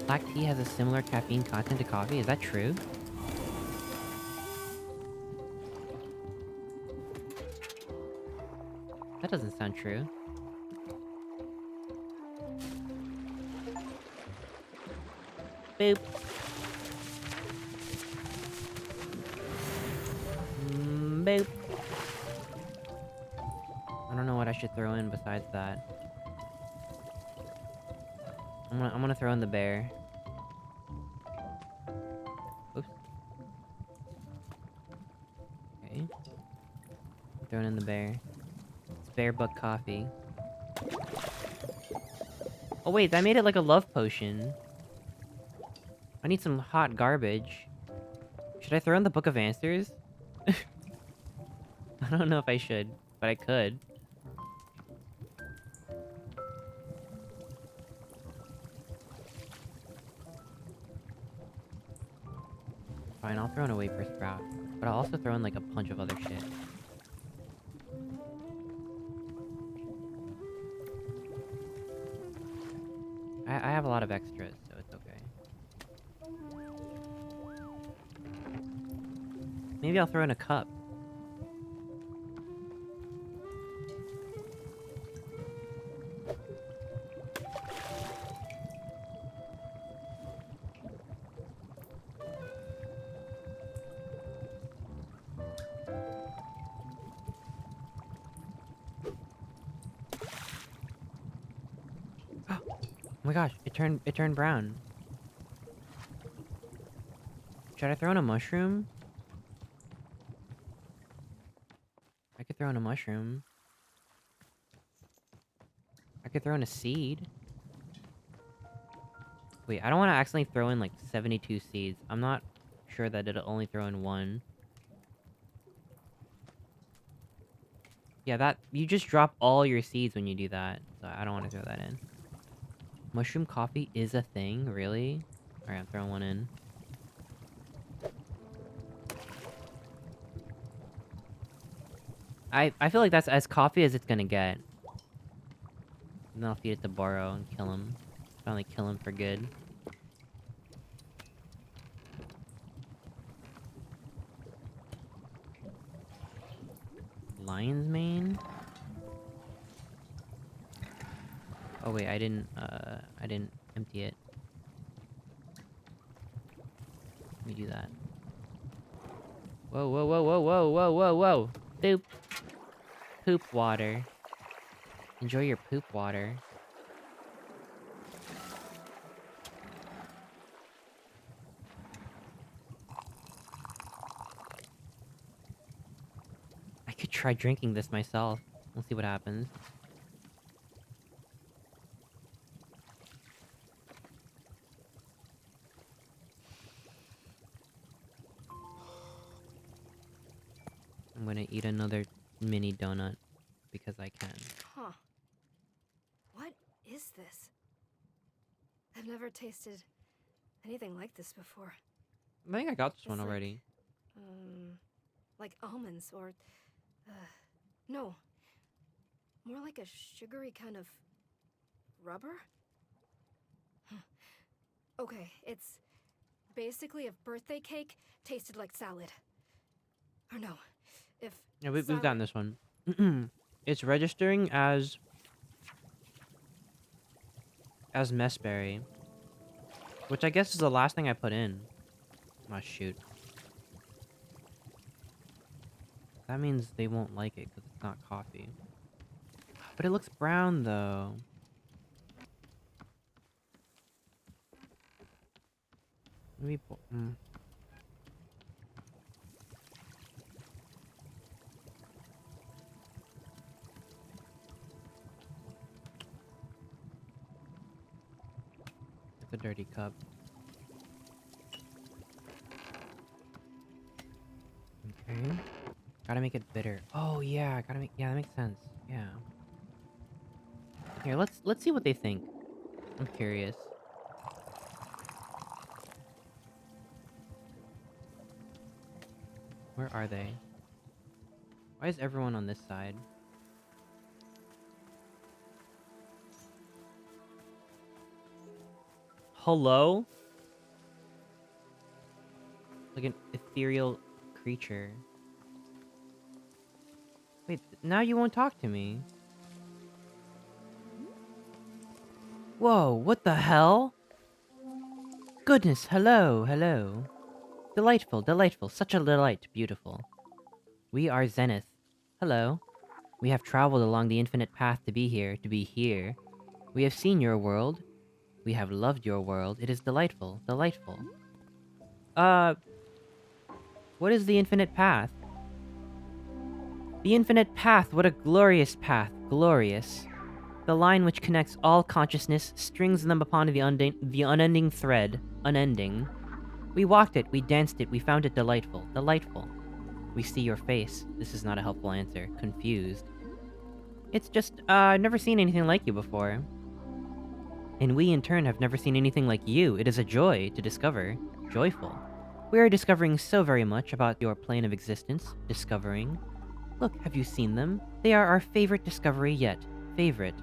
Black tea has a similar caffeine content to coffee. Is that true? That doesn't sound true. Boop. Boop. I don't know what I should throw in besides that. I'm gonna throw in the bear. Oops. Okay. Throwing in the bear. It's bear buck coffee. Oh wait, that made it like a love potion. I need some hot garbage. Should I throw in the Book of Answers? I don't know if I should, but I could. Fine, I'll throw in a Wafer Sprout. But I'll also throw in like a bunch of other shit. I have a lot of extras, so it's okay. Maybe I'll throw in a cup. Oh my gosh, it turned brown. Should I throw in a mushroom? I could throw in a mushroom. I could throw in a seed. Wait, I don't want to accidentally throw in like 72 seeds. I'm not sure that it'll only throw in one. Yeah, that you just drop all your seeds when you do that. So I don't want to throw that in. Mushroom coffee is a thing, really? Alright, I'm throwing one in. I feel like that's as coffee as it's gonna get. And then I'll feed it to Borrow and kill him. Finally kill him for good. lion's mane? Oh wait, I didn't empty it. Let me do that. Whoa, whoa, whoa, whoa, whoa, whoa, whoa, whoa! Poop. Poop water. Enjoy your poop water. I could try drinking this myself. We'll see what happens. I'm gonna eat another mini donut because I can. Huh. What is this? I've never tasted anything like this before. I think I got this one It's already. Like almonds or, no. More like a sugary kind of rubber? Okay, it's basically if birthday cake tasted like salad. Or no, if Yeah, we've salad... gotten this one. It's registering as messberry, which I guess is the last thing I put in. Oh shoot. That means they won't like it because it's not coffee. But it looks brown though. Let me It's a dirty cup. Okay. Gotta make it bitter. Oh yeah, gotta make that makes sense. Yeah. Here, let's see what they think. I'm curious. Where are they? Why is everyone on this side? Hello? Like an ethereal creature. Wait, now you won't talk to me. Whoa, what the hell? Goodness, hello, hello. Delightful, delightful, such a delight, beautiful. We are Zenith. Hello. We have traveled along the infinite path to be here, We have seen your world. We have loved your world. It is delightful, delightful. What is the infinite path? The infinite path, what a glorious path, glorious. The line which connects all consciousness, strings them upon the unending thread, unending. We walked it, we danced it, we found it delightful, delightful. We see your face. This is not a helpful answer. Confused. It's just, I've never seen anything like you before. And we, in turn, have never seen anything like you. It is a joy to discover. Joyful. We are discovering so very much about your plane of existence. Discovering. Look, have you seen them? They are our favorite discovery yet. Favorite.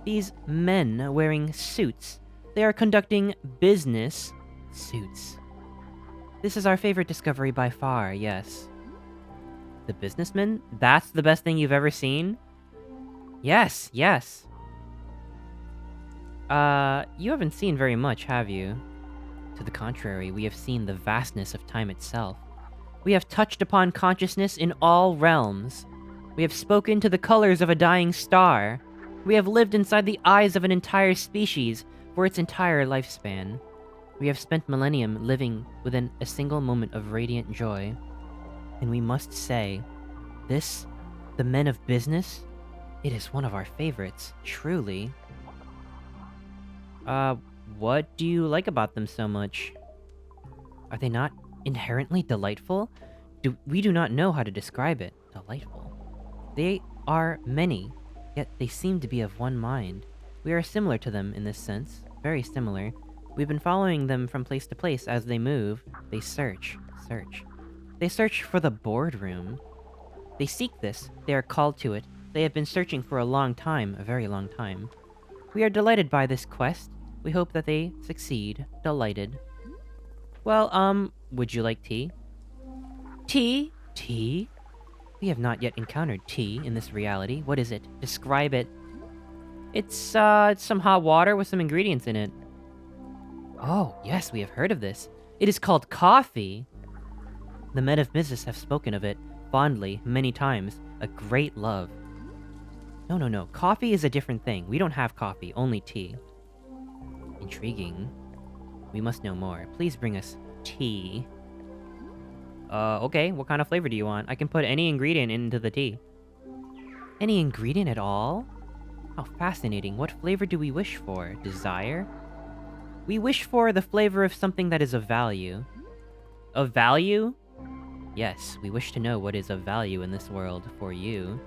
These men wearing suits. They are conducting business. Suits. This is our favorite discovery by far, yes. The businessman? That's the best thing you've ever seen? Yes, yes. You haven't seen very much, have you? To the contrary, we have seen the vastness of time itself. We have touched upon consciousness in all realms. We have spoken to the colors of a dying star. We have lived inside the eyes of an entire species for its entire lifespan. We have spent millennium living within a single moment of radiant joy. And we must say, this, the men of business, it is one of our favorites, truly. What do you like about them so much? Are they not inherently delightful? We do not know how to describe it. Delightful. They are many, yet they seem to be of one mind. We are similar to them in this sense, very similar. We've been following them from place to place as they move. They search. They search for the boardroom. They seek this. They are called to it. They have been searching for a long time, a very long time. We are delighted by this quest. We hope that they succeed. Delighted. Well, would you like tea? Tea? Tea? We have not yet encountered tea in this reality. What is it? Describe it. It's some hot water with some ingredients in it. Oh, yes, we have heard of this. It is called coffee. The men of business have spoken of it, fondly, many times. A great love. No. Coffee is a different thing. We don't have coffee, only tea. Intriguing. We must know more. Please bring us tea. Okay. What kind of flavor do you want? I can put any ingredient into the tea. Any ingredient at all? How fascinating. What flavor do we wish for? Desire? We wish for the flavor of something that is of value. Of value? Yes, we wish to know what is of value in this world for you.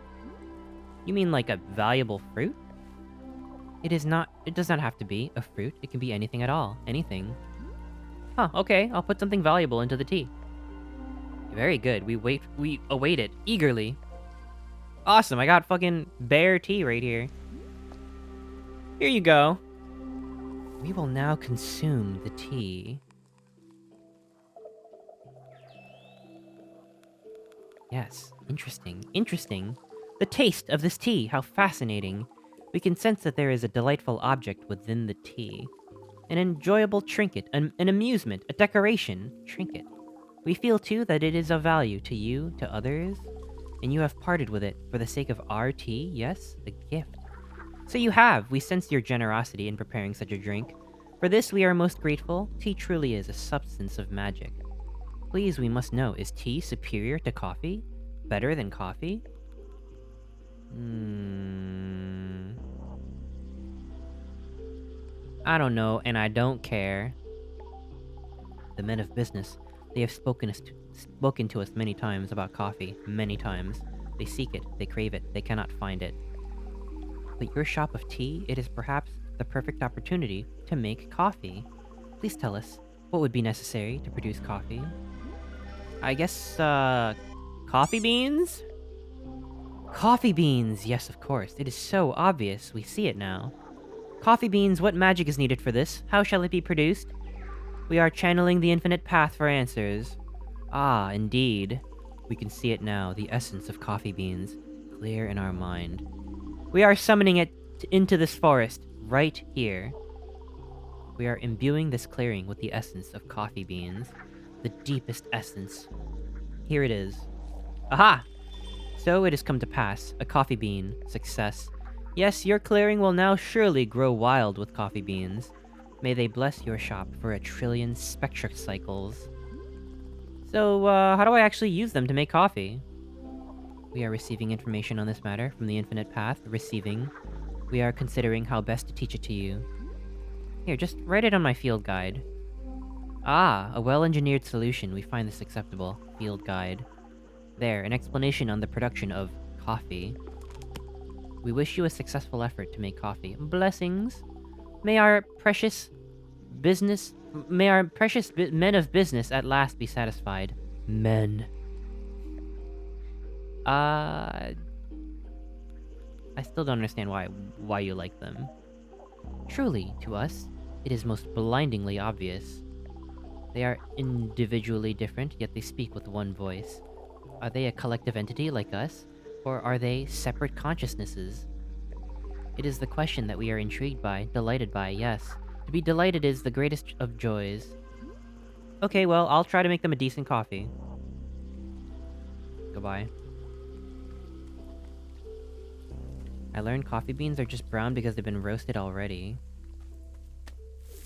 You mean like a valuable fruit? It does not have to be a fruit. It can be anything at all. Anything. Huh, okay. I'll put something valuable into the tea. Very good. We await it eagerly. Awesome, I got fucking bear tea right here. Here you go. We will now consume the tea. Yes, interesting. The taste of this tea, how fascinating. We can sense that there is a delightful object within the tea. An enjoyable trinket, an amusement, a decoration. Trinket. We feel too that it is of value to you, to others, and you have parted with it for the sake of our tea, yes? A gift. So you have. We sense your generosity in preparing such a drink. For this we are most grateful. Tea truly is a substance of magic. Please, we must know, is tea superior to coffee? Better than coffee? I don't know, and I don't care. The men of business, they have spoken to us many times about coffee. Many times. They seek it, they crave it, they cannot find it. But your shop of tea, it is perhaps the perfect opportunity to make coffee. Please tell us, what would be necessary to produce coffee? I guess, coffee beans? Coffee beans! Yes, of course. It is so obvious. We see it now. Coffee beans, what magic is needed for this? How shall it be produced? We are channeling the infinite path for answers. Ah, indeed. We can see it now, the essence of coffee beans, clear in our mind. We are summoning it into this forest, right here. We are imbuing this clearing with the essence of coffee beans. The deepest essence. Here it is. Aha! So it has come to pass. A coffee bean. Success. Yes, your clearing will now surely grow wild with coffee beans. May they bless your shop for 1,000,000,000,000 spectra cycles. So, how do I actually use them to make coffee? We are receiving information on this matter from the Infinite Path. Receiving. We are considering how best to teach it to you. Here, just write it on my field guide. Ah, a well-engineered solution. We find this acceptable. Field guide. There, an explanation on the production of coffee. We wish you a successful effort to make coffee. Blessings. May our precious men of business at last be satisfied. Men. I still don't understand why you like them. Truly, to us, it is most blindingly obvious. They are individually different, yet they speak with one voice. Are they a collective entity like us? Or are they separate consciousnesses? It is the question that we are intrigued by, delighted by, yes. To be delighted is the greatest of joys. Okay, well, I'll try to make them a decent coffee. Goodbye. I learned coffee beans are just brown because they've been roasted already.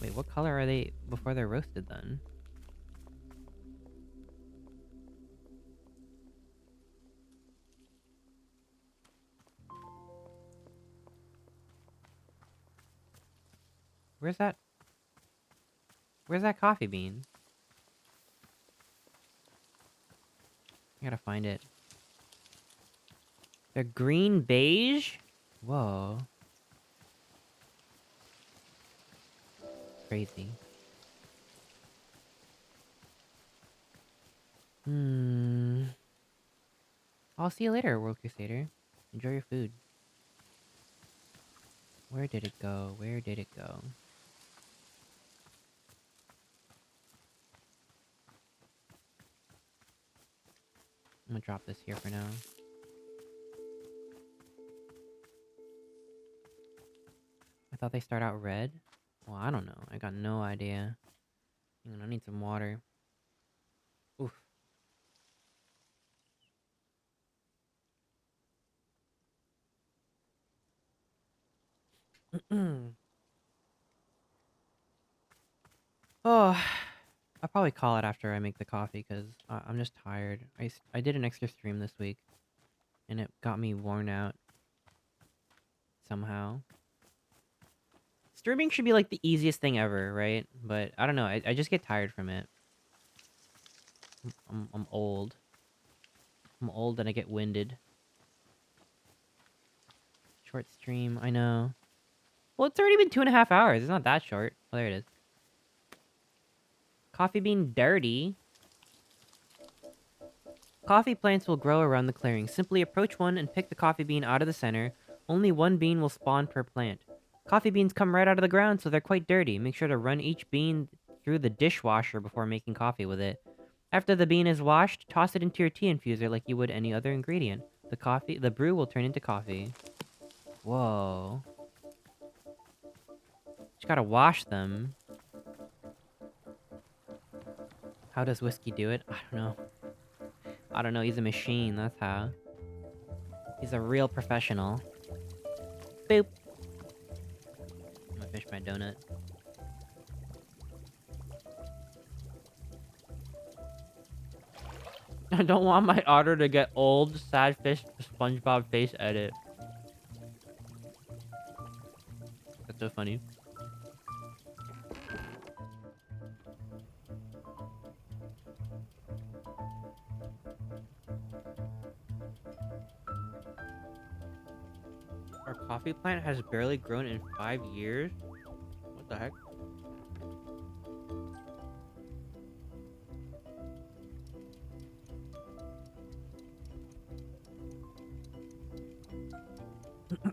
Wait, what color are they before they're roasted then? Where's that? Where's that coffee bean? I gotta find it. They're green beige? Whoa. Crazy. I'll see you later, World Crusader. Enjoy your food. Where did it go? Where did it go? gonna drop this here for now. I thought they start out red. Well, I don't know. I got no idea. Hang on, I need some water. Oof. Oh, I'll probably call it after I make the coffee because I'm just tired. I did an extra stream this week and it got me worn out somehow. Streaming should be like the easiest thing ever, right? But I don't know. I just get tired from it. I'm old. I'm old and I get winded. Short stream, I know. Well, it's already been 2.5 hours. It's not that short. Oh, there it is. Coffee bean dirty. Coffee plants will grow around the clearing. Simply approach one and pick the coffee bean out of the center. Only one bean will spawn per plant. Coffee beans come right out of the ground, so they're quite dirty. Make sure to run each bean through the dishwasher before making coffee with it. After the bean is washed, toss it into your tea infuser like you would any other ingredient. The brew will turn into coffee. Whoa. Just gotta wash them. How does whiskey do it? I don't know. I don't know, he's a machine, that's how. He's a real professional. Boop. I'm gonna finish my donut. I don't want my otter to get old. Sad fish SpongeBob face edit. That's so funny. Our coffee plant has barely grown in 5 years? What the heck?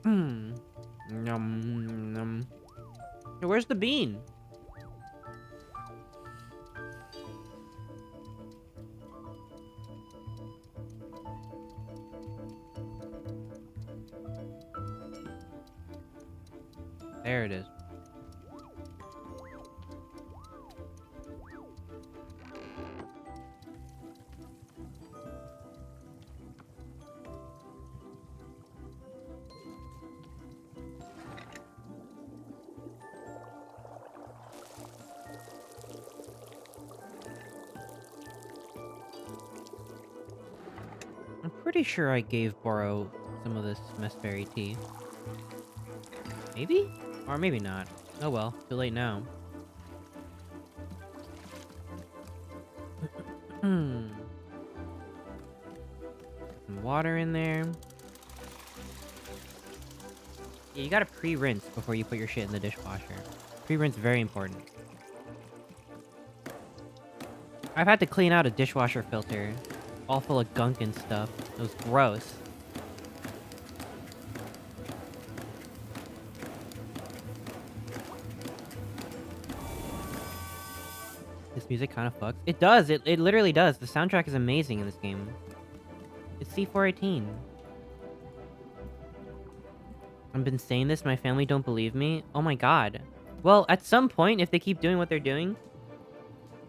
Yum, yum. Hey, where's the bean? There it is. I'm pretty sure I gave Boro some of this messberry tea. Maybe? Or maybe not. Oh well, too late now. Some water in there. Yeah, you gotta pre-rinse before you put your shit in the dishwasher. Pre-rinse very important. I've had to clean out a dishwasher filter. All full of gunk and stuff. It was gross. This music kind of fucks. It does. It literally does. The soundtrack is amazing in this game. It's C418. I've been saying this. My family don't believe me. Oh my god. Well, at some point, if they keep doing what they're doing,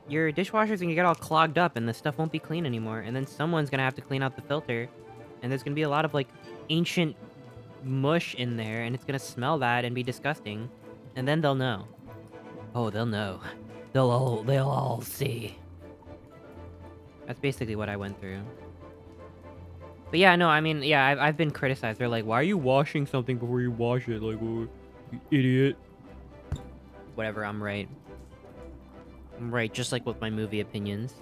your dishwasher's gonna get all clogged up and the stuff won't be clean anymore. And then someone's gonna have to clean out the filter. And there's gonna be a lot of, like, ancient mush in there. And it's gonna smell bad and be disgusting. And then they'll know. Oh, they'll know. They'll all see. That's basically what I went through. But yeah, no, I mean, yeah, I've been criticized. They're like, why are you washing something before you wash it? Like, oh, you idiot. Whatever, I'm right. I'm right, just like with my movie opinions.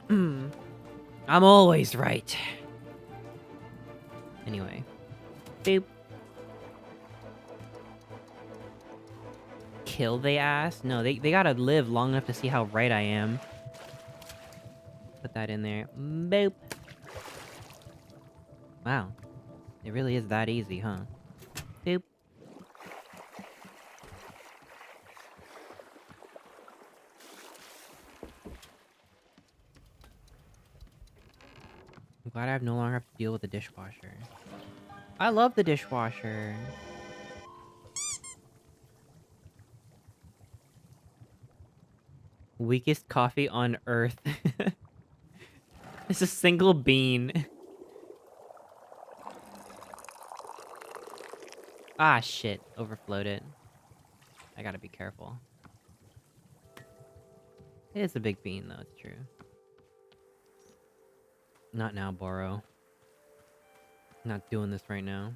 I'm always right. Anyway. Boop. Kill they ass? No, they gotta live long enough to see how right I am. Put that in there. Boop. Wow. It really is that easy, huh? Boop. glad I no longer have to deal with the dishwasher. I love the dishwasher. Weakest coffee on earth. It's a single bean. Ah, shit. Overflowed it. I gotta be careful. It is a big bean, though. It's true. Not now, Boro. Not doing this right now.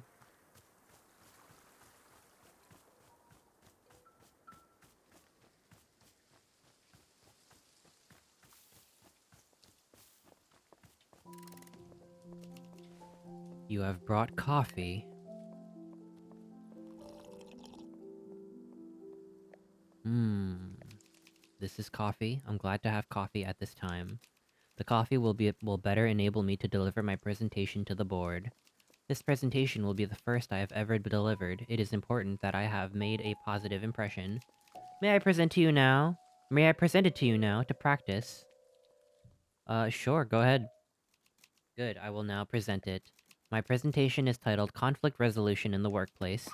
You have brought coffee. This is coffee. I'm glad to have coffee at this time. The coffee will better enable me to deliver my presentation to the board. This presentation will be the first I have ever delivered. It is important that I have made a positive impression. May I present to you now? May I present it to you now to practice? Sure, go ahead. Good, I will now present it. My presentation is titled Conflict Resolution in the Workplace.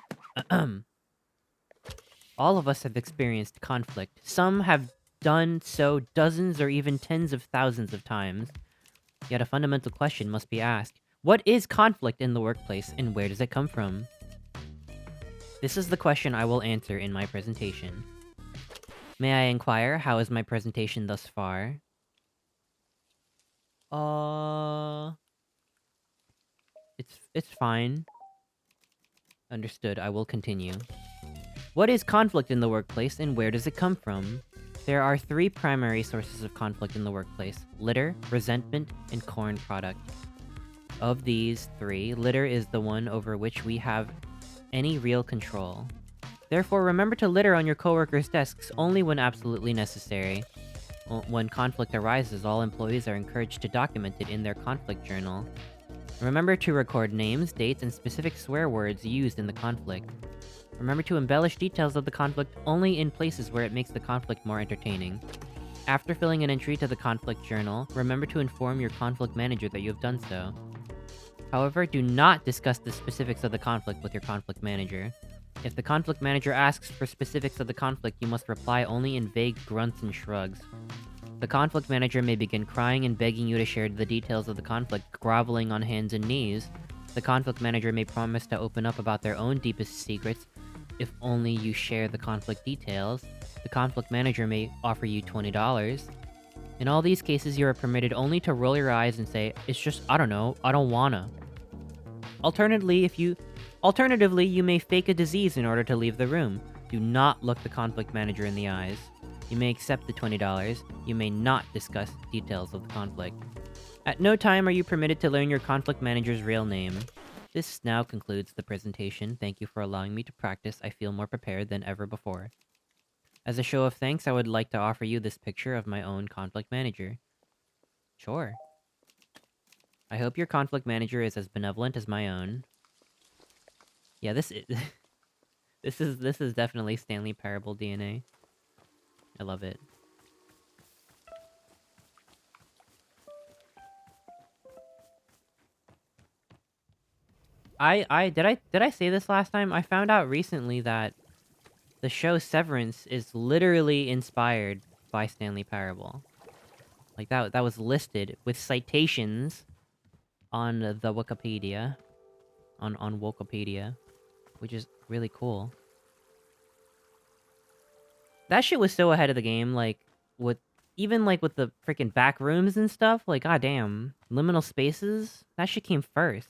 All of us have experienced conflict. Some have done so dozens or even tens of thousands of times. Yet a fundamental question must be asked. What is conflict in the workplace, and where does it come from? This is the question I will answer in my presentation. May I inquire, how is my presentation thus far? It's fine. Understood, I will continue. What is conflict in the workplace, and where does it come from? There are three primary sources of conflict in the workplace: litter, resentment, and corn product. Of these three, litter is the one over which we have any real control. Therefore, remember to litter on your coworkers' desks only when absolutely necessary. When conflict arises, all employees are encouraged to document it in their conflict journal. Remember to record names, dates, and specific swear words used in the conflict. Remember to embellish details of the conflict only in places where it makes the conflict more entertaining. After filling an entry to the conflict journal, remember to inform your conflict manager that you have done so. However, do not discuss the specifics of the conflict with your conflict manager. If the conflict manager asks for specifics of the conflict, you must reply only in vague grunts and shrugs. The conflict manager may begin crying and begging you to share the details of the conflict, groveling on hands and knees. The conflict manager may promise to open up about their own deepest secrets if only you share the conflict details. The conflict manager may offer you $20. In all these cases, you are permitted only to roll your eyes and say, "It's just, I don't know, I don't wanna." Alternatively, you may fake a disease in order to leave the room. Do not look the conflict manager in the eyes. You may accept the $20. You may not discuss details of the conflict. At no time are you permitted to learn your conflict manager's real name. This now concludes the presentation. Thank you for allowing me to practice. I feel more prepared than ever before. As a show of thanks, I would like to offer you this picture of my own conflict manager. Sure. I hope your conflict manager is as benevolent as my own. Yeah, this is this is definitely Stanley Parable DNA. I love it. Did I say this last time? I found out recently that the show Severance is literally inspired by Stanley Parable. Like that was listed with citations on the Wikipedia. On Wikipedia, which is really cool. That shit was so ahead of the game, like with with the freaking back rooms and stuff, like goddamn. Liminal spaces, that shit came first.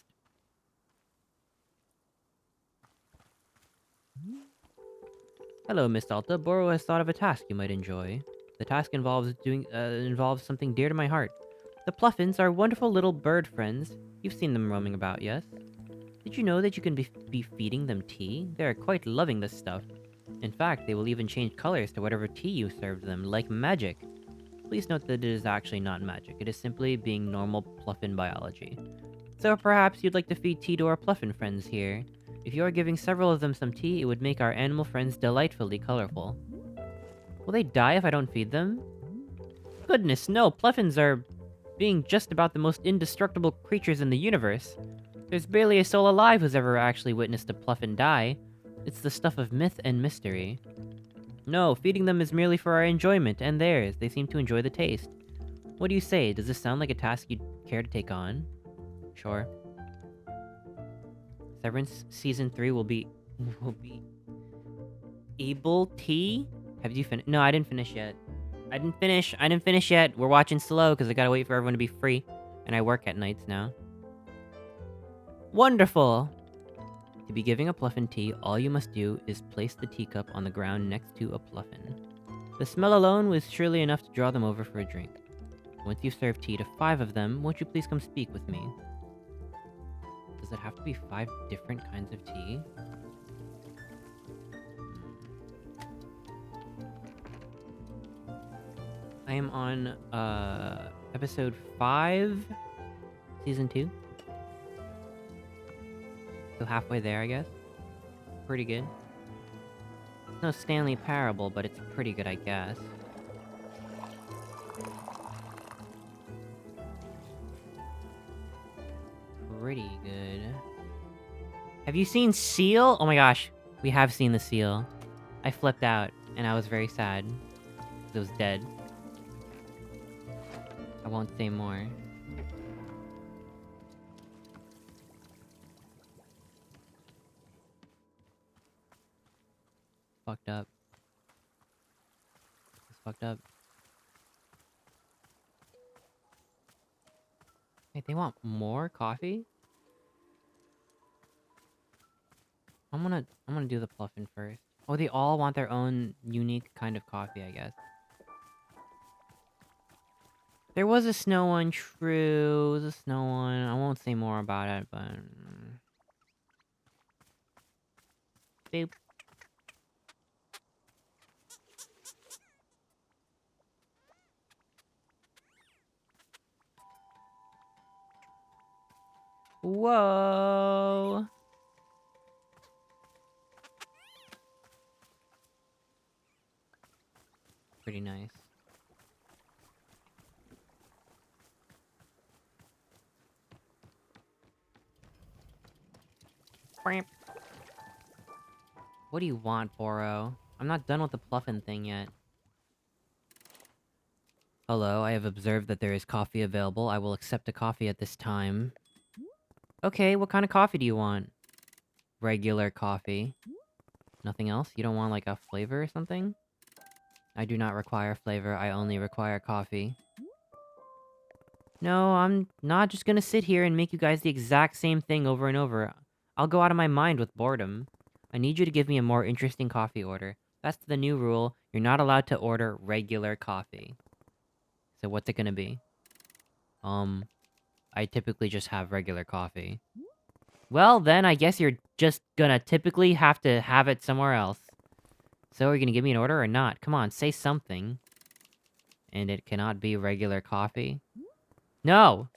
Hello, Miss Alta. Boro has thought of a task you might enjoy. The task involves something dear to my heart. The Pluffins are wonderful little bird friends. You've seen them roaming about, yes? Did you know that you can be feeding them tea? They are quite loving this stuff. In fact, they will even change colors to whatever tea you serve them, like magic. Please note that it is actually not magic. It is simply being normal Pluffin biology. So perhaps you'd like to feed tea to our Pluffin friends here. If you are giving several of them some tea, it would make our animal friends delightfully colorful. Will they die if I don't feed them? Goodness, no. Pluffins are being just about the most indestructible creatures in the universe. There's barely a soul alive who's ever actually witnessed a Pluffin die. It's the stuff of myth and mystery. No, feeding them is merely for our enjoyment and theirs. They seem to enjoy the taste. What do you say? Does this sound like a task you'd care to take on? Sure. Severance Season 3 will be Able T? Have you finished? No, I didn't finish yet. I didn't finish yet. We're watching slow because I gotta wait for everyone to be free. And I work at nights now. Wonderful! To be giving a Pluffin tea, all you must do is place the teacup on the ground next to a Pluffin. The smell alone was surely enough to draw them over for a drink. Once you've served tea to 5 of them, won't you please come speak with me? Does it have to be 5 different kinds of tea? I am on, episode 5, season 2. So halfway there, I guess. Pretty good. It's no Stanley Parable, but it's pretty good, I guess. Pretty good. Have you seen Seal? Oh my gosh, we have seen the seal. I flipped out, and I was very sad. It was dead. I won't say more. Fucked up. It's fucked up. Wait, they want more coffee? I'm gonna do the Pluffin first. Oh, they all want their own unique kind of coffee, I guess. There was a snow one, true. It was a snow one. I won't say more about it, but... Boop. Whoa! Pretty nice. What do you want, Boro? I'm not done with the Pluffin thing yet. Hello, I have observed that there is coffee available. I will accept a coffee at this time. Okay, what kind of coffee do you want? Regular coffee. Nothing else? You don't want, like, a flavor or something? I do not require flavor, I only require coffee. No, I'm not just gonna sit here and make you guys the exact same thing over and over. I'll go out of my mind with boredom. I need you to give me a more interesting coffee order. That's the new rule. You're not allowed to order regular coffee. So what's it gonna be? I typically just have regular coffee. Well, then I guess you're just gonna typically have to have it somewhere else. So are you gonna give me an order or not? Come on, say something. And it cannot be regular coffee? No!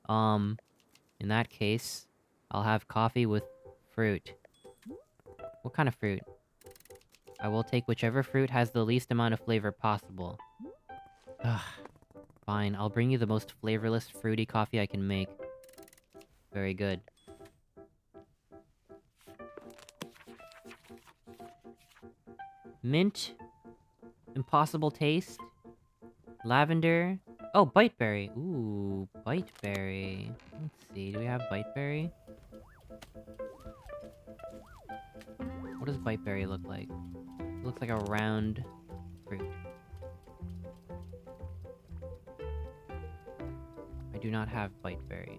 In that case, I'll have coffee with fruit. What kind of fruit? I will take whichever fruit has the least amount of flavor possible. Ugh. Fine, I'll bring you the most flavorless, fruity coffee I can make. Very good. Mint. Impossible taste. Lavender. Oh, biteberry. Ooh, biteberry. Let's see, do we have biteberry? What does biteberry look like? It looks like a round fruit. I do not have biteberry.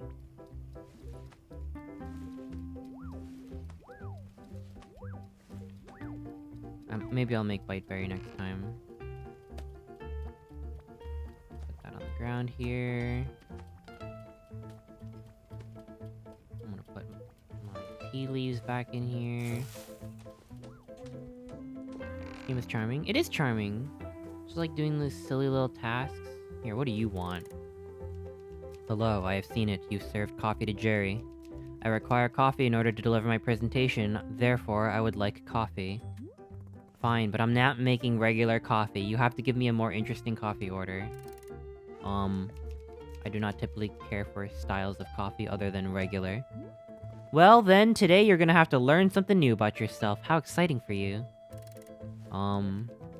Maybe I'll make biteberry next time. Put that on the ground here. I'm gonna put my tea leaves back in here. Game is charming. It is charming. Just like doing these silly little tasks. Here, what do you want? Hello, I have seen it. You served coffee to Jerry. I require coffee in order to deliver my presentation, therefore I would like coffee. Fine, but I'm not making regular coffee. You have to give me a more interesting coffee order. I do not typically care for styles of coffee other than regular. Well then, today you're gonna have to learn something new about yourself. How exciting for you.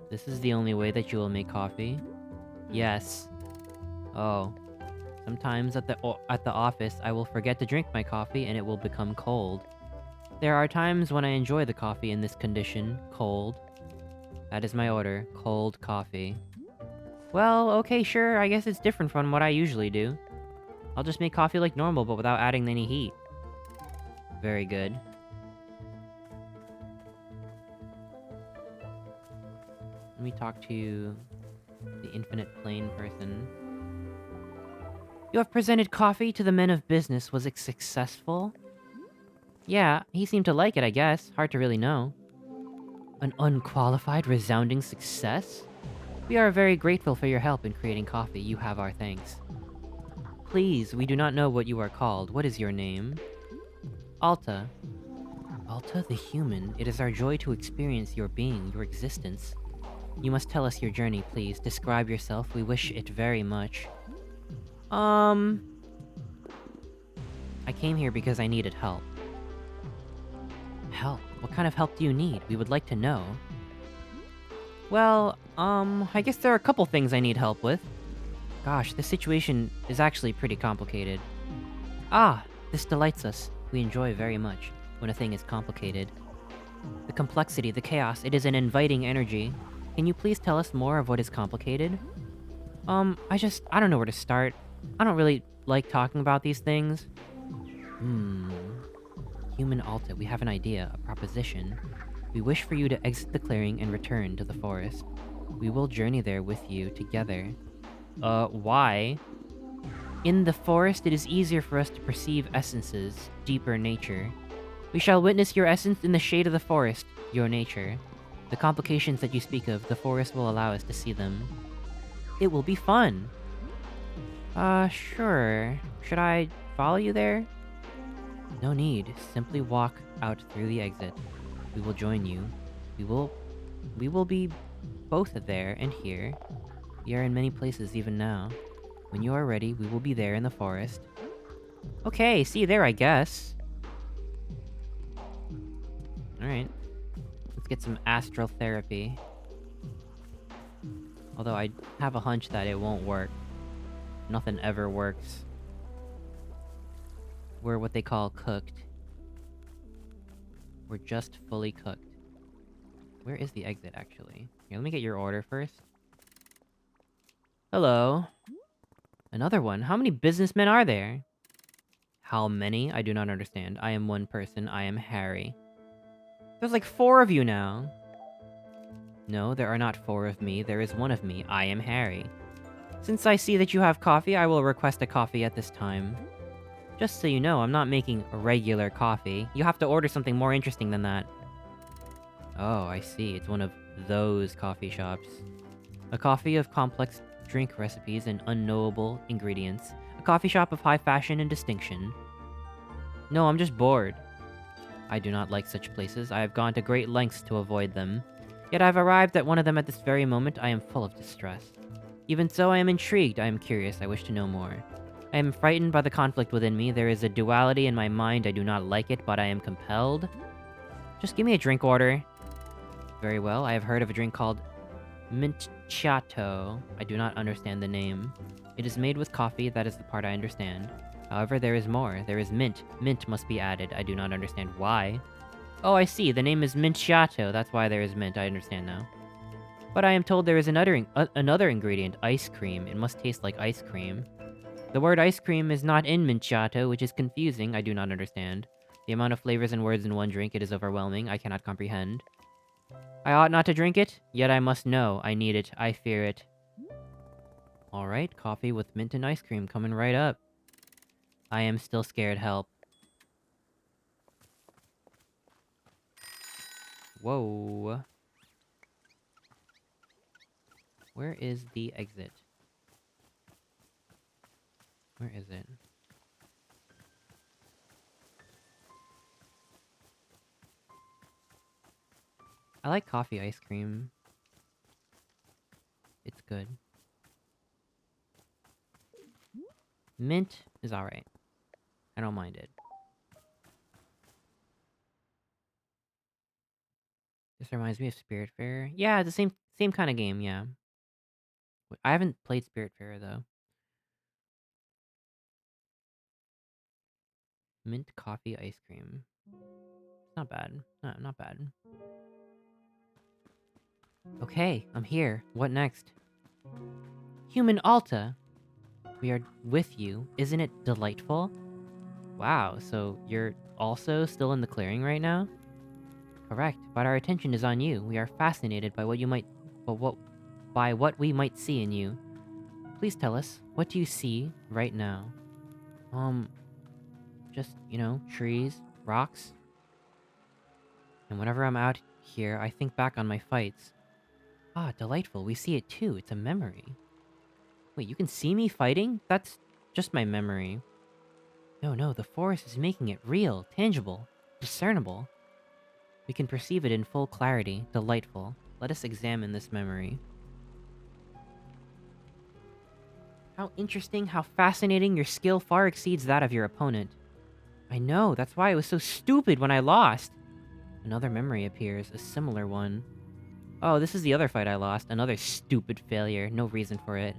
This is the only way that you will make coffee? Yes. Oh. Sometimes at the office, I will forget to drink my coffee and it will become cold. There are times when I enjoy the coffee in this condition, cold. That is my order, cold coffee. Well, okay, sure, I guess it's different from what I usually do. I'll just make coffee like normal, but without adding any heat. Very good. Let me talk to the infinite plane person. You have presented coffee to the men of business. Was it successful? Yeah, he seemed to like it, I guess. Hard to really know. An unqualified, resounding success? We are very grateful for your help in creating coffee. You have our thanks. Please, we do not know what you are called. What is your name? Alta. Alta the human. It is our joy to experience your being, your existence. You must tell us your journey, please. Describe yourself. We wish it very much. I came here because I needed help. Help? What kind of help do you need? We would like to know. Well, I guess there are a couple things I need help with. Gosh, this situation is actually pretty complicated. Ah, this delights us. We enjoy very much when a thing is complicated. The complexity, the chaos, it is an inviting energy. Can you please tell us more of what is complicated? I don't know where to start. I don't really like talking about these things. Human Alta, we have an idea, a proposition. We wish for you to exit the clearing and return to the forest. We will journey there with you together. Why? In the forest, it is easier for us to perceive essences, deeper nature. We shall witness your essence in the shade of the forest, your nature. The complications that you speak of, the forest will allow us to see them. It will be fun. Sure. Should I follow you there? No need. Simply walk out through the exit. We will join you. We will be both there and here. We are in many places even now. When you are ready, we will be there in the forest. Okay, see you there, I guess. Alright. Let's get some astral therapy. Although I have a hunch that it won't work. Nothing ever works. We're what they call cooked. We're just fully cooked. Where is the exit, actually? Here, let me get your order first. Hello. Another one? How many businessmen are there? How many? I do not understand. I am one person. I am Harry. There's like 4 of you now. No, there are not 4 of me. There is 1 of me. I am Harry. Since I see that you have coffee, I will request a coffee at this time. Just so you know, I'm not making regular coffee. You have to order something more interesting than that. Oh, I see. It's one of those coffee shops. A coffee of complex drink recipes and unknowable ingredients. A coffee shop of high fashion and distinction. No, I'm just bored. I do not like such places. I have gone to great lengths to avoid them. Yet I've arrived at one of them at this very moment. I am full of distress. Even so, I am intrigued. I am curious. I wish to know more. I am frightened by the conflict within me. There is a duality in my mind. I do not like it, but I am compelled. Just give me a drink order. Very well. I have heard of a drink called Mintchato. I do not understand the name. It is made with coffee. That is the part I understand. However, there is more. There is mint. Mint must be added. I do not understand why. Oh, I see. The name is Mintchato. That's why there is mint. I understand now. But I am told there is another ingredient, ice cream. It must taste like ice cream. The word ice cream is not in Mintchato, which is confusing. I do not understand. The amount of flavors and words in one drink, it is overwhelming. I cannot comprehend. I ought not to drink it, yet I must know. I need it. I fear it. Alright, coffee with mint and ice cream coming right up. I am still scared, help. Whoa. Where is the exit? Where is it? I like coffee ice cream. It's good. Mint is alright. I don't mind it. This reminds me of Spiritfarer. Yeah, it's the same kind of game, yeah. I haven't played Spiritfarer, though. Mint coffee ice cream. Not bad. Not bad. Okay, I'm here. What next? Human Alta! We are with you. Isn't it delightful? Wow, so you're also still in the clearing right now? Correct, but our attention is on you. We are fascinated by by what we might see in you. Please tell us, what do you see right now? Just, trees, rocks. And whenever I'm out here, I think back on my fights. Ah, delightful, we see it too. It's a memory. Wait, you can see me fighting? That's just my memory. No, the forest is making it real, tangible, discernible. We can perceive it in full clarity. Delightful. Let us examine this memory. How interesting, how fascinating, your skill far exceeds that of your opponent. I know, that's why I was so stupid when I lost. Another memory appears, a similar one. Oh, this is the other fight I lost. Another stupid failure, no reason for it.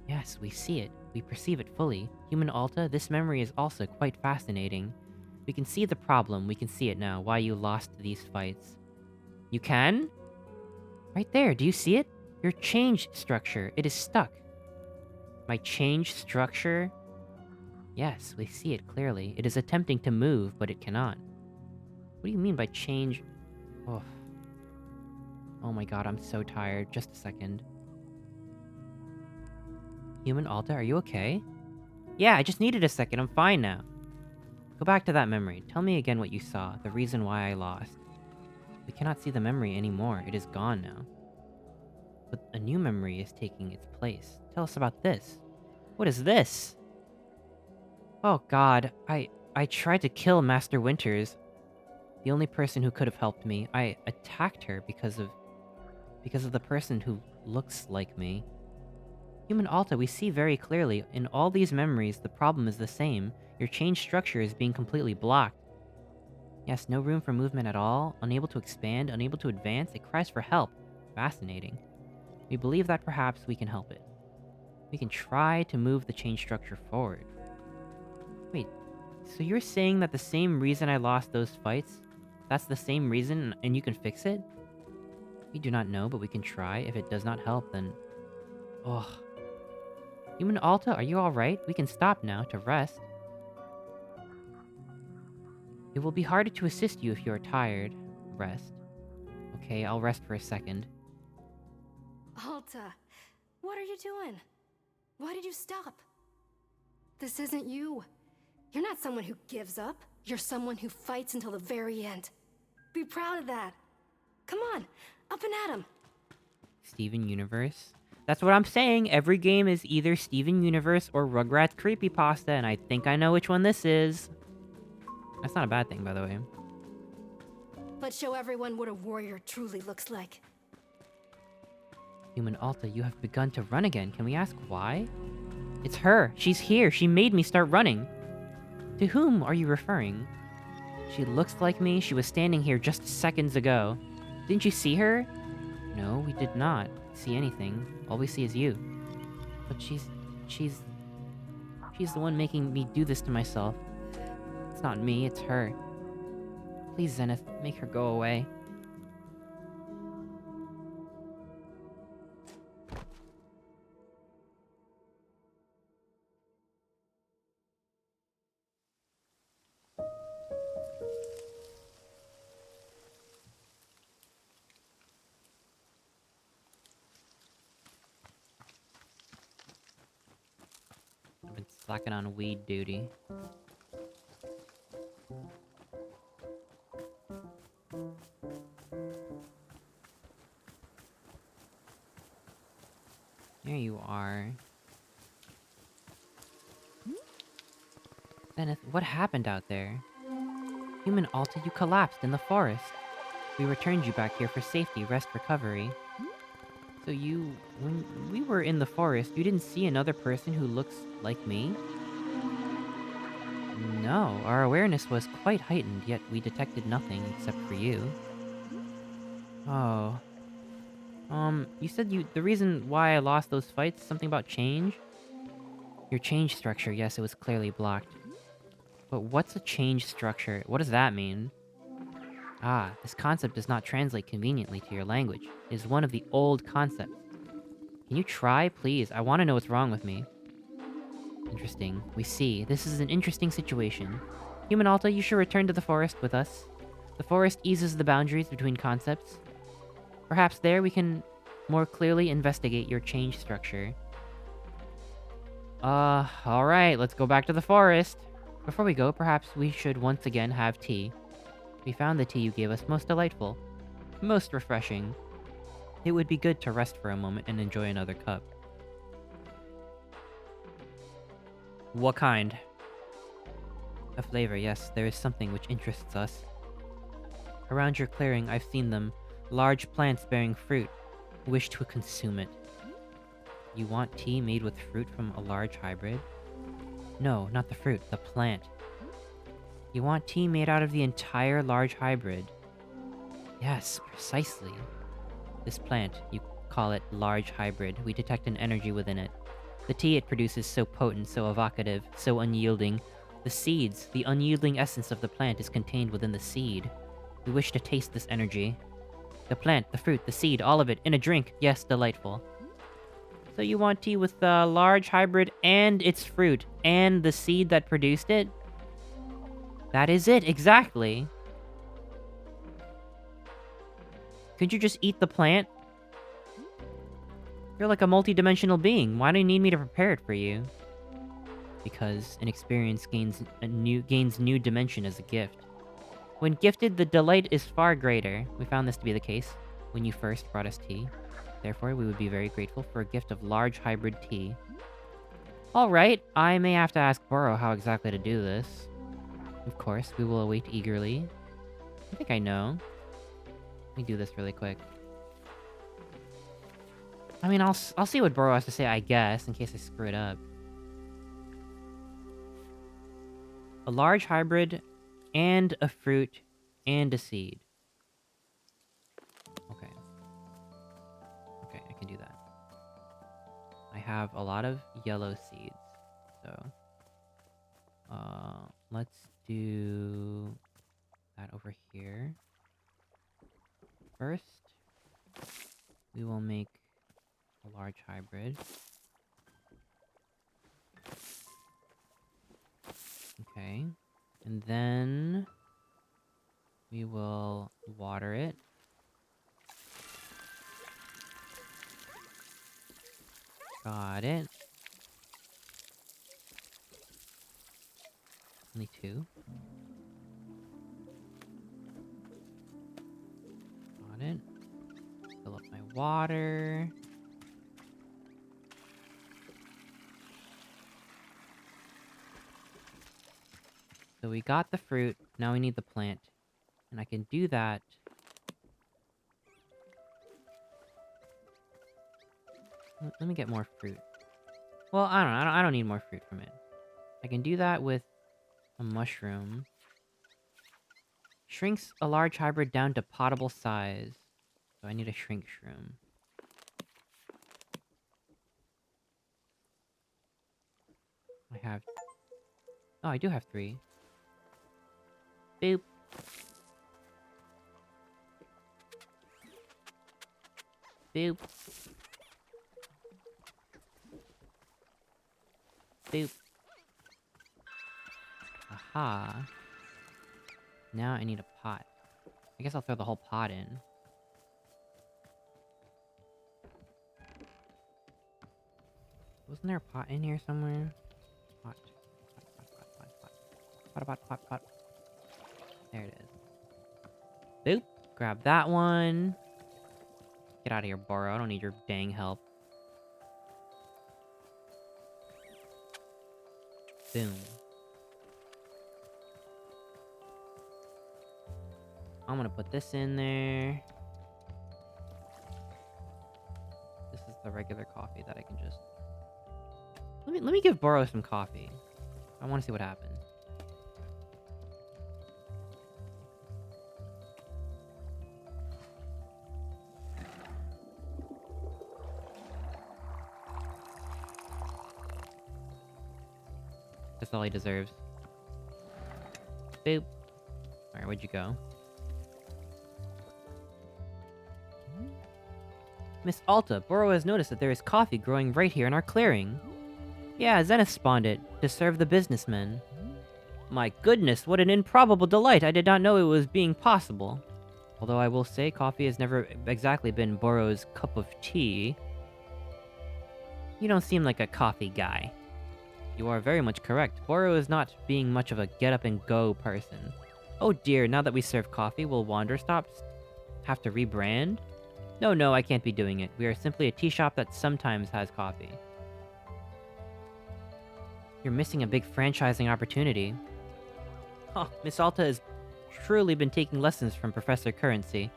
Yes, we see it. We perceive it fully. Human Alta, this memory is also quite fascinating. We can see the problem, we can see it now, why you lost these fights. You can? Right there, do you see it? Your change structure, it is stuck. My change structure? Yes, we see it clearly. It is attempting to move, but it cannot. What do you mean by change? Oh. Oh my god, I'm so tired. Just a second. Human Alta, are you okay? Yeah, I just needed a second. I'm fine now. Go back to that memory. Tell me again what you saw, the reason why I lost. We cannot see the memory anymore. It is gone now. But a new memory is taking its place. Tell us about this. What is this? Oh god, I tried to kill Master Winters. The only person who could have helped me. I attacked her because of the person who looks like me. Human Alta, we see very clearly, in all these memories, the problem is the same. Your change structure is being completely blocked. Yes, no room for movement at all, unable to expand, unable to advance, it cries for help. Fascinating. We believe that perhaps we can help it. We can try to move the change structure forward. Wait, so you're saying that the same reason I lost those fights, that's the same reason and you can fix it? We do not know, but we can try. If it does not help, then... Ugh. Human Alta, are you alright? We can stop now to rest. It will be harder to assist you if you are tired. Rest. Okay, I'll rest for a second. Alta, what are you doing? Why did you stop? This isn't you. You're not someone who gives up. You're someone who fights until the very end. Be proud of that. Come on, up and at him. Steven Universe? That's what I'm saying. Every game is either Steven Universe or Rugrats Creepypasta, and I think I know which one this is. That's not a bad thing, by the way. Let's show everyone what a warrior truly looks like. Human Alta, you have begun to run again. Can we ask why? It's her. She's here. She made me start running. To whom are you referring? She looks like me. She was standing here just seconds ago. Didn't you see her? No, we did not see anything. All we see is you. But she's the one making me do this to myself. It's not me, it's her. Please, Zenith, make her go away. I've been slacking on weed duty. There you are. Zenith, what happened out there? Human Alta, you collapsed in the forest. We returned you back here for safety, rest, recovery. So when we were in the forest, you didn't see another person who looks like me? No, our awareness was quite heightened, yet we detected nothing except for you. Oh. You said the reason why I lost those fights, something about change? Your change structure, yes, it was clearly blocked. But what's a change structure? What does that mean? Ah, this concept does not translate conveniently to your language. It is one of the old concepts. Can you try, please? I want to know what's wrong with me. Interesting. We see. This is an interesting situation. Human Alta, you should return to the forest with us. The forest eases the boundaries between concepts. Perhaps there we can more clearly investigate your change structure. Alright, let's go back to the forest. Before we go, perhaps we should once again have tea. We found the tea you gave us most delightful. Most refreshing. It would be good to rest for a moment and enjoy another cup. What kind? A flavor, yes, there is something which interests us. Around your clearing, I've seen them. Large plants bearing fruit. Wish to consume it. You want tea made with fruit from a large hybrid? No, not the fruit, the plant. You want tea made out of the entire large hybrid? Yes, precisely. This plant, you call it large hybrid, we detect an energy within it. The tea it produces so potent, so evocative, so unyielding. The seeds, the unyielding essence of the plant is contained within the seed. We wish to taste this energy. The plant, the fruit, the seed, all of it, in a drink. Yes, delightful. So you want tea with the large hybrid and its fruit, and the seed that produced it? That is it, exactly. Couldn't you just eat the plant? You're like a multi-dimensional being. Why do you need me to prepare it for you? Because an experience gains new dimension as a gift. When gifted, the delight is far greater. We found this to be the case when you first brought us tea. Therefore, we would be very grateful for a gift of large hybrid tea. Alright, I may have to ask Boro how exactly to do this. Of course, we will await eagerly. I think I know. Let me do this really quick. I mean, I'll see what Boro has to say, I guess, in case I screw it up. A large hybrid, and a fruit, and a seed. Okay. Okay, I can do that. I have a lot of yellow seeds, so... let's do... that over here. First, we will make a large hybrid. Okay. And then... we will water it. Got it. Only two. Got it. Fill up my water. So we got the fruit, now we need the plant. And I can do that... Let me get more fruit. Well, I don't need more fruit from it. I can do that with a mushroom. Shrinks a large hybrid down to potable size. So I need a shrink shroom. I have... oh, I do have 3. Boop. Boop. Boop. Aha. Now I need a pot. I guess I'll throw the whole pot in. Wasn't there a pot in here somewhere? Pot. Pot. There it is. Boop. Grab that one. Get out of here, Boro. I don't need your dang help. Boom. I'm gonna put this in there. the regular coffee that I can just... Let me give Boro some coffee. I want to see what happens. That's all he deserves. Boop. Alright, where'd you go? Miss Alta, Boro has noticed that there is coffee growing right here in our clearing. Yeah, Zenith spawned it, to serve the businessmen. My goodness, what an improbable delight! I did not know it was being possible. Although I will say, coffee has never exactly been Boro's cup of tea. You don't seem like a coffee guy. You are very much correct. Boro is not being much of a get-up-and-go person. Oh dear, now that we serve coffee, will Wanderstop have to rebrand? No, I can't be doing it. We are simply a tea shop that sometimes has coffee. You're missing a big franchising opportunity. Huh, Miss Alta has truly been taking lessons from Professor Currency.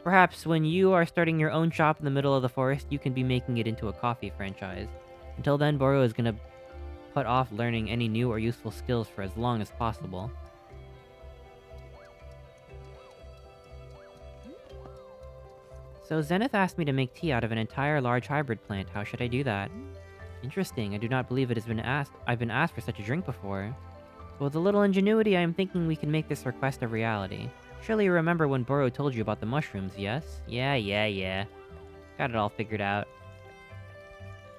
Perhaps when you are starting your own shop in the middle of the forest, you can be making it into a coffee franchise. Until then, Boro is gonna put off learning any new or useful skills for as long as possible. So Zenith asked me to make tea out of an entire large hybrid plant. How should I do that? Interesting. I do not believe it has been asked. I've been asked for such a drink before. With a little ingenuity, I am thinking we can make this request a reality. Surely you remember when Boro told you about the mushrooms, yes? Yeah. Got it all figured out.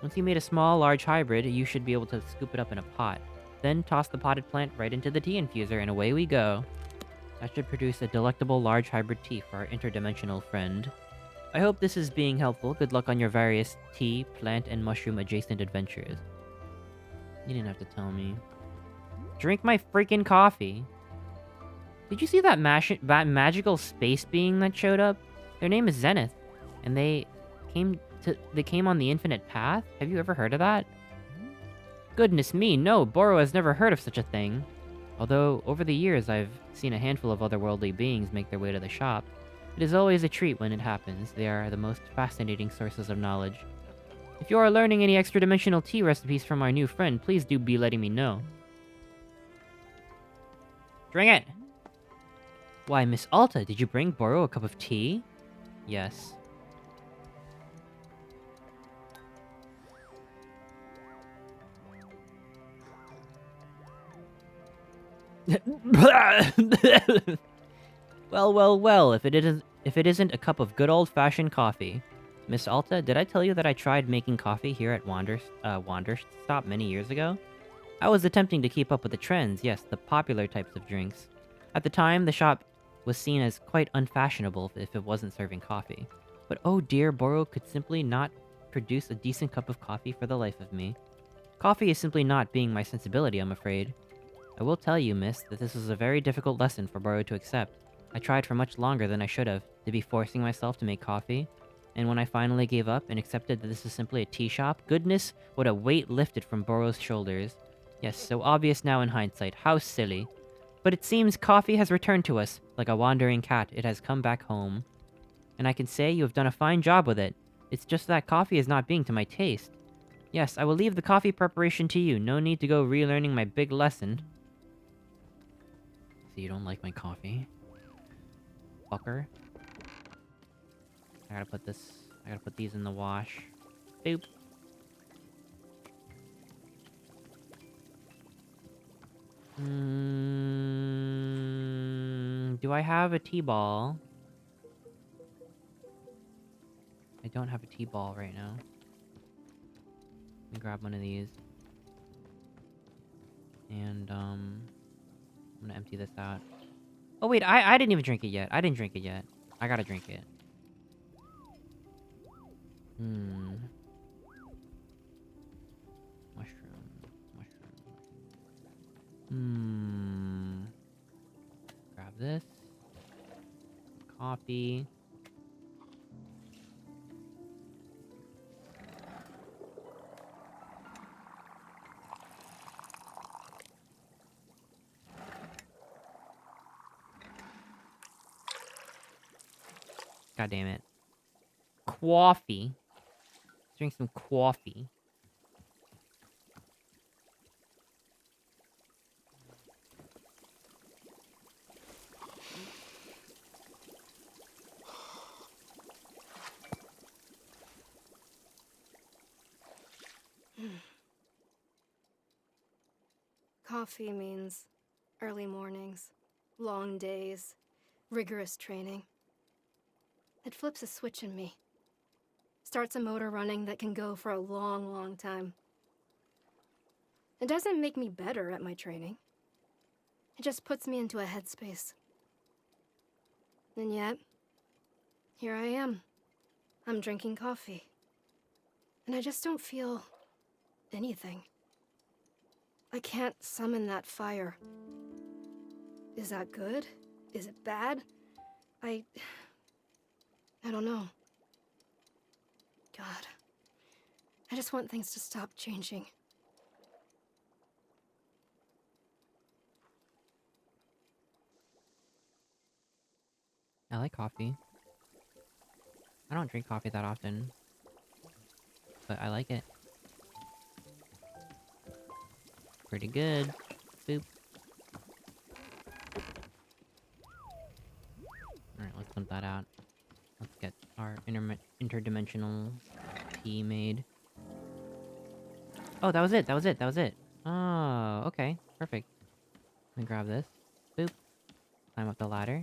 Once you made a small, large hybrid, you should be able to scoop it up in a pot. Then toss the potted plant right into the tea infuser, and away we go. That should produce a delectable large hybrid tea for our interdimensional friend. I hope this is being helpful. Good luck on your various tea, plant, and mushroom-adjacent adventures. You didn't have to tell me. Drink my freaking coffee. Did you see that magical space being that showed up? Their name is Zenith, and they came on the infinite path? Have you ever heard of that? Goodness me, no, Boro has never heard of such a thing. Although, over the years, I've seen a handful of otherworldly beings make their way to the shop. It is always a treat when it happens. They are the most fascinating sources of knowledge. If you are learning any extra-dimensional tea recipes from our new friend, please do be letting me know. Drink it! Why, Miss Alta, did you bring Boro a cup of tea? Yes. Well, if it isn't a cup of good old-fashioned coffee. Miss Alta, did I tell you that I tried making coffee here at Wanderstop many years ago? I was attempting to keep up with the trends, yes, the popular types of drinks. At the time, the shop was seen as quite unfashionable if it wasn't serving coffee. But oh dear, Boro could simply not produce a decent cup of coffee for the life of me. Coffee is simply not being my sensibility, I'm afraid. I will tell you, miss, that this was a very difficult lesson for Boro to accept. I tried for much longer than I should have, to be forcing myself to make coffee. And when I finally gave up and accepted that this is simply a tea shop, goodness, what a weight lifted from Boro's shoulders. Yes, so obvious now in hindsight, how silly. But it seems coffee has returned to us. Like a wandering cat, it has come back home. And I can say you have done a fine job with it. It's just that coffee is not being to my taste. Yes, I will leave the coffee preparation to you. No need to go relearning my big lesson. So you don't like my coffee? Fucker. I gotta put these in the wash. Boop. Do I have a T-ball? I don't have a T-ball right now. Let me grab one of these. And, I'm gonna empty this out. Oh wait, I didn't even drink it yet. I didn't drink it yet. I gotta drink it. Mushroom. Grab this. Coffee. God damn it. Coffee. drink some coffee. Coffee means early mornings, long days, rigorous training. It flips a switch in me. Starts a motor running that can go for a long, long time. It doesn't make me better at my training. It just puts me into a headspace. And yet, here I am. I'm drinking coffee. And I just don't feel anything. I can't summon that fire. Is that good? Is it bad? I don't know. God. I just want things to stop changing. I like coffee. I don't drink coffee that often, but I like it. Pretty good. Boop. Alright, let's dump that out. Let's get our interdimensional tea made. Oh, that was it, that was it, that was it. Oh, okay. Perfect. Let me grab this. Boop. Climb up the ladder.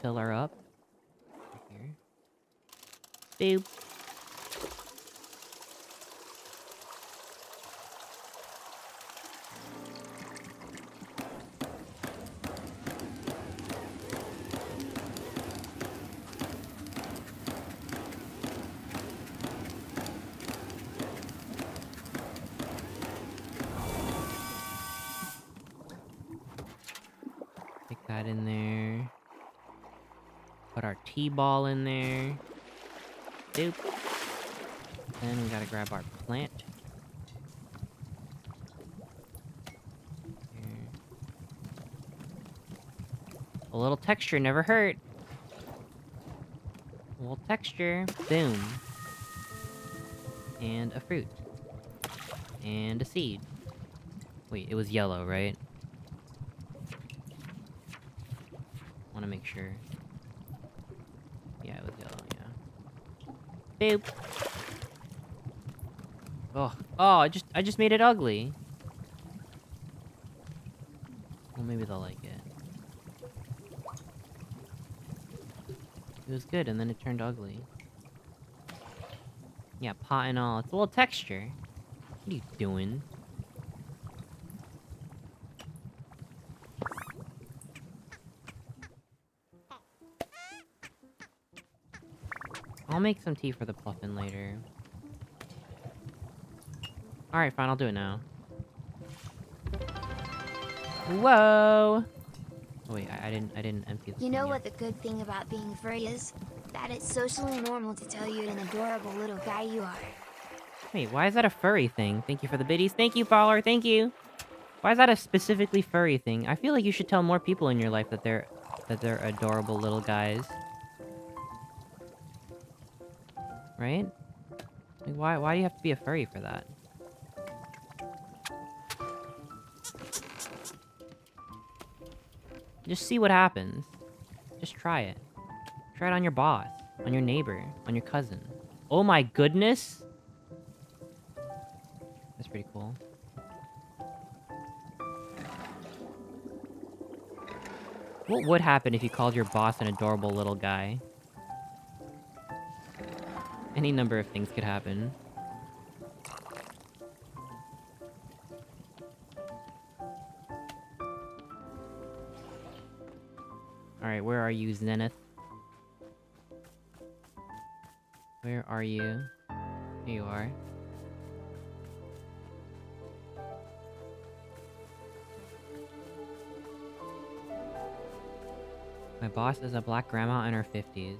Fill her up. Here. Boop. Stick that in there. Put our T-ball in there. Doop. Then we gotta grab our plant. Here. A little texture never hurt. A little texture. Boom. And a fruit. And a seed. Wait, it was yellow, right? Wanna make sure. Yeah, it was yellow, yeah. Boop. Oh, I just made it ugly. Well, maybe they'll like it. It was good, and then it turned ugly. Yeah, pot and all. It's a little texture. What are you doing? I'll make some tea for the puffin later. Alright, fine, I'll do it now. Whoa! Oh wait, I didn't empty the You thing know yet. what the good thing about being furry is? That it's socially normal to tell you what an adorable little guy you are. Wait, why is that a furry thing? Thank you for the biddies. Thank you, follower. Thank you. Why is that a specifically furry thing? I feel like you should tell more people in your life that they're adorable little guys. Right? Like, why do you have to be a furry for that? Just see what happens. Just try it. Try it on your boss, on your neighbor, on your cousin. Oh my goodness! That's pretty cool. What would happen if you called your boss an adorable little guy? Any number of things could happen. Alright, where are you, Zenith? Where are you? Here you are. My boss is a black grandma in her 50s.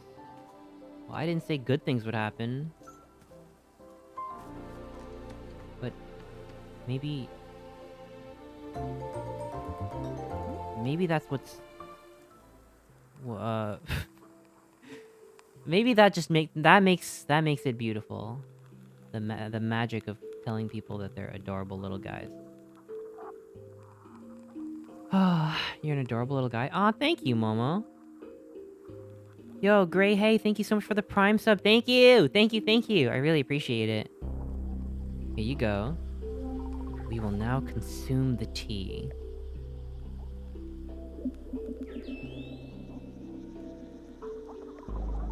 Well, I didn't say good things would happen. But... maybe... maybe that's what's... Maybe that just makes it beautiful. The magic of telling people that they're adorable little guys. Ah, you're an adorable little guy. Aw, thank you, Momo. Yo, Gray, hey, thank you so much for the Prime sub. Thank you! Thank you, thank you. I really appreciate it. Here you go. We will now consume the tea.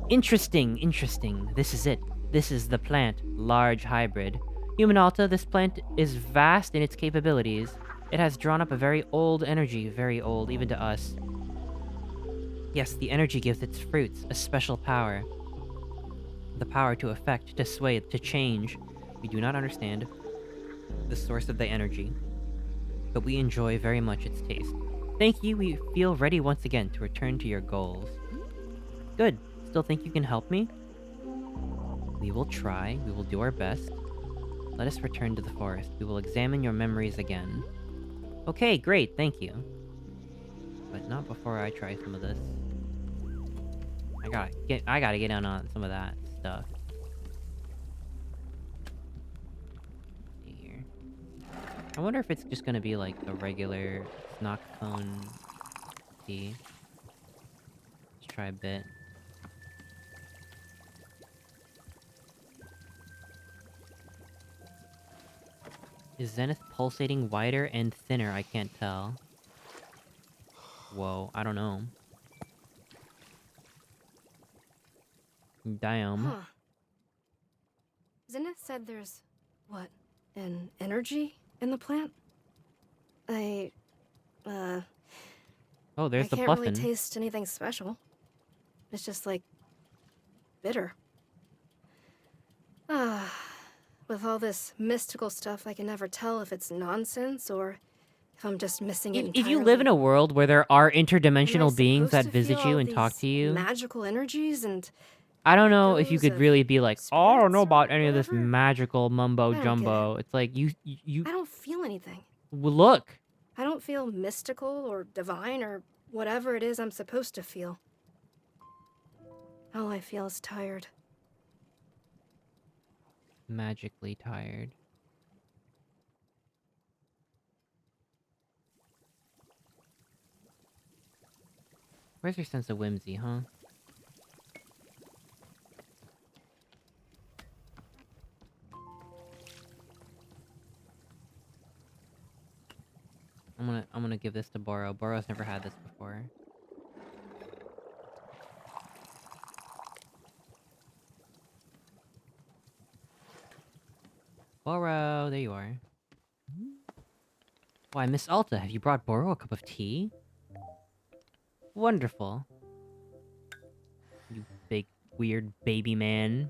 Interesting, interesting. This is it. This is the plant. Large hybrid. Human Alta, this plant is vast in its capabilities. It has drawn up a very old energy, very old, even to us. Yes, the energy gives its fruits a special power. The power to affect, to sway, to change. We do not understand the source of the energy, but we enjoy very much its taste. Thank you, we feel ready once again to return to your goals. Good. Still think you can help me? We will try, we will do our best. Let us return to the forest. We will examine your memories again. Okay, great, thank you. But not before I try some of this. I gotta get on some of that stuff. See here. I wonder if it's just gonna be like the regular snock cone tea. Let's try a bit. Is Zenith pulsating wider and thinner? I can't tell. Whoa, I don't know. Damn. Huh. Zenith said there's, what, an energy in the plant? I Oh, there's the can't really Bluffin. taste anything special. It's just like bitter. Ah, with all this mystical stuff, I can never tell if it's nonsense or if I'm just missing it entirely. If you live in a world where there are Am I interdimensional beings that supposed to feel visit you all and talk these to you, magical energies and I don't know if you echoes could of really be like, oh, I don't know spirits or about any of this whatever? magical mumbo I don't get it. jumbo. It's like I don't feel anything. well, look. I don't feel mystical or divine or whatever it is I'm supposed to feel. All I feel is tired. Magically tired. Where's your sense of whimsy, huh? I'm gonna give this to Boro. Boro's never had this before. Boro, there you are. Why, Miss Alta, have you brought Boro a cup of tea? Wonderful. You big, weird baby man.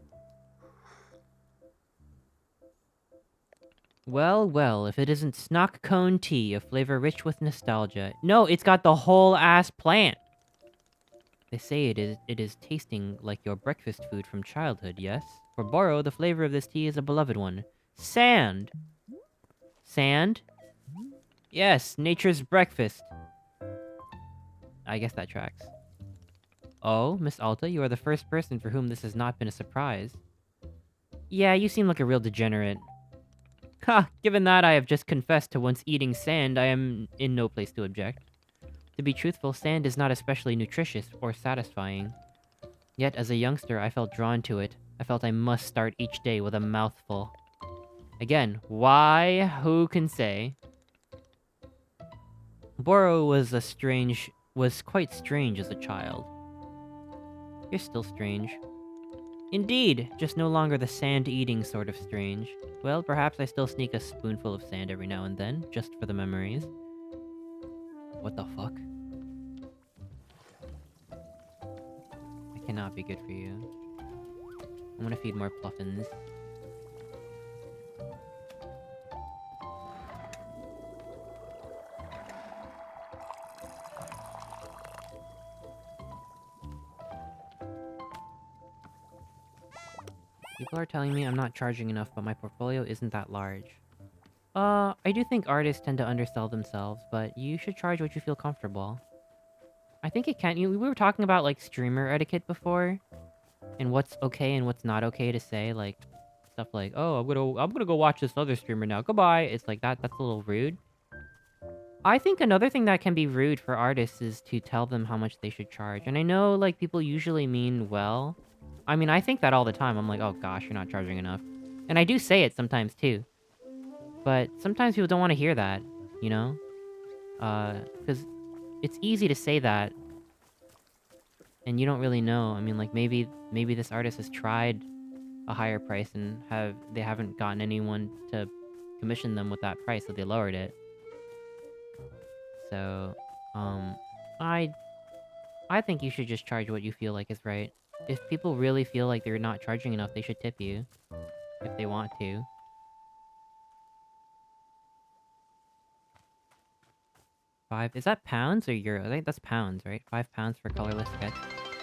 Well, well, if it isn't Snock Cone tea, a flavor rich with nostalgia. No, it's got the whole ass plant! They say it is tasting like your breakfast food from childhood, yes? For Boro, the flavor of this tea is a beloved one. Sand! Sand? Yes, nature's breakfast. I guess that tracks. Oh, Miss Alta, you are the first person for whom this has not been a surprise. Yeah, you seem like a real degenerate. Ha! Given that I have just confessed to once eating sand, I am in no place to object. To be truthful, sand is not especially nutritious or satisfying. Yet, as a youngster, I felt drawn to it. I felt I must start each day with a mouthful. Again, why? Who can say? Boro was quite strange as a child. You're still strange. Indeed, just no longer the sand-eating sort of strange. Well, perhaps I still sneak a spoonful of sand every now and then, just for the memories. What the fuck? I cannot be good for you. I'm gonna feed more Pluffins. People are telling me I'm not charging enough, but my portfolio isn't that large. I do think artists tend to undersell themselves, but you should charge what you feel comfortable. I think it can. We were talking about, like, streamer etiquette before. and what's okay and what's not okay to say, like stuff like, "Oh, I'm gonna go watch this other streamer now. Goodbye." It's like that's a little rude. I think another thing that can be rude for artists is to tell them how much they should charge. And I know like people usually mean well. I mean, I think that all the time. I'm like, "Oh gosh, you're not charging enough." And I do say it sometimes too. But sometimes people don't want to hear that, you know? Cuz it's easy to say that and you don't really know. I mean, like maybe this artist has tried a higher price and they haven't gotten anyone to commission them with that price, so they lowered it. So, um, I I think you should just charge what you feel like is right. If people really feel like they're not charging enough, they should tip you if they want to. 5, is that pounds or euro? I think that's pounds, right? 5 pounds for colorless sketch,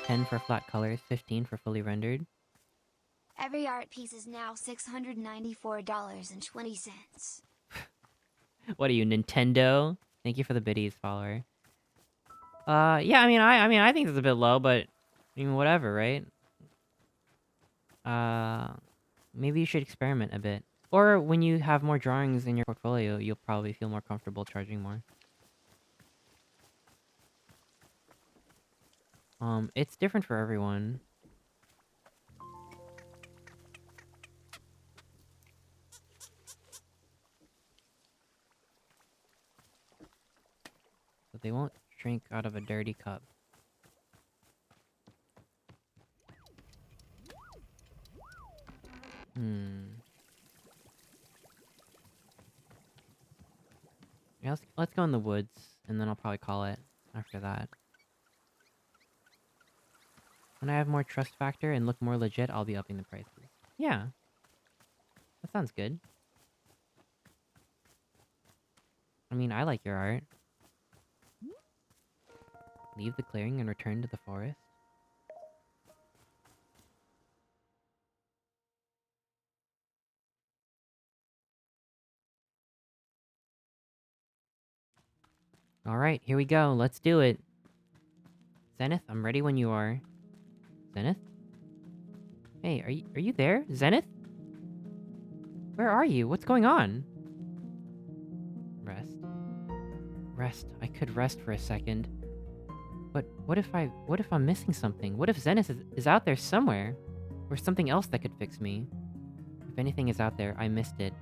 10 for flat colors, 15 for fully rendered. Every art piece is now $694.20. What are you, Nintendo? Thank you for the biddies, follower. Yeah, I mean, I think it's a bit low, but I mean, whatever, right? Uh, maybe you should experiment a bit. Or when you have more drawings in your portfolio, you'll probably feel more comfortable charging more. It's different for everyone. But they won't drink out of a dirty cup. Hmm. Yeah, let's go in the woods, and then I'll probably call it after that. When I have more trust factor and look more legit, I'll be upping the prices. Yeah, that sounds good. I mean, I like your art. Leave the clearing and return to the forest. Alright, here we go. Let's do it. Zenith, I'm ready when you are. Zenith? Hey, are you there? Zenith? Where are you? What's going on? Rest. Rest. I could rest for a second. But what if I'm missing something? What if Zenith is out there somewhere? Or something else that could fix me? If anything is out there, I missed it.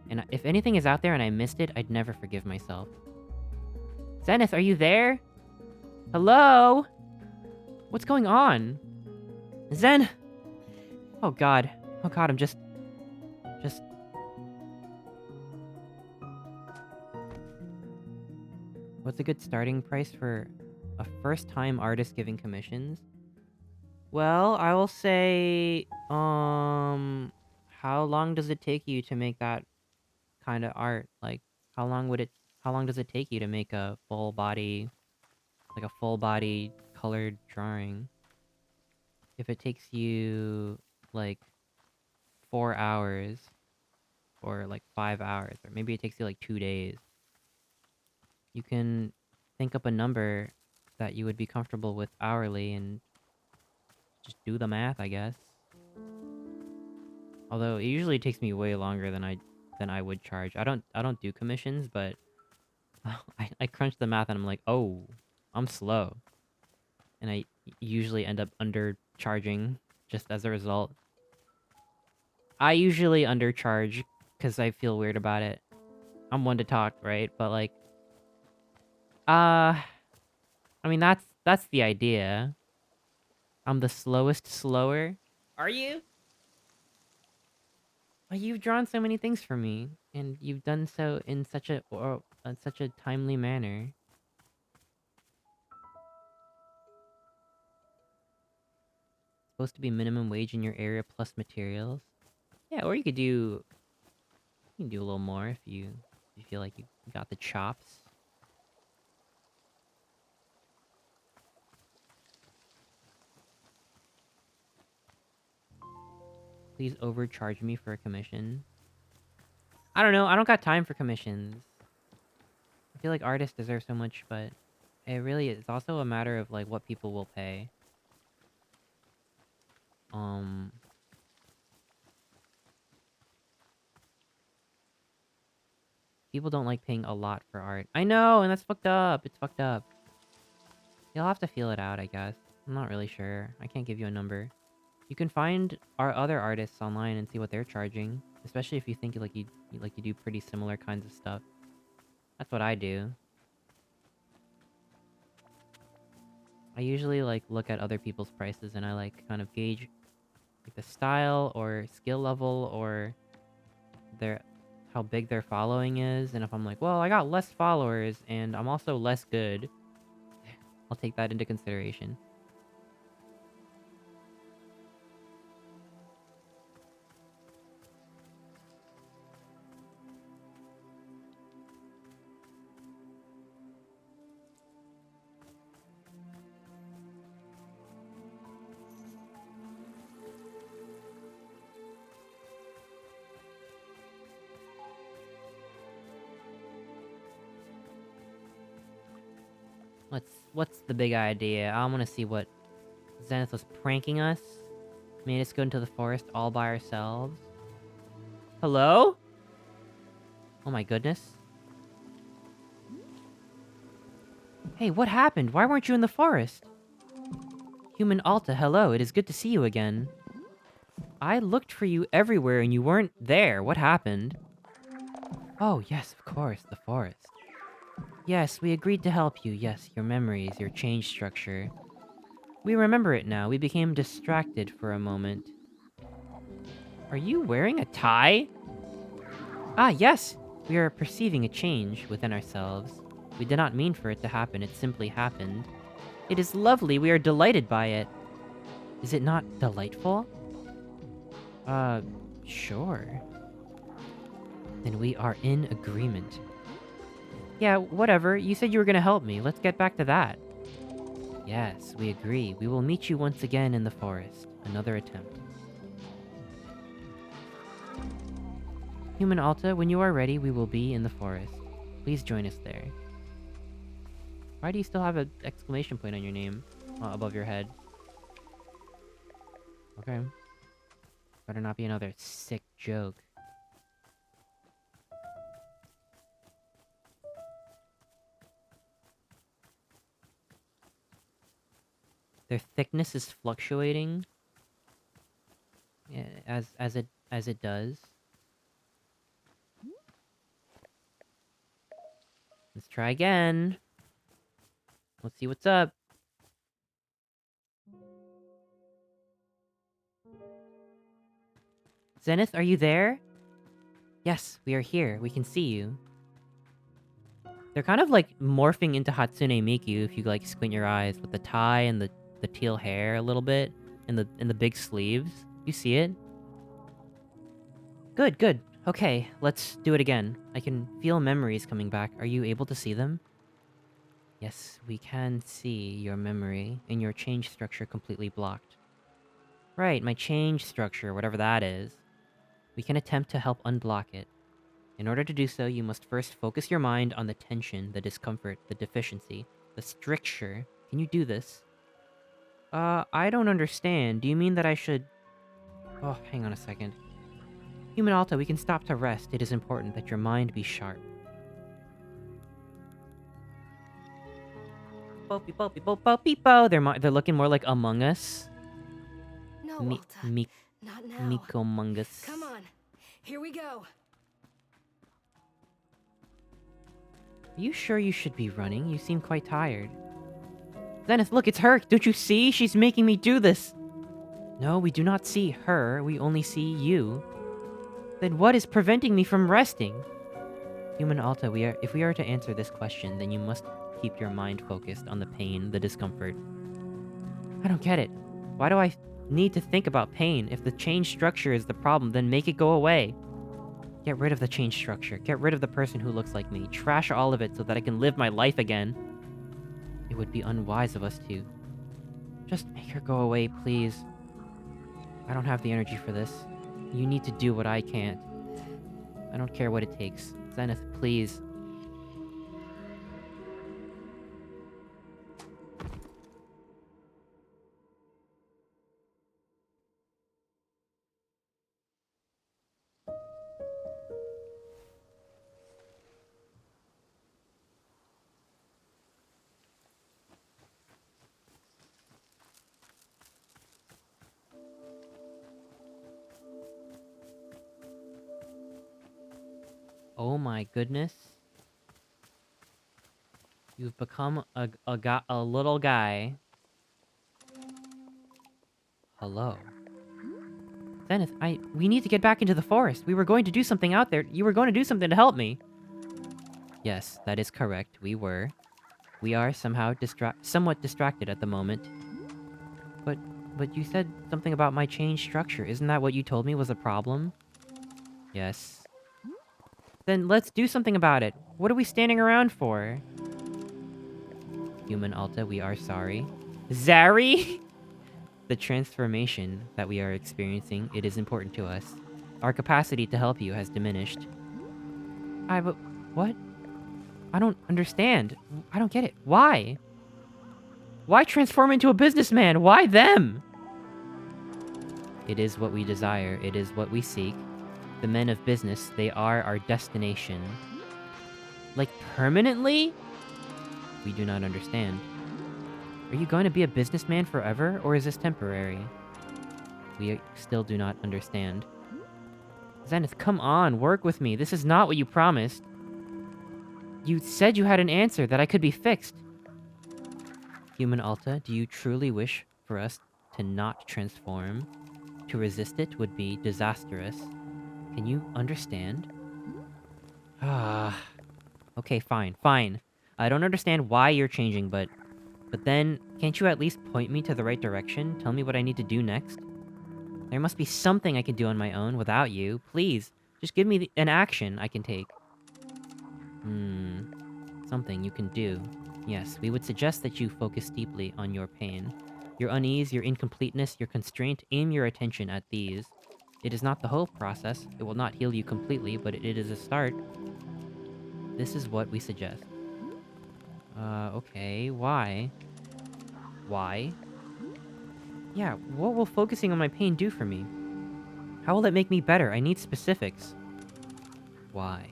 And if anything is out there and I missed it, I'd never forgive myself. Zenith, are you there? Hello? What's going on? Zen! Oh god. Oh god, I'm just... What's a good starting price for a first-time artist giving commissions? Well, I will say, how long does it take you to make that kind of art? Like, how long does it take you to make a full body colored drawing? If it takes you, like, 4 hours, or like 5 hours, or maybe it takes you like 2 days, you can think up a number that you would be comfortable with hourly and just do the math, I guess. Although it usually takes me way longer than I would charge. I don't do commissions, but I crunch the math and I'm like, oh, I'm slow, and I usually end up undercharging just as a result. I usually undercharge because I feel weird about it. I'm one to talk, right? But like, I mean that's the idea. I'm the slowest slower. Are you? Well, you've drawn so many things for me, and you've done so in such a timely manner. Supposed to be minimum wage in your area plus materials. Yeah, or you can do a little more if you feel like you got the chops. Please overcharge me for a commission. I don't know. I don't got time for commissions. I feel like artists deserve so much, but it really is also a matter of like what people will pay. Um... People don't like paying a lot for art. I know, and that's fucked up. It's fucked up. You'll have to feel it out, I guess. I'm not really sure. I can't give you a number. You can find our other artists online and see what they're charging, especially if you think you do pretty similar kinds of stuff. That's what I do. I usually like look at other people's prices and I like kind of gauge like the style or skill level or their how big their following is, and if I'm like, well, I got less followers and I'm also less good, I'll take that into consideration. What's the big idea? I want to see what Zenith was pranking us. Made us go into the forest all by ourselves. Hello? Oh my goodness. Hey, what happened? Why weren't you in the forest? Human Alta, hello. It is good to see you again. I looked for you everywhere and you weren't there. What happened? Oh, yes, of course, the forest. Yes, we agreed to help you. Yes, your memories, your change structure. We remember it now. We became distracted for a moment. Are you wearing a tie? Ah, yes! We are perceiving a change within ourselves. We did not mean for it to happen, it simply happened. It is lovely, we are delighted by it. Is it not delightful? Sure. Then we are in agreement. Yeah, whatever, you said you were gonna help me, let's get back to that. Yes, we agree. We will meet you once again in the forest. Another attempt. Human Alta, when you are ready, we will be in the forest. Please join us there. Why do you still have an exclamation point on your name? Above your head. Okay. Better not be another sick joke. Their thickness is fluctuating. Yeah, as it does. Let's try again. Let's see what's up. Zenith, are you there? Yes, we are here. We can see you. They're kind of like morphing into Hatsune Miku if you like squint your eyes with the tie and the teal hair a little bit and the big sleeves. You see it? Good, good. Okay, let's do it again. I can feel memories coming back. Are you able to see them? Yes, we can see your memory and your change structure completely blocked. Right, my change structure, whatever that is. We can attempt to help unblock it. In order to do so, you must first focus your mind on the tension, the discomfort, the deficiency, the stricture. Can you do this? I don't understand. Do you mean that I should... Oh, hang on a second. Human Alta, we can stop to rest. It is important that your mind be sharp. Bo beep bo beep bo bo beep bo. They're looking more like Among Us. No, Me Alta. me Not now. Miko Among Us. Come on. Here we go. Are you sure you should be running? You seem quite tired. Zenith, look, it's her! Don't you see? She's making me do this! No, we do not see her. We only see you. Then what is preventing me from resting? Human Alta, if we are to answer this question, then you must keep your mind focused on the pain, the discomfort. I don't get it. Why do I need to think about pain? If the change structure is the problem, then make it go away. Get rid of the change structure. Get rid of the person who looks like me. Trash all of it so that I can live my life again. It would be unwise of us to. Just make her go away, please. I don't have the energy for this. You need to do what I can't. I don't care what it takes. Zenith, please. Oh my goodness. You've become a little guy. Hello. Zenith, we need to get back into the forest. We were going to do something out there. You were going to do something to help me. Yes, that is correct. We were. We are somehow somewhat distracted at the moment. But you said something about my changed structure. Isn't that what you told me was a problem? Yes. Then let's do something about it. What are we standing around for? Human Alta, we are sorry. Zari? The transformation that we are experiencing, it is important to us. Our capacity to help you has diminished. But what? I don't understand. I don't get it. Why? Why transform into a businessman? Why them? It is what we desire. It is what we seek. The men of business, they are our destination. Like, permanently? We do not understand. Are you going to be a businessman forever, or is this temporary? We still do not understand. Zenith, come on, work with me. This is not what you promised. You said you had an answer, that I could be fixed. Human Alta, do you truly wish for us to not transform? To resist it would be disastrous. Can you understand? Ah. Okay, fine. I don't understand why you're changing, but then, can't you at least point me to the right direction? Tell me what I need to do next? There must be something I can do on my own without you. Please, just give me an action I can take. Something you can do. Yes, we would suggest that you focus deeply on your pain. Your unease, your incompleteness, your constraint, aim your attention at these. It is not the whole process. It will not heal you completely, but it is a start. This is what we suggest. Okay, why? Why? Yeah, what will focusing on my pain do for me? How will it make me better? I need specifics. Why?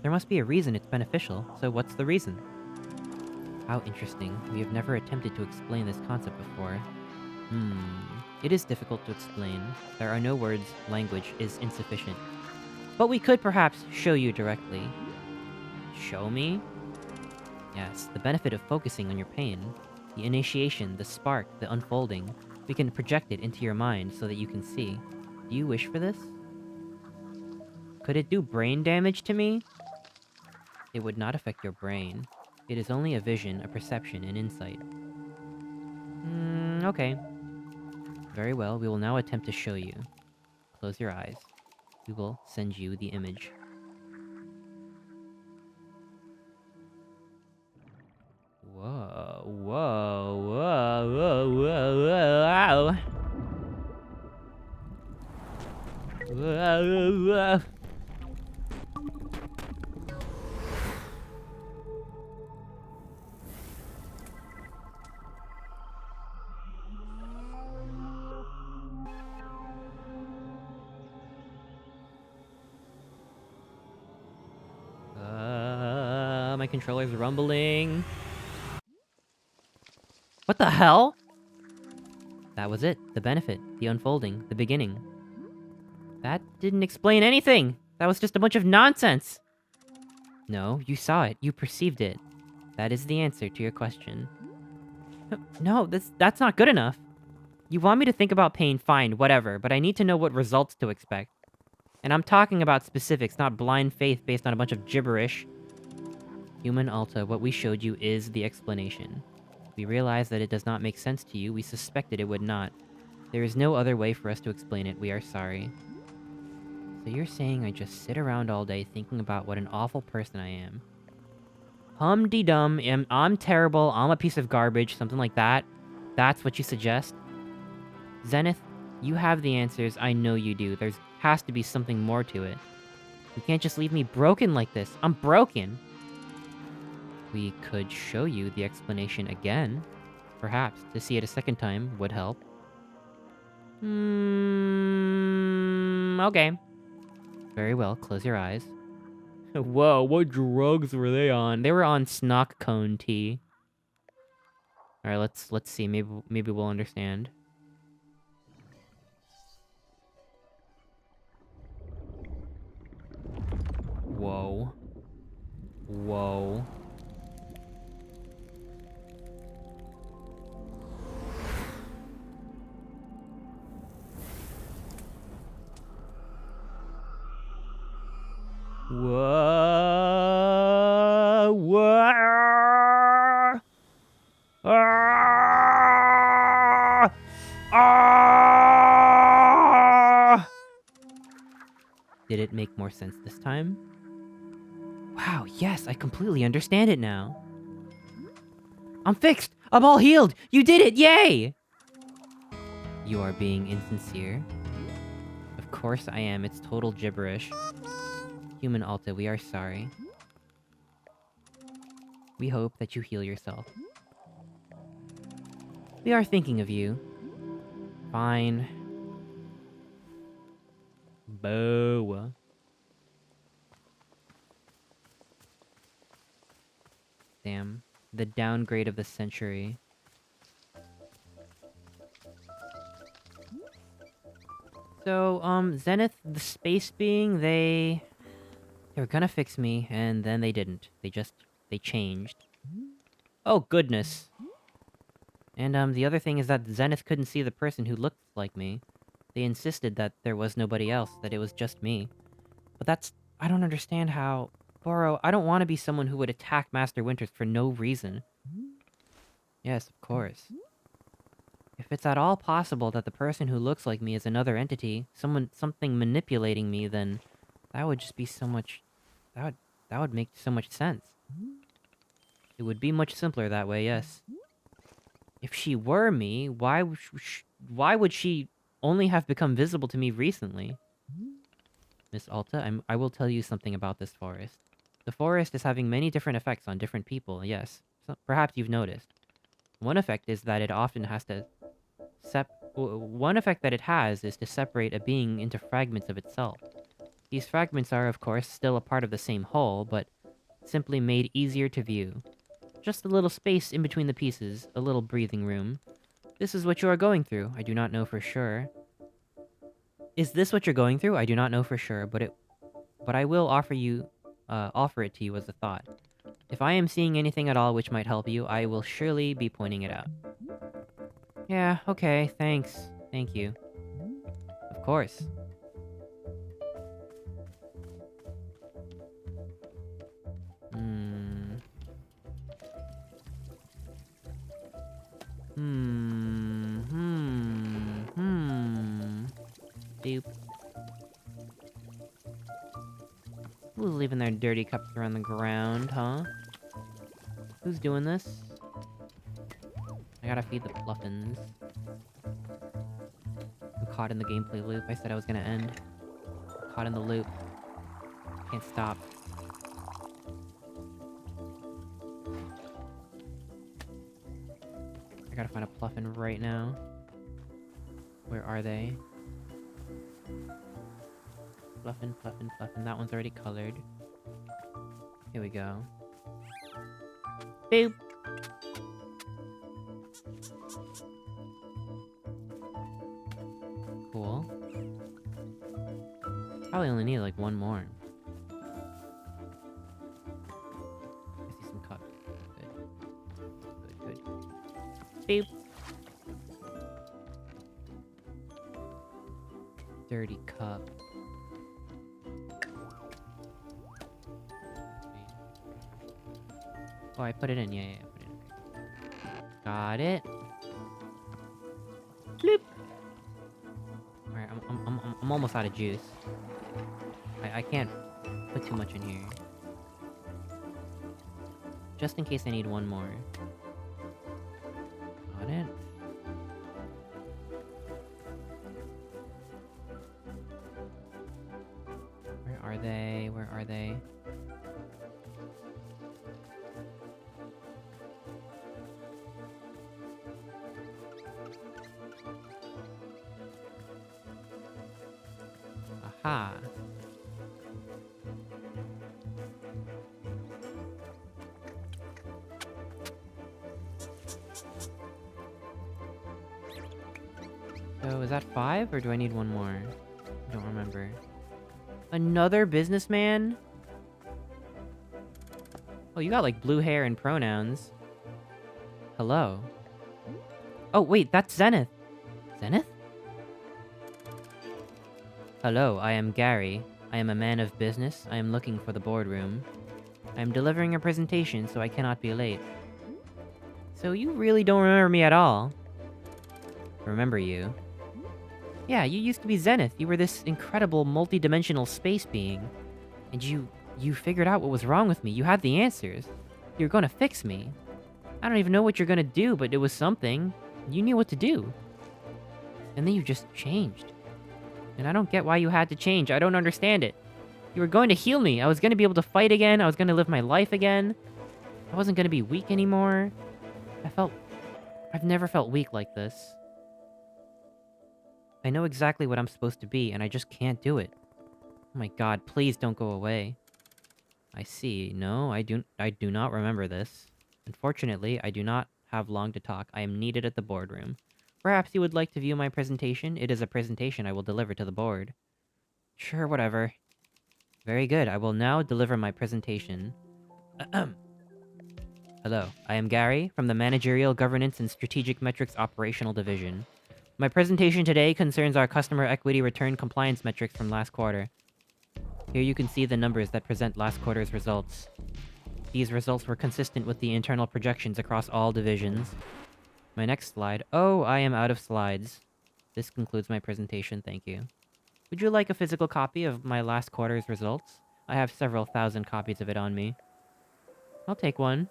There must be a reason it's beneficial, so what's the reason? How interesting. We have never attempted to explain this concept before. It is difficult to explain. There are no words, language is insufficient. But we could perhaps show you directly. Show me? Yes, the benefit of focusing on your pain. The initiation, the spark, the unfolding. We can project it into your mind so that you can see. Do you wish for this? Could it do brain damage to me? It would not affect your brain. It is only a vision, a perception, an insight. Okay. Very well, we will now attempt to show you. Close your eyes. We will send you the image. Whoa, whoa, whoa, whoa, whoa, whoa, whoa. Whoa, whoa. My controller's rumbling. What the hell? That was it. The benefit. The unfolding. The beginning. That didn't explain anything! That was just a bunch of nonsense! No, you saw it. You perceived it. That is the answer to your question. No, that's not good enough. You want me to think about pain, fine, whatever, but I need to know what results to expect. And I'm talking about specifics, not blind faith based on a bunch of gibberish. Human Alta, what we showed you is the explanation. We realize that it does not make sense to you. We suspected it would not. There is no other way for us to explain it. We are sorry. So you're saying I just sit around all day thinking about what an awful person I am. Hum-de-dum, I'm terrible, I'm a piece of garbage, something like that? That's what you suggest? Zenith, you have the answers, I know you do. There has to be something more to it. You can't just leave me broken like this. I'm broken! We could show you the explanation again. Perhaps, to see it a second time would help. Okay. Very well, close your eyes. Whoa, what drugs were they on? They were on snock cone tea. Alright, let's see. Maybe we'll understand. Whoa! Whoa! Ah! Ah! Did it make more sense this time? Wow, yes, I completely understand it now. I'm fixed! I'm all healed! You did it! Yay! You are being insincere. Of course I am, it's total gibberish. Human Alta, we are sorry. We hope that you heal yourself. We are thinking of you. Fine. Boo. Damn. The downgrade of the century. So, Zenith, the space being, they were gonna fix me, and then they didn't. They changed. Oh, goodness. And, the other thing is that Zenith couldn't see the person who looked like me. They insisted that there was nobody else, that it was just me. But I don't understand how... Boro, I don't want to be someone who would attack Master Winters for no reason. Yes, of course. If it's at all possible that the person who looks like me is another entity, something manipulating me, then that would just be so much... That would make so much sense. It would be much simpler that way, yes. If she were me, why would she only have become visible to me recently? Miss Alta, I will tell you something about this forest. The forest is having many different effects on different people, yes. So, perhaps you've noticed. One effect is that it often has to one effect that it has is to separate a being into fragments of itself. These fragments are, of course, still a part of the same whole, but simply made easier to view. Just a little space in between the pieces, a little breathing room. This is what you are going through, I do not know for sure. Is this what you're going through? I do not know for sure, but I will offer it to you as a thought. If I am seeing anything at all which might help you, I will surely be pointing it out. Yeah, okay, thanks. Thank you. Of course. Hmm. Hmm. Hmm. Hmm. Doop. Who's leaving their dirty cups around the ground, huh? Who's doing this? I gotta feed the Fluffins. I'm caught in the gameplay loop. I said I was gonna end. Caught in the loop. Can't stop. I gotta find a Pluffin right now. Where are they? Fluffin, Fluffin, Fluffin. That one's already colored. Here we go. Boop! Cool. Probably only need like one more. I see some cups. Good. Good, good. Boop! Dirty cup. Oh, I put it in. Yeah, I put it in. Okay. Got it. Bloop! Alright, I'm almost out of juice. I can't put too much in here. Just in case I need one more. Got it. Where are they? Where are they? Aha. So, is that 5, or do I need one more? I don't remember. Another businessman? Oh, you got, like, blue hair and pronouns. Hello. Oh, wait, that's Zenith. Zenith? Hello, I am Gary. I am a man of business. I am looking for the boardroom. I am delivering a presentation, so I cannot be late. So you really don't remember me at all. Remember you. Yeah, you used to be Zenith. You were this incredible multi-dimensional space being. And you figured out what was wrong with me. You had the answers. You're gonna fix me. I don't even know what you're gonna do, but it was something. You knew what to do. And then you just changed. And I don't get why you had to change. I don't understand it. You were going to heal me. I was gonna be able to fight again. I was gonna live my life again. I wasn't gonna be weak anymore. I've never felt weak like this. I know exactly what I'm supposed to be, and I just can't do it. Oh my god, please don't go away. I see. No, I do not remember this. Unfortunately, I do not have long to talk. I am needed at the boardroom. Perhaps you would like to view my presentation? It is a presentation I will deliver to the board. Sure, whatever. Very good. I will now deliver my presentation. Hello, I am Gary from the Managerial Governance and Strategic Metrics Operational Division. My presentation today concerns our customer equity return compliance metrics from last quarter. Here you can see the numbers that present last quarter's results. These results were consistent with the internal projections across all divisions. My next slide. Oh, I am out of slides. This concludes my presentation, thank you. Would you like a physical copy of my last quarter's results? I have several thousand copies of it on me. I'll take one.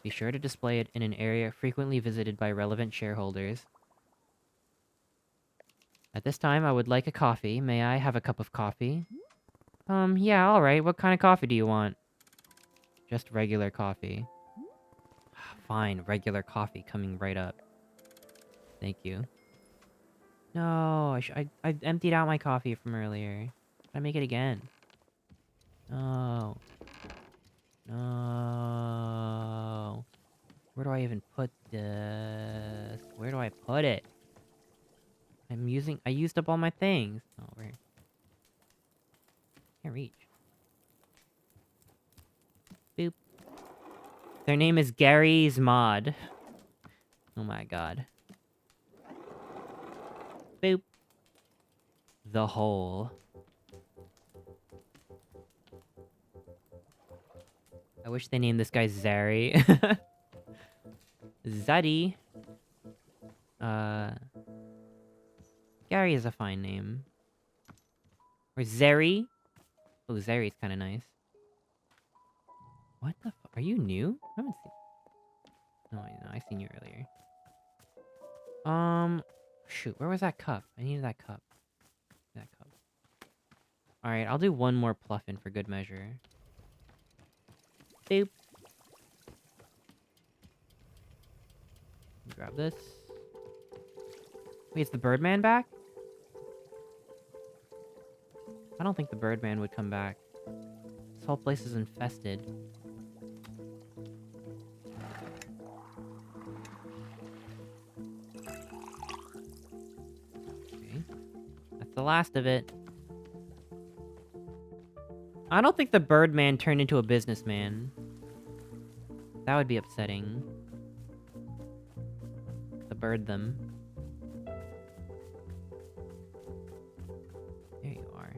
Be sure to display it in an area frequently visited by relevant shareholders. At this time, I would like a coffee. May I have a cup of coffee? Yeah, alright. What kind of coffee do you want? Just regular coffee. Fine, regular coffee coming right up. Thank you. No, I emptied out my coffee from earlier. Should I make it again? No. No. Where do I even put this? Where do I put it? I used up all my things. Oh, where? Can't reach. Boop. Their name is Gary's Mod. Oh my god. Boop. The hole. I wish they named this guy Zary. Zaddy. Gary is a fine name. Or Zeri. Oh, Zeri's kind of nice. What the Are you new? I haven't seen... No, I seen you earlier. Shoot, where was that cup? I needed that cup. That cup. Alright, I'll do one more pluffin for good measure. Boop. Grab this. Wait, is the Birdman back? I don't think the Birdman would come back. This whole place is infested. Okay. That's the last of it. I don't think the Birdman turned into a businessman. That would be upsetting. The bird them. There you are.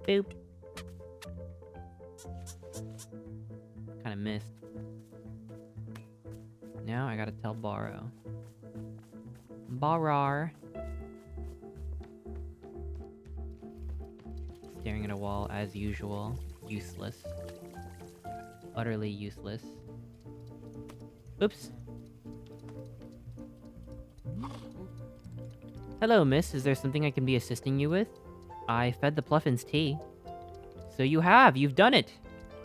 Boop. Kinda missed. Now I gotta tell Borrow. Borrar. Staring at a wall as usual. Useless. Utterly useless. Oops. Hello, miss. Is there something I can be assisting you with? I fed the Pluffins tea. So you have. You've done it.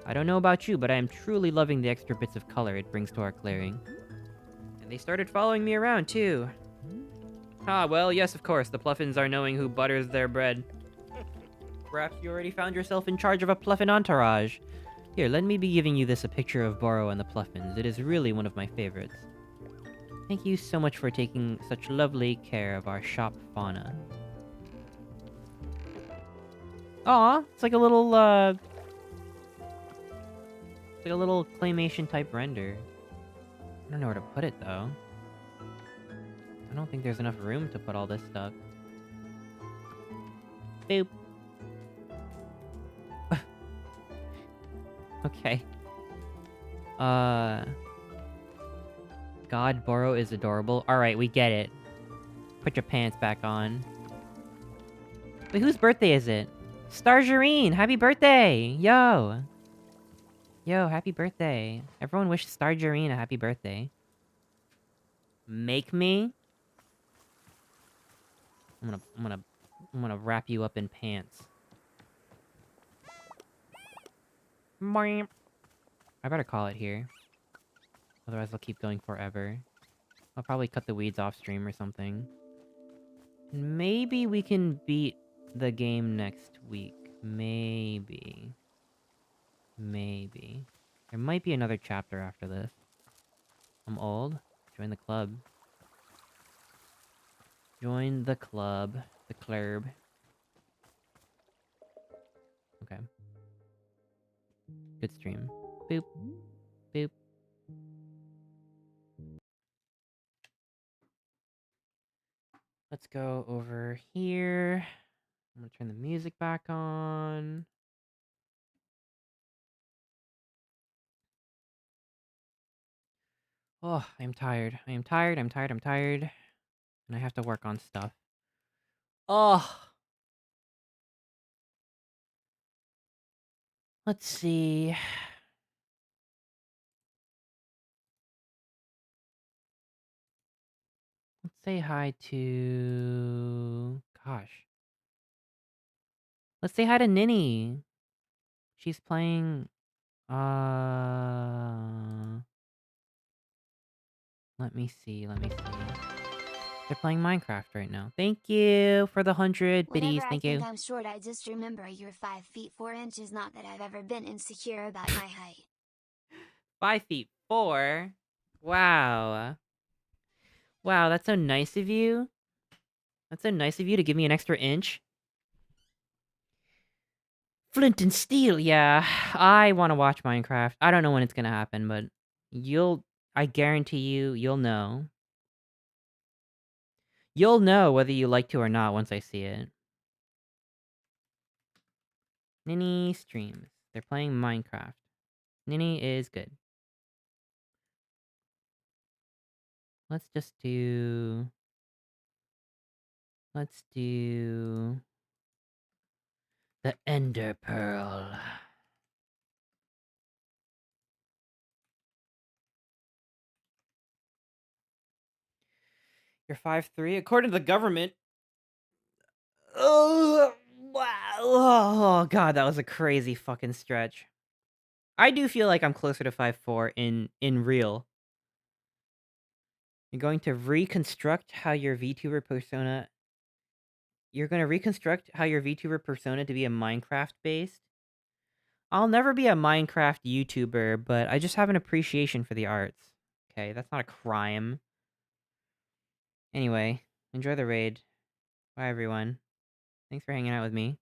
I don't know about you, but I am truly loving the extra bits of color it brings to our clearing. And they started following me around, too. Ah, well, yes, of course. The Pluffins are knowing who butters their bread. Perhaps you already found yourself in charge of a Pluffin entourage. Here, let me be giving you this a picture of Borrow and the Pluffins. It is really one of my favorites. Thank you so much for taking such lovely care of our shop fauna. Aw, it's like a little, it's like a little claymation type render. I don't know where to put it, though. I don't think there's enough room to put all this stuff. Boop. Okay. God Borrow is adorable. Alright, we get it. Put your pants back on. Wait, whose birthday is it? Stargerine! Happy birthday! Yo! Yo, happy birthday. Everyone wish Stargerine a happy birthday. Make me? I'm gonna wrap you up in pants. Boing. I better call it here. Otherwise I'll keep going forever. I'll probably cut the weeds off stream or something. Maybe we can beat the game next week. Maybe. Maybe. There might be another chapter after this. I'm old. Join the club. Join the club. The club. Okay. Good stream. Boop. Boop. Let's go over here. I'm gonna turn the music back on. Oh, I'm tired. I am tired. I'm tired. I'm tired. And I have to work on stuff. Oh. Let's see. Let's say hi to... Gosh. Let's say hi to Ninny. She's playing... Let me see. Let me see. They're playing Minecraft right now. Thank you for the 100 Whenever biddies. I Thank think you. I'm short, I just remember you're 5 feet 4 inches. Not that I've ever been insecure about my height. 5'4". Wow. Wow, that's so nice of you. That's so nice of you to give me an extra inch. Flint and Steel, yeah. I want to watch Minecraft. I don't know when it's gonna happen, but you'll... I guarantee you'll know. You'll know whether you like to or not once I see it. Ninny streams. They're playing Minecraft. Ninny is good. Let's just do... Let's do... The Ender Pearl. You're 5'3", according to the government. Oh, wow. Oh, God, that was a crazy fucking stretch. I do feel like I'm closer to 5'4" in real. You're going to reconstruct how your VTuber persona... You're going to reconstruct how your VTuber persona to be a Minecraft-based? I'll never be a Minecraft YouTuber, but I just have an appreciation for the arts. Okay, that's not a crime. Anyway, enjoy the raid. Bye, everyone. Thanks for hanging out with me.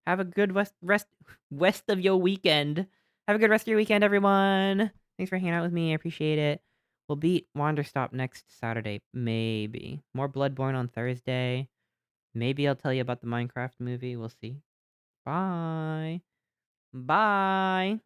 Have a good rest of your weekend. Have a good rest of your weekend, everyone. Thanks for hanging out with me. I appreciate it. We'll beat Wanderstop next Saturday. Maybe. More Bloodborne on Thursday. Maybe I'll tell you about the Minecraft movie. We'll see. Bye. Bye.